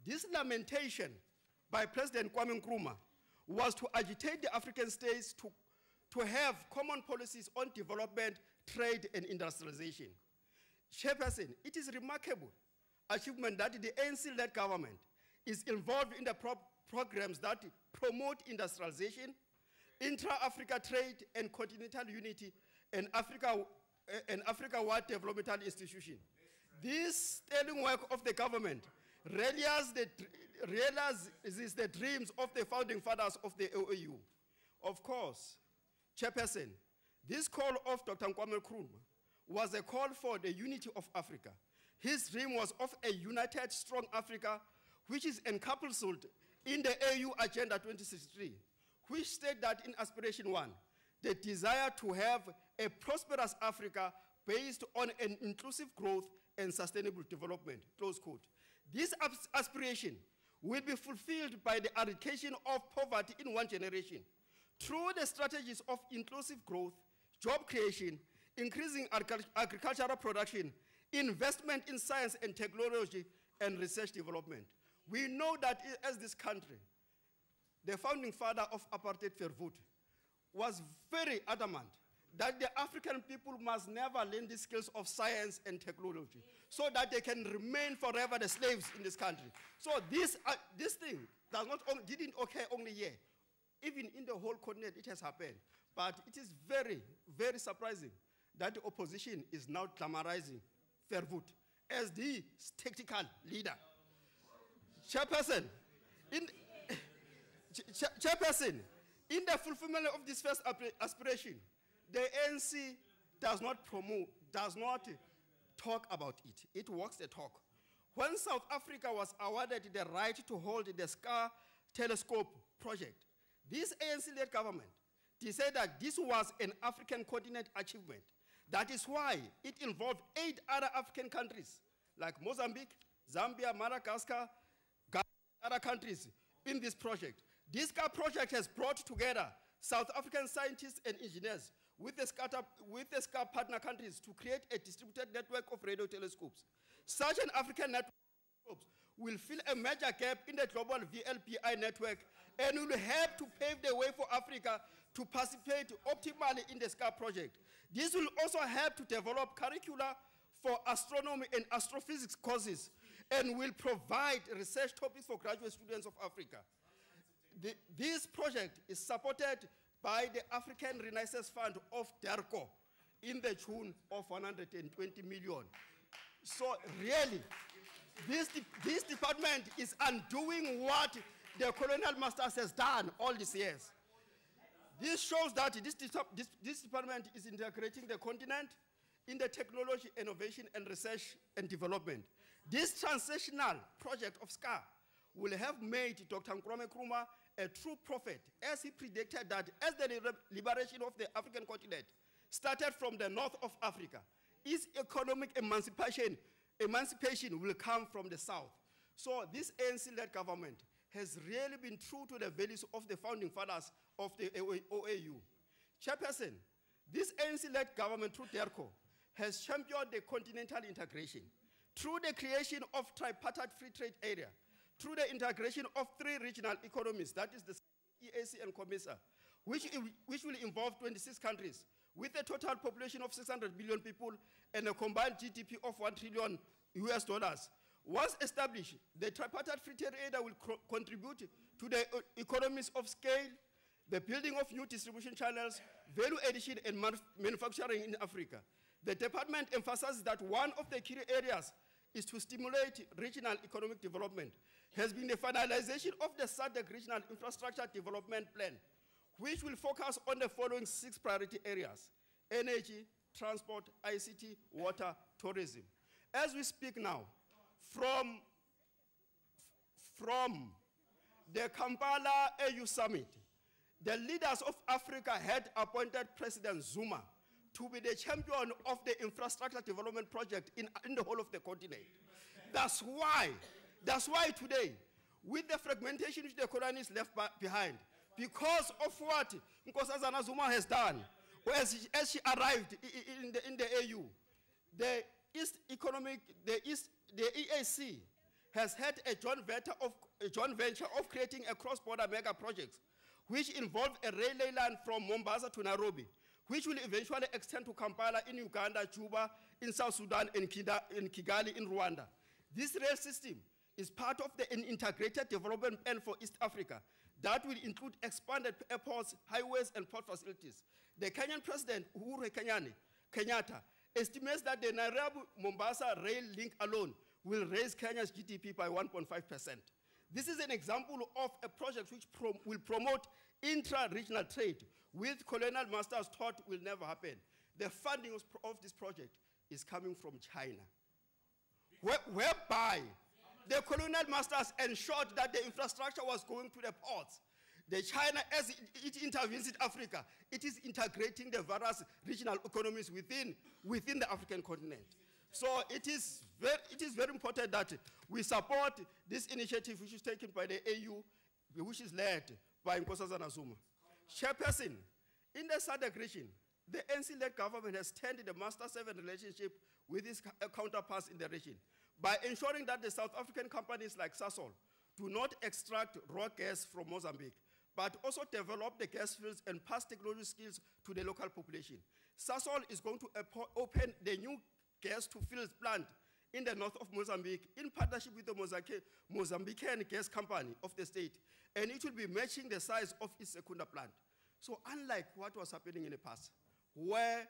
This lamentation by President Kwame Nkrumah was to agitate the African states to have common policies on development, trade, and industrialization. Chairperson, it is a remarkable achievement that the ANC-led government is involved in the programs that promote industrialization, intra-Africa trade, and continental unity, and Africa-wide developmental institution. This sterling work of the government realizes the dreams of the founding fathers of the OAU. Of course, Chairperson, this call of Dr. Kwame Nkrumah was a call for the unity of Africa. His dream was of a united, strong Africa, which is encapsulated in the AU Agenda 2063, which stated that in Aspiration 1, the desire to have a prosperous Africa based on an inclusive growth and sustainable development, close quote. This aspiration will be fulfilled by the eradication of poverty in one generation through the strategies of inclusive growth, job creation, increasing agricultural production, investment in science and technology, and research development. We know that as this country, the founding father of apartheid, Verwoerd, was very adamant that the African people must never learn the skills of science and technology so that they can remain forever the slaves in this country. So this thing didn't occur only here. Even in the whole continent, it has happened. But it is very, very surprising that the opposition is now glamorizing Verwoerd as the tactical leader. Chairperson, in the fulfillment of this first aspiration, the ANC does not talk about it. It walks the talk. When South Africa was awarded the right to hold the SCAR telescope project, this ANC-led government decided that this was an African continent achievement. That is why it involved 8 other African countries, like Mozambique, Zambia, Madagascar, Ghana, and other countries in this project. This SCAR project has brought together South African scientists and engineers with the SCAR partner countries to create a distributed network of radio telescopes. Such an African network will fill a major gap in the global VLPI network and will help to pave the way for Africa to participate optimally in the SCAR project. This will also help to develop curricula for astronomy and astrophysics courses and will provide research topics for graduate students of Africa. This project is supported by the African Renaissance Fund of DERCO in the tune of 120 million. So really, this department is undoing what the colonial masters has done all these years. This shows that this department is integrating the continent in the technology, innovation, and research and development. This transitional project of SCA will have made Dr. Nkrumah Nkrumah a true prophet, as he predicted that as the liberation of the African continent started from the north of Africa, its economic emancipation will come from the south. So this ANC-led government has really been true to the values of the founding fathers of the OAU. Chairperson, this ANC-led government through DERCO has championed the continental integration through the creation of tripartite free trade area, through the integration of 3 regional economies, that is the EAC and COMESA, which will involve 26 countries with a total population of 600 million people and a combined GDP of $1 trillion US. Once established, the tripartite free trade area will contribute to the economies of scale, the building of new distribution channels, value addition and manufacturing in Africa. The department emphasizes that one of the key areas is to stimulate regional economic development, has been the finalization of the SADC Regional Infrastructure Development Plan, which will focus on the following 6 priority areas: energy, transport, ICT, water, tourism. As we speak now, from the Kampala AU Summit, the leaders of Africa had appointed President Zuma to be the champion of the infrastructure development project in the whole of the continent. That's why today, with the fragmentation which the colonies left behind, because of what Nkosazana Zuma has done, as she arrived in the AU, the EAC has had a joint venture of creating a cross-border mega project, which involved a railway line from Mombasa to Nairobi, which will eventually extend to Kampala in Uganda, Juba in South Sudan, and Kigali in Rwanda. This rail system is part of an integrated development plan for East Africa that will include expanded airports, highways, and port facilities. The Kenyan President, Uhuru Kenyatta, estimates that the Nairobi-Mombasa rail link alone will raise Kenya's GDP by 1.5%. This is an example of a project which will promote intra-regional trade, with colonial masters thought will never happen. The funding of this project is coming from China, whereby the colonial masters ensured that the infrastructure was going to the ports. The China, as it intervenes in Africa, it is integrating the various regional economies within the African continent. So it is very important that we support this initiative which is taken by the AU, which is led by Nkosazana Zuma. Chairperson, in the SADC region, the ANC-led government has turned the master-servant relationship with its counterparts in the region by ensuring that the South African companies like Sasol do not extract raw gas from Mozambique, but also develop the gas fields and pass technology skills to the local population. Sasol is going to open the new gas-to-fields plant in the north of Mozambique in partnership with the Mozambican gas company of the state, and it will be matching the size of its Secunda plant. So unlike what was happening in the past, where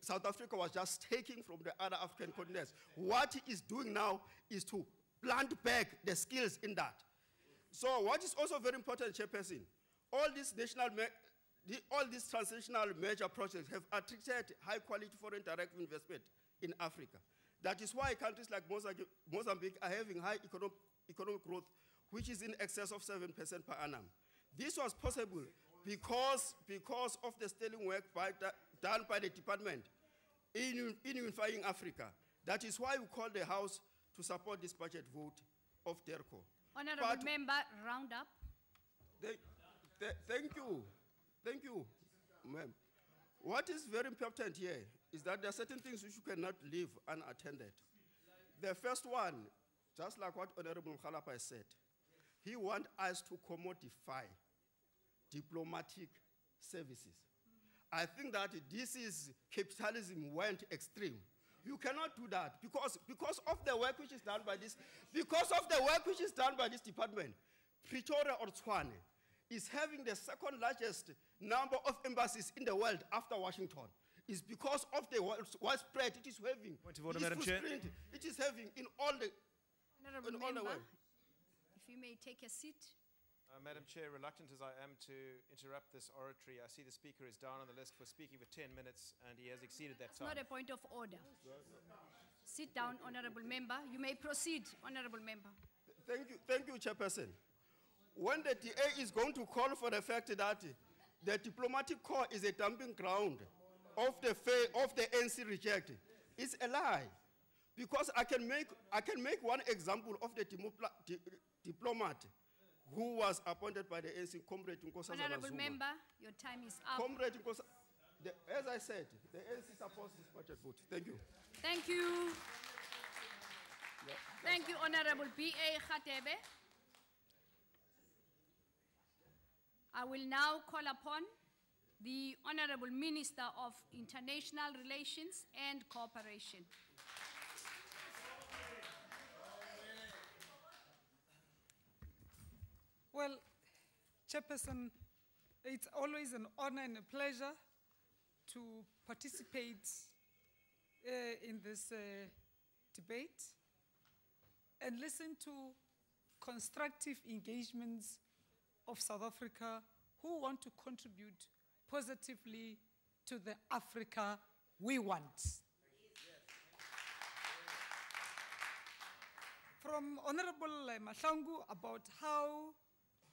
South Africa was just taking from the other African continents, what it is doing now is to plant back the skills in that. So what is also very important, Chairperson, all these transitional major projects have attracted high-quality foreign direct investment in Africa. That is why countries like Mozambique are having high economic growth, which is in excess of 7% per annum. This was possible because of the sterling work done by the department in unifying Africa. That is why we call the House to support this budget vote of DERCO. Honorable Member, round up. Thank you, ma'am. What is very important here is that there are certain things which you cannot leave unattended. The first one, just like what Honorable Mkhalapa has said, he wants us to commodify diplomatic services. I think that this is capitalism went extreme. You cannot do that because of the work which is done by this, department. Pretoria or Tshwane is having the second largest number of embassies in the world after Washington. It's because of the widespread it is having. Point of order, Madam Chair. It is having in all the world. If you may take a seat. Madam Chair, reluctant as I am to interrupt this oratory, I see the speaker is down on the list for speaking for 10 minutes and he has exceeded that time. It's not a point of order. Sit down, honorable member. You may proceed, honorable member. Thank you, Chairperson. When the DA is going to call for the fact that the diplomatic corps is a dumping ground of the NC reject, it's a lie. Because I can make one example of the diplomat who was appointed by the NC, Comrade Nkosazana Honorable Zuma. member, your time is up. Comrade Nkosazana, as I said, the NC supports this budget vote. Thank you. Thank you. Thank you, Honorable B.A. Khatebe. I will now call upon the Honorable Minister of International Relations and Cooperation. Well, Chairperson, it's always an honor and a pleasure to participate in this debate and listen to constructive engagements of South Africa who want to contribute positively to the Africa we want. From Honorable Mahlangu about how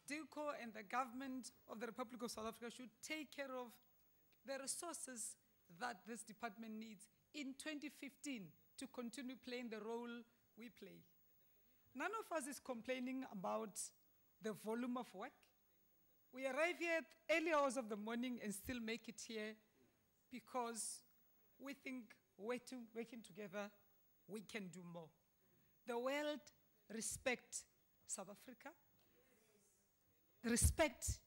DIRCO and the government of the Republic of South Africa should take care of the resources that this department needs in 2015 to continue playing the role we play. None of us is complaining about the volume of work. We arrive here at early hours of the morning and still make it here because we think working together, we can do more. The world respects South Africa. Respect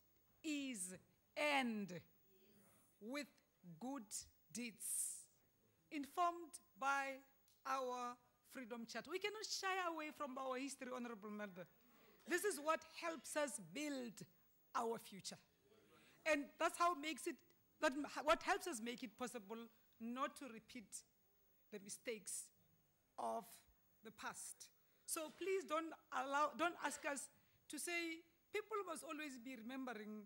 is earned with good deeds, informed by our Freedom Charter. We cannot shy away from our history, Honorable Member. This is what helps us build our future. And that's how what helps us make it possible not to repeat the mistakes of the past. So please don't ask us to say, people must always be remembering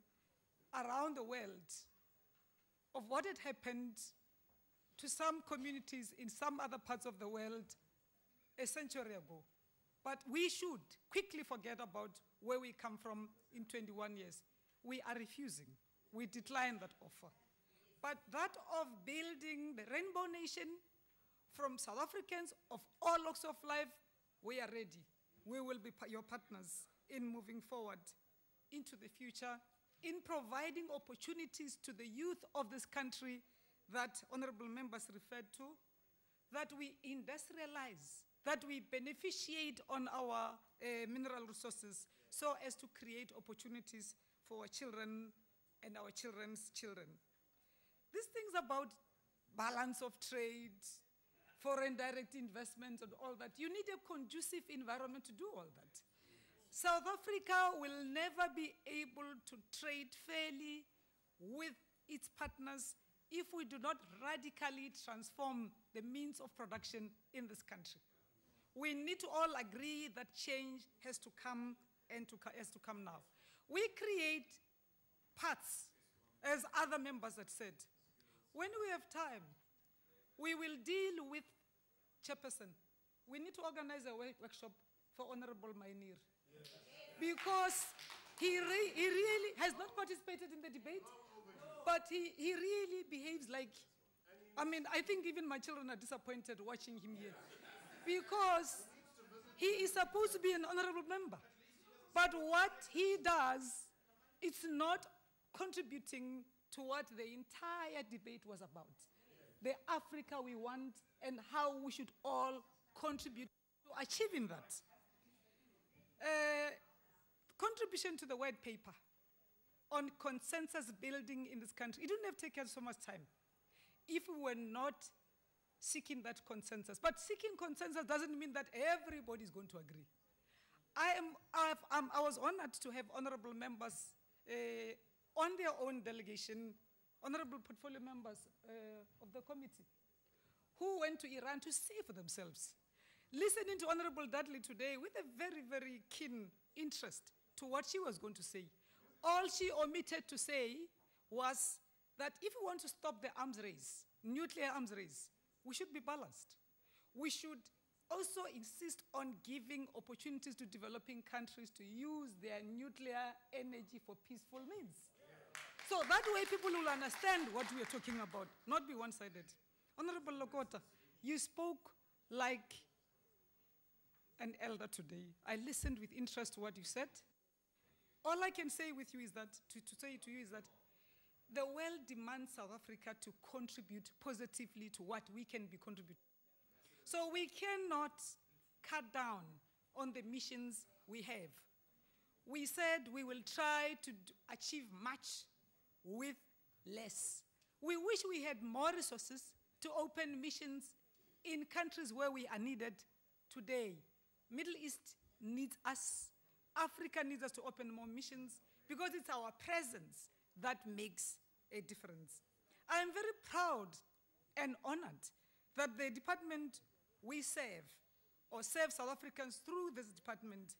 around the world of what had happened to some communities in some other parts of the world a century ago. But we should quickly forget about where we come from in 21 years. We are refusing. We decline that offer. But that of building the Rainbow Nation from South Africans of all walks of life, we are ready. We will be your partners in moving forward into the future, in providing opportunities to the youth of this country that honorable members referred to, that we industrialize, that we beneficiate on our mineral resources so as to create opportunities for our children and our children's children. These things about balance of trade, foreign direct investments and all that, you need a conducive environment to do all that. South Africa will never be able to trade fairly with its partners if we do not radically transform the means of production in this country. We need to all agree that change has to come and has to come now. We create paths, as other members had said. When we have time, we will deal with Chairperson. We need to organize a workshop for Honorable Mainir. Because he really has not participated in the debate, but he really behaves like, I mean, I think even my children are disappointed watching him here. Because he is supposed to be an honorable member. But what he does, it's not contributing to what the entire debate was about. The Africa we want and how we should all contribute to achieving that. Contribution to the white paper on consensus building in this country, it wouldn't have taken so much time if we were not seeking that consensus. But seeking consensus doesn't mean that everybody is going to agree. I was honored to have honorable members on their own delegation, honorable portfolio members of the committee, who went to Iran to see for themselves. Listening to Honorable Dudley today with a very, very keen interest to what she was going to say. All she omitted to say was that if we want to stop the arms race, nuclear arms race, we should be balanced. we should also insist on giving opportunities to developing countries to use their nuclear energy for peaceful means. So that way people will understand what we are talking about, not be one-sided. Honorable Lokota, you spoke like an elder today. I listened with interest to what you said. All I can say with you is that, to say to you is that the world demands South Africa to contribute positively to what we can be contributing. So we cannot cut down on the missions we have. We said we will try to achieve much with less. We wish we had more resources to open missions in countries where we are needed today. Middle East needs us. Africa needs us to open more missions because it's our presence that makes a difference. I am very proud and honored that the department we serve, or serve South Africans through this department,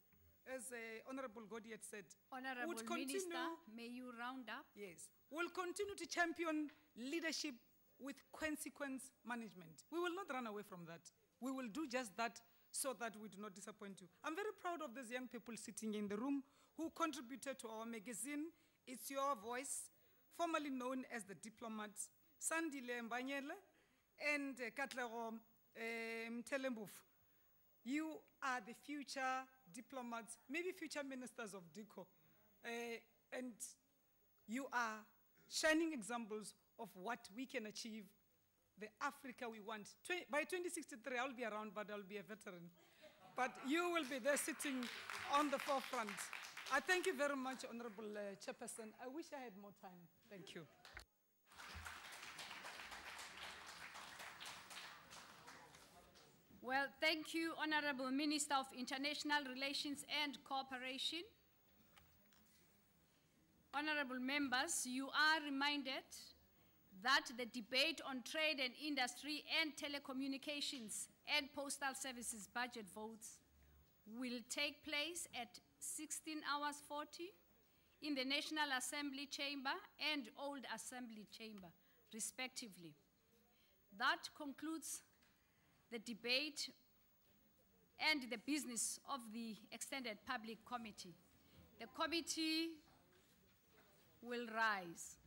as Honorable Godiet said, Honorable would continue, Minister, may you round up? Yes, will continue to champion leadership with consequence management. We will not run away from that. We will do just that so that we do not disappoint you. I'm very proud of these young people sitting in the room who contributed to our magazine, It's Your Voice, formerly known as The Diplomats, Sandile Mbanyele and Katlego Mtelembouf. You are the future diplomats, maybe future ministers of DICO, and you are shining examples of what we can achieve, the Africa we want. By 2063, I'll be around, but I'll be a veteran. But you will be there sitting on the forefront. I thank you very much, Honorable Chairperson. I wish I had more time. Thank you. Well, thank you, Honorable Minister of International Relations and Cooperation. Honorable members, you are reminded that the debate on trade and industry and telecommunications and postal services budget votes will take place at 16:40 in the National Assembly Chamber and Old Assembly Chamber, respectively. That concludes the debate and the business of the Extended Public Committee. The committee will rise.